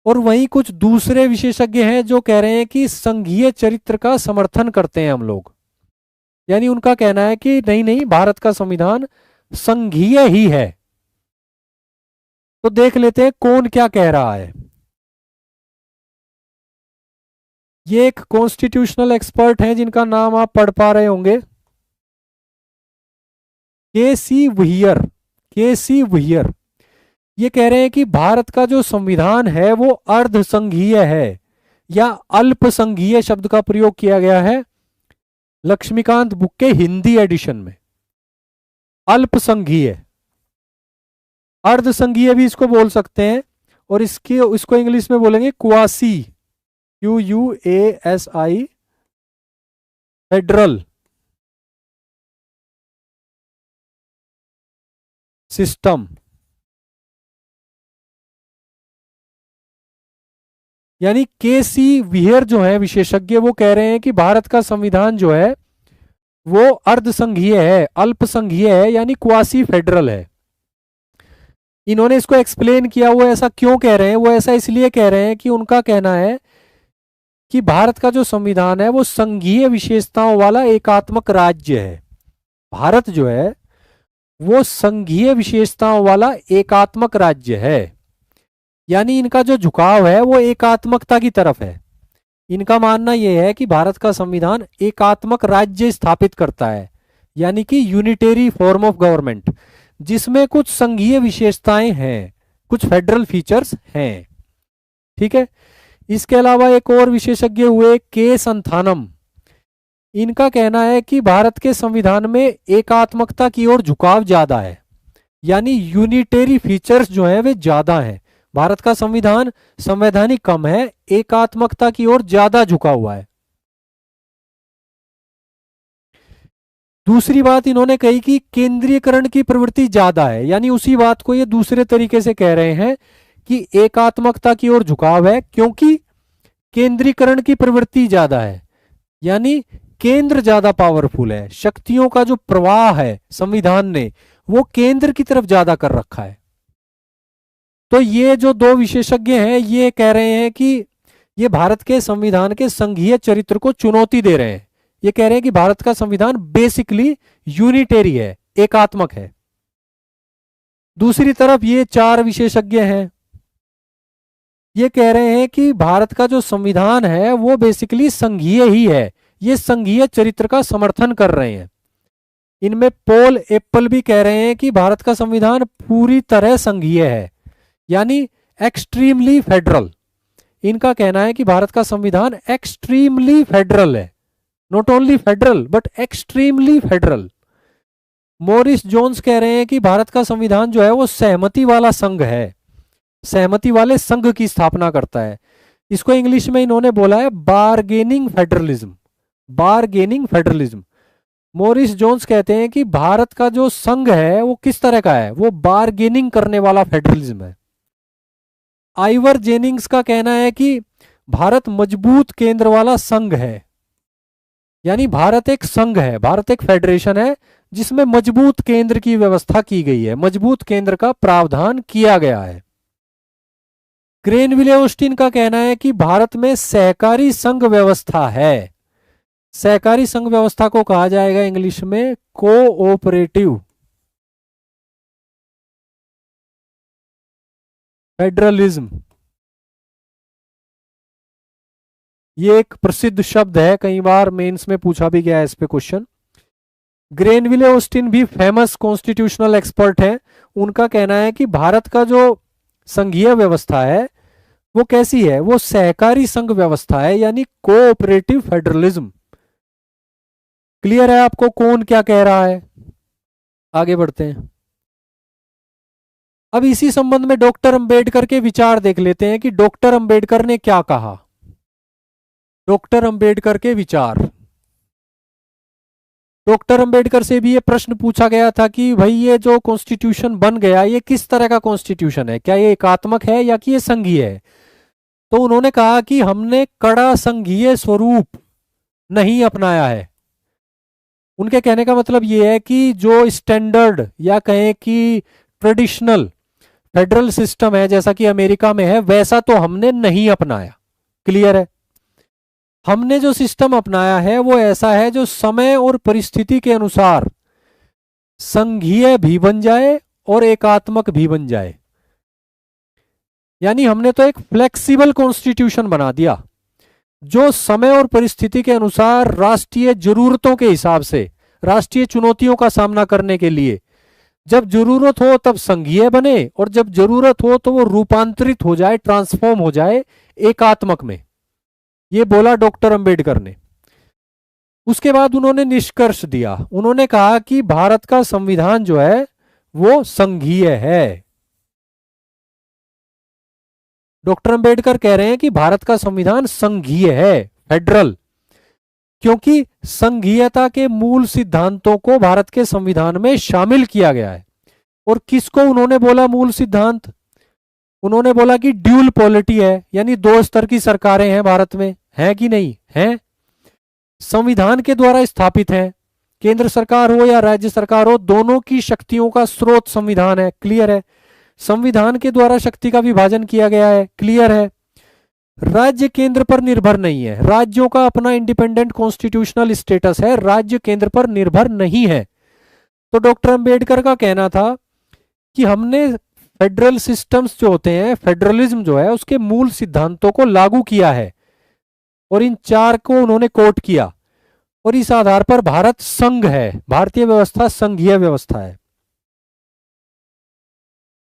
A: और वहीं कुछ दूसरे विशेषज्ञ हैं जो कह रहे हैं कि संघीय चरित्र का समर्थन करते हैं हम लोग, यानी उनका कहना है कि नहीं नहीं, भारत का संविधान संघीय ही है। तो देख लेते हैं कौन क्या कह रहा है। ये एक कॉन्स्टिट्यूशनल एक्सपर्ट हैं जिनका नाम आप पढ़ पा रहे होंगे, के सी वुहियर। ये कह रहे हैं कि भारत का जो संविधान है वो अर्ध संघीय है, या अल्प संघीय शब्द का प्रयोग किया गया है लक्ष्मीकांत बुक के हिंदी एडिशन में। अल्प संघीय, अर्ध संघीय भी इसको बोल सकते हैं, और इसको इंग्लिश में बोलेंगे क्वासी, QUASI, फेडरल सिस्टम। यानी के.सी. विहेर जो है विशेषज्ञ, वो कह रहे हैं कि भारत का संविधान जो है वो अर्ध संघीय है, अल्प संघीय है, यानी क्वासी फेडरल है। इन्होंने इसको एक्सप्लेन किया, वो ऐसा क्यों कह रहे हैं, वो ऐसा इसलिए कह रहे हैं कि उनका कहना है कि भारत का जो संविधान है वो संघीय विशेषताओं वाला एकात्मक राज्य है। भारत जो है वो संघीय विशेषताओं वाला एकात्मक राज्य है, यानी इनका जो झुकाव है वो एकात्मकता की तरफ है। इनका मानना यह है कि भारत का संविधान एकात्मक राज्य स्थापित करता है, यानी कि यूनिटेरी फॉर्म ऑफ गवर्नमेंट, जिसमें कुछ संघीय विशेषताएं हैं, कुछ फेडरल फीचर्स हैं। ठीक है। इसके अलावा एक और विशेषज्ञ हुए के संथानम। इनका कहना है कि भारत के संविधान में एकात्मकता की ओर झुकाव ज्यादा है, यानी यूनिटेरी फीचर्स जो है वे ज्यादा हैं। भारत का संविधान संवैधानिक कम है, एकात्मकता की ओर ज्यादा झुका हुआ है। दूसरी बात इन्होंने कही कि केंद्रीयकरण की प्रवृत्ति ज्यादा है, यानी उसी बात को ये दूसरे तरीके से कह रहे हैं कि एकात्मकता की ओर झुकाव है क्योंकि केंद्रीकरण की प्रवृत्ति ज्यादा है, यानी केंद्र ज्यादा पावरफुल है। शक्तियों का जो प्रवाह है संविधान ने वो केंद्र की तरफ ज्यादा कर रखा है। तो ये जो दो विशेषज्ञ हैं ये कह रहे हैं कि ये भारत के संविधान के संघीय चरित्र को चुनौती दे रहे हैं। ये कह रहे हैं कि भारत का संविधान बेसिकली यूनिटेरी है, एकात्मक है। दूसरी तरफ ये चार विशेषज्ञ हैं, ये कह रहे हैं कि भारत का जो संविधान है वो बेसिकली संघीय ही है, ये संघीय चरित्र का समर्थन कर रहे हैं। इनमें पॉल एप्पल भी कह रहे हैं कि भारत का संविधान पूरी तरह संघीय है, यानी एक्सट्रीमली फेडरल। इनका कहना है कि भारत का संविधान एक्सट्रीमली फेडरल है, not only federal but extremely federal. Morris Jones कह रहे हैं कि भारत का संविधान जो है वो सहमति वाला संघ है, सहमति वाले संघ की स्थापना करता है। इसको इंग्लिश में इन्होंने बोला है bargaining federalism, bargaining federalism. Morris Jones कहते हैं कि भारत का जो संघ है वो किस तरह का है, वो बारगेनिंग करने वाला फेडरलिज्म है। आइवर जेनिंग्स का कहना है कि भारत मजबूत केंद्र वाला संघ है, यानी भारत एक संघ है, भारत एक फेडरेशन है जिसमें मजबूत केंद्र की व्यवस्था की गई है, मजबूत केंद्र का प्रावधान किया गया है। ग्रेनविले ऑस्टिन का कहना है कि भारत में सहकारी संघ व्यवस्था है। सहकारी संघ व्यवस्था को कहा जाएगा इंग्लिश में कोऑपरेटिव फेडरलिज्म। ये एक प्रसिद्ध शब्द है, कई बार मेंस में पूछा भी गया है इस पे क्वेश्चन। ग्रेनविले ऑस्टिन भी फेमस कॉन्स्टिट्यूशनल एक्सपर्ट हैं। उनका कहना है कि भारत का जो संघीय व्यवस्था है वो कैसी है, वो सहकारी संघ व्यवस्था है, यानी कोऑपरेटिव फेडरलिज्म। क्लियर है आपको कौन क्या कह रहा है? आगे बढ़ते हैं। अब इसी संबंध में डॉक्टर अंबेडकर के विचार देख लेते हैं कि डॉक्टर अंबेडकर ने क्या कहा। डॉक्टर अंबेडकर के विचार। डॉक्टर अंबेडकर से भी ये प्रश्न पूछा गया था कि भाई ये जो कॉन्स्टिट्यूशन बन गया ये किस तरह का कॉन्स्टिट्यूशन है, क्या ये एकात्मक है या कि ये संघीय है? तो उन्होंने कहा कि हमने कड़ा संघीय स्वरूप नहीं अपनाया है। उनके कहने का मतलब ये है कि जो स्टैंडर्ड या कहें कि ट्रेडिशनल फेडरल सिस्टम है जैसा कि अमेरिका में है, वैसा तो हमने नहीं अपनाया। क्लियर है? हमने जो सिस्टम अपनाया है वो ऐसा है जो समय और परिस्थिति के अनुसार संघीय भी बन जाए और एकात्मक भी बन जाए। यानी हमने तो एक फ्लेक्सिबल कॉन्स्टिट्यूशन बना दिया जो समय और परिस्थिति के अनुसार राष्ट्रीय जरूरतों के हिसाब से, राष्ट्रीय चुनौतियों का सामना करने के लिए जब जरूरत हो तब संघीय बने और जब जरूरत हो तो वो रूपांतरित हो जाए, ट्रांसफॉर्म हो जाए एकात्मक में। ये बोला डॉक्टर अंबेडकर ने। उसके बाद उन्होंने निष्कर्ष दिया, उन्होंने कहा कि भारत का संविधान जो है वो संघीय है। डॉक्टर अंबेडकर कह रहे हैं कि भारत का संविधान संघीय है, फेडरल, क्योंकि संघीयता के मूल सिद्धांतों को भारत के संविधान में शामिल किया गया है। और किसको उन्होंने बोला मूल सिद्धांत? उन्होंने बोला कि ड्यूल पॉलिटी है, यानी दो स्तर की सरकारें हैं भारत में, है कि नहीं है? संविधान के द्वारा स्थापित है, केंद्र सरकार हो या राज्य सरकार हो, दोनों की शक्तियों का स्रोत संविधान है। क्लियर है? संविधान के द्वारा शक्ति का विभाजन किया गया है। क्लियर है? राज्य केंद्र पर निर्भर नहीं है, राज्यों का अपना इंडिपेंडेंट कॉन्स्टिट्यूशनल स्टेटस है, राज्य केंद्र पर निर्भर नहीं है। तो डॉक्टर अंबेडकर का कहना था कि हमने फेडरल सिस्टम्स जो होते हैं, फेडरलिज्म जो है उसके मूल सिद्धांतों को लागू किया है और इन चार को उन्होंने कोट किया और इस आधार पर भारत संघ है, भारतीय व्यवस्था संघीय व्यवस्था है।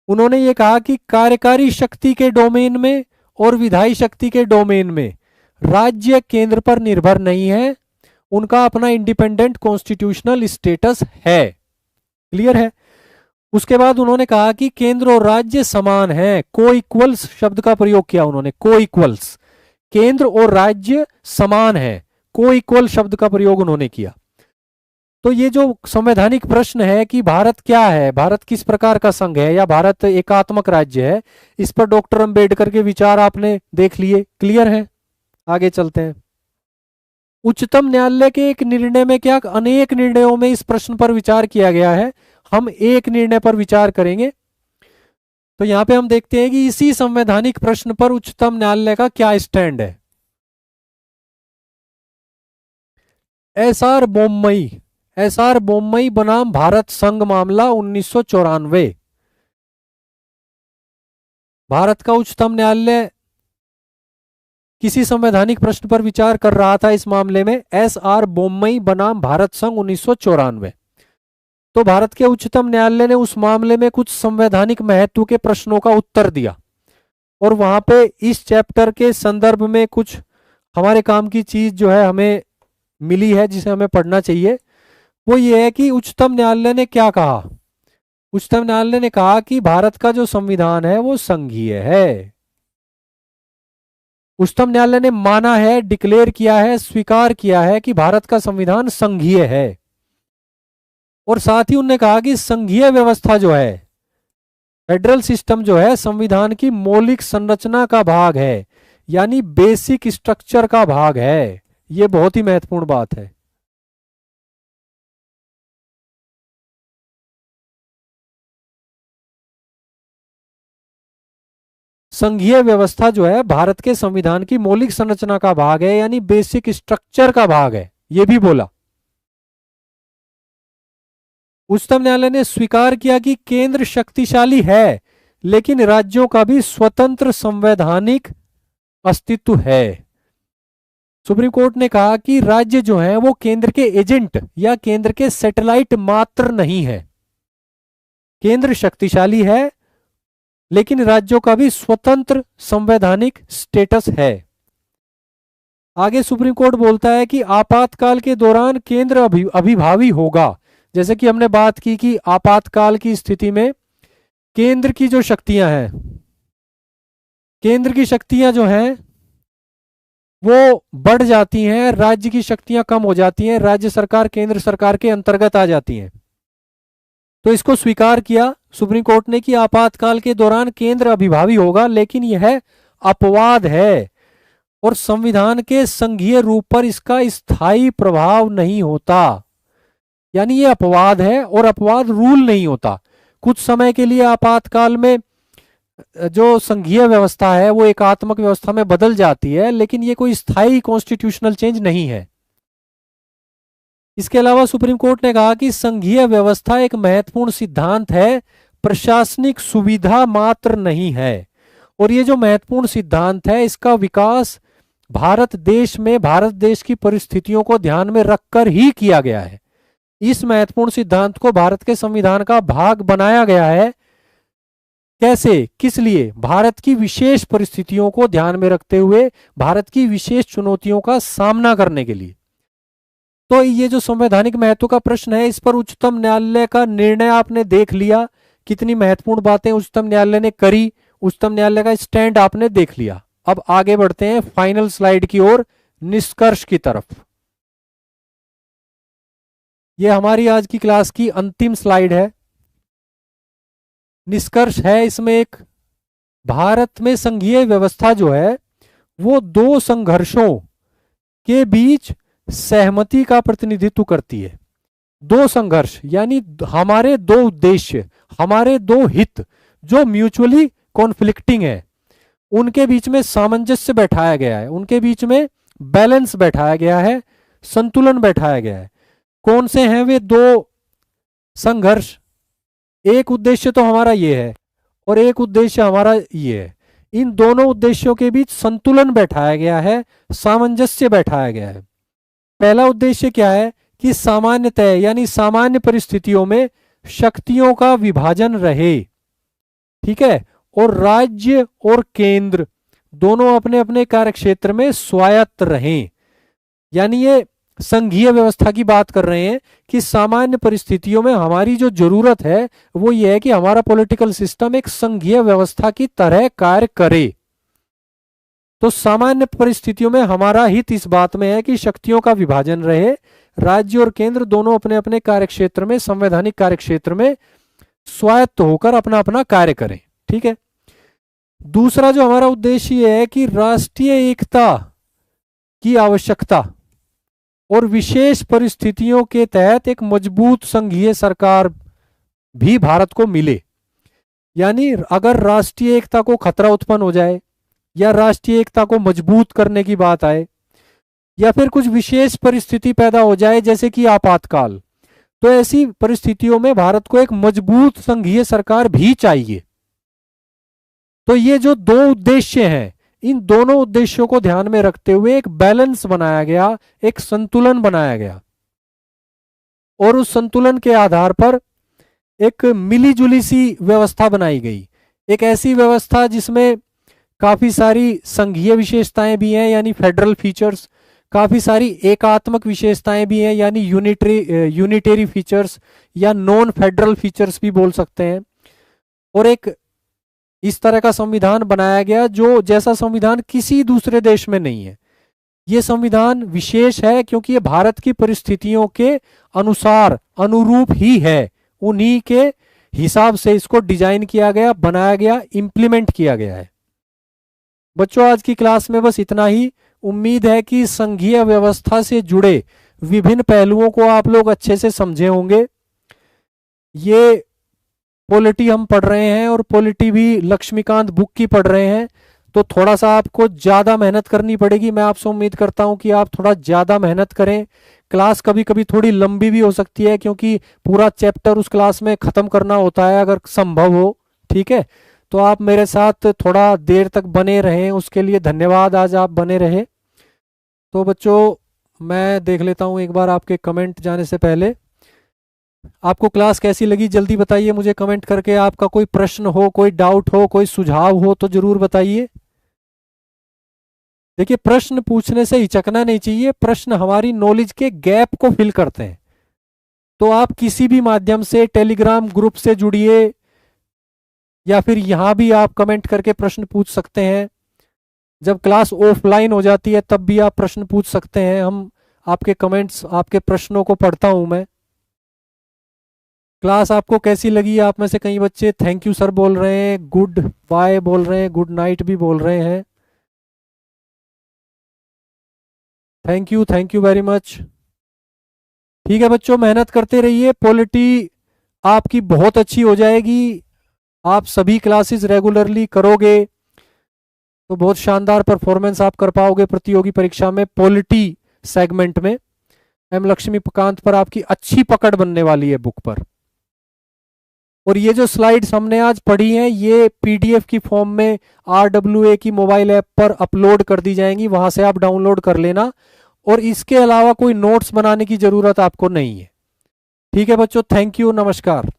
A: उन्होंने ये कहा कि कार्यकारी शक्ति के डोमेन में और विधायी शक्ति के डोमेन में राज्य केंद्र पर निर्भर नहीं है, उनका अपना इंडिपेंडेंट कॉन्स्टिट्यूशनल स्टेटस है। क्लियर है? उसके बाद उन्होंने कहा कि केंद्र और राज्य समान हैं, को इक्वल्स शब्द का प्रयोग किया उन्होंने, को इक्वल्स, केंद्र और राज्य समान है, को इक्वल शब्द का प्रयोग उन्होंने किया। तो ये जो संवैधानिक प्रश्न है कि भारत क्या है, भारत किस प्रकार का संघ है या भारत एकात्मक राज्य है, इस पर डॉक्टर अंबेडकर के विचार आपने देख लिए। क्लियर है? आगे चलते हैं। उच्चतम न्यायालय के एक निर्णय में क्या, अनेक निर्णयों में इस प्रश्न पर विचार किया गया है, हम एक निर्णय पर विचार करेंगे। तो यहां पे हम देखते हैं कि इसी संवैधानिक प्रश्न पर उच्चतम न्यायालय का क्या स्टैंड है। एसआर बोम्मई बनाम भारत संघ मामला 1994। भारत का उच्चतम न्यायालय किसी संवैधानिक प्रश्न पर विचार कर रहा था इस मामले में, एसआर बोम्मई बनाम भारत संघ 1994। तो भारत के उच्चतम न्यायालय ने उस मामले में कुछ संवैधानिक महत्व के प्रश्नों का उत्तर दिया और वहां पे इस चैप्टर के संदर्भ में कुछ हमारे काम की चीज जो है हमें मिली है जिसे हमें पढ़ना चाहिए। वो ये है कि उच्चतम न्यायालय ने क्या कहा। उच्चतम न्यायालय ने कहा कि भारत का जो संविधान है वो संघीय है। उच्चतम न्यायालय ने माना है, डिक्लेयर किया है, स्वीकार किया है कि भारत का संविधान संघीय है। और साथ ही उन्होंने कहा कि संघीय व्यवस्था जो है, फेडरल सिस्टम जो है, संविधान की मौलिक संरचना का भाग है, यानी बेसिक स्ट्रक्चर का भाग है। ये बहुत ही महत्वपूर्ण बात है। संघीय व्यवस्था जो है भारत के संविधान की मौलिक संरचना का भाग है, यानी बेसिक स्ट्रक्चर का भाग है, ये भी बोला। उच्चतम न्यायालय ने स्वीकार किया कि केंद्र शक्तिशाली है, लेकिन राज्यों का भी स्वतंत्र संवैधानिक अस्तित्व है। सुप्रीम कोर्ट ने कहा कि राज्य जो हैं वो केंद्र के एजेंट या केंद्र के सैटेलाइट मात्र नहीं है। केंद्र शक्तिशाली है, लेकिन राज्यों का भी स्वतंत्र संवैधानिक स्टेटस है। आगे सुप्रीम कोर्ट बोलता है कि आपातकाल के दौरान केंद्र अभिभावी होगा। जैसे कि हमने बात की कि आपातकाल की स्थिति में केंद्र की जो शक्तियां हैं, केंद्र की शक्तियां जो हैं वो बढ़ जाती हैं, राज्य की शक्तियां कम हो जाती हैं, राज्य सरकार केंद्र सरकार के अंतर्गत आ जाती हैं। तो इसको स्वीकार किया सुप्रीम कोर्ट ने कि आपातकाल के दौरान केंद्र अभिभावी होगा, लेकिन यह अपवाद है और संविधान के संघीय रूप पर इसका स्थायी प्रभाव नहीं होता। यानी ये अपवाद है और अपवाद रूल नहीं होता। कुछ समय के लिए आपातकाल में जो संघीय व्यवस्था है वो एकात्मक व्यवस्था में बदल जाती है, लेकिन ये कोई स्थायी कॉन्स्टिट्यूशनल चेंज नहीं है। इसके अलावा सुप्रीम कोर्ट ने कहा कि संघीय व्यवस्था एक महत्वपूर्ण सिद्धांत है, प्रशासनिक सुविधा मात्र नहीं है। और ये जो महत्वपूर्ण सिद्धांत है इसका विकास भारत देश में भारत देश की परिस्थितियों को ध्यान में रखकर ही किया गया है। इस महत्वपूर्ण सिद्धांत को भारत के संविधान का भाग बनाया गया है। कैसे, किस लिए? भारत की विशेष परिस्थितियों को ध्यान में रखते हुए, भारत की विशेष चुनौतियों का सामना करने के लिए। तो ये जो संवैधानिक महत्व का प्रश्न है, इस पर उच्चतम न्यायालय का निर्णय आपने देख लिया। कितनी महत्वपूर्ण बातें उच्चतम न्यायालय ने करी, उच्चतम न्यायालय का स्टैंड आपने देख लिया। अब आगे बढ़ते हैं फाइनल स्लाइड की ओर, निष्कर्ष की तरफ। ये हमारी आज की क्लास की अंतिम स्लाइड है। निष्कर्ष है इसमें एक, भारत में संघीय व्यवस्था जो है वो दो संघर्षों के बीच सहमति का प्रतिनिधित्व करती है। दो संघर्ष यानी हमारे दो उद्देश्य, हमारे दो हित जो म्यूचुअली कॉन्फ्लिक्टिंग है, उनके बीच में सामंजस्य बैठाया गया है, उनके बीच में बैलेंस बैठाया गया है, संतुलन बैठाया गया है। कौन से हैं वे दो संघर्ष? एक उद्देश्य तो हमारा ये है और एक उद्देश्य हमारा ये है। इन दोनों उद्देश्यों के बीच संतुलन बैठाया गया है, सामंजस्य बैठाया गया है। पहला उद्देश्य क्या है कि सामान्यतः यानी सामान्य परिस्थितियों में शक्तियों का विभाजन रहे, ठीक है, और राज्य और केंद्र दोनों अपने अपने कार्यक्षेत्र में स्वायत्त रहें। यानी ये संघीय व्यवस्था की बात कर रहे हैं कि सामान्य परिस्थितियों में हमारी जो जरूरत है वो ये है कि हमारा पॉलिटिकल सिस्टम एक संघीय व्यवस्था की तरह कार्य करे। तो सामान्य परिस्थितियों में हमारा हित इस बात में है कि शक्तियों का विभाजन रहे, राज्य और केंद्र दोनों अपने अपने कार्यक्षेत्र में, संवैधानिक कार्यक्षेत्र में स्वायत्त होकर अपना अपना कार्य करें, ठीक है। दूसरा जो हमारा उद्देश्य ये है कि राष्ट्रीय एकता की आवश्यकता और विशेष परिस्थितियों के तहत एक मजबूत संघीय सरकार भी भारत को मिले। यानी अगर राष्ट्रीय एकता को खतरा उत्पन्न हो जाए या राष्ट्रीय एकता को मजबूत करने की बात आए या फिर कुछ विशेष परिस्थिति पैदा हो जाए जैसे कि आपातकाल, तो ऐसी परिस्थितियों में भारत को एक मजबूत संघीय सरकार भी चाहिए। तो ये जो दो उद्देश्य हैं, इन दोनों उद्देश्यों को ध्यान में रखते हुए एक बैलेंस बनाया गया, एक संतुलन बनाया गया और उस संतुलन के आधार पर एक मिलीजुली सी व्यवस्था बनाई गई। एक ऐसी व्यवस्था जिसमें काफी सारी संघीय विशेषताएं भी हैं यानी फेडरल फीचर्स, काफी सारी एकात्मक विशेषताएं भी हैं यानी यूनिटरी फीचर्स या नॉन फेडरल फीचर्स भी बोल सकते हैं। और एक इस तरह का संविधान बनाया गया जो जैसा संविधान किसी दूसरे देश में नहीं है। ये संविधान विशेष है क्योंकि ये भारत की परिस्थितियों के अनुसार अनुरूप ही है, उन्हीं के हिसाब से इसको डिजाइन किया गया, बनाया गया, इंप्लीमेंट किया गया है। बच्चों आज की क्लास में बस इतना ही। उम्मीद है कि संघीय व्यवस्था से जुड़े विभिन्न पहलुओं को आप लोग अच्छे से समझे होंगे। ये पॉलिटी हम पढ़ रहे हैं और पॉलिटी भी लक्ष्मीकांत बुक की पढ़ रहे हैं, तो थोड़ा सा आपको ज़्यादा मेहनत करनी पड़ेगी। मैं आपसे उम्मीद करता हूं कि आप थोड़ा ज़्यादा मेहनत करें। क्लास कभी कभी थोड़ी लंबी भी हो सकती है, क्योंकि पूरा चैप्टर उस क्लास में ख़त्म करना होता है अगर संभव हो। ठीक है, तो आप मेरे साथ थोड़ा देर तक बने रहें, उसके लिए धन्यवाद। आज आप बने रहे। तो बच्चों मैं देख लेता हूँ एक बार आपके कमेंट जाने से पहले। आपको क्लास कैसी लगी जल्दी बताइए मुझे कमेंट करके। आपका कोई प्रश्न हो, कोई डाउट हो, कोई सुझाव हो तो जरूर बताइए। देखिए, प्रश्न पूछने से हिचकना नहीं चाहिए। प्रश्न हमारी नॉलेज के गैप को फिल करते हैं। तो आप किसी भी माध्यम से टेलीग्राम ग्रुप से जुड़िए, या फिर यहाँ भी आप कमेंट करके प्रश्न पूछ सकते हैं। जब क्लास ऑफलाइन हो जाती है तब भी आप प्रश्न पूछ सकते हैं। हम आपके कमेंट्स, आपके प्रश्नों को पढ़ता हूं मैं। क्लास आपको कैसी लगी? आप में से कई बच्चे थैंक यू सर बोल रहे हैं, गुड बाय बोल रहे हैं, गुड नाइट भी बोल रहे हैं। Thank you very much. ठीक है बच्चों, मेहनत करते रहिए। पॉलिटी आपकी बहुत अच्छी हो जाएगी। आप सभी क्लासेस रेगुलरली करोगे तो बहुत शानदार परफॉर्मेंस आप कर पाओगे प्रतियोगी परीक्षा में। पॉलिटी सेगमेंट में एम लक्ष्मीकांत पर आपकी अच्छी पकड़ बनने वाली है बुक पर। और ये जो स्लाइड्स हमने आज पढ़ी हैं ये पीडीएफ की फॉर्म में RWA की मोबाइल ऐप पर अपलोड कर दी जाएंगी, वहां से आप डाउनलोड कर लेना। और इसके अलावा कोई नोट्स बनाने की जरूरत आपको नहीं है। ठीक है बच्चों, थैंक यू, नमस्कार।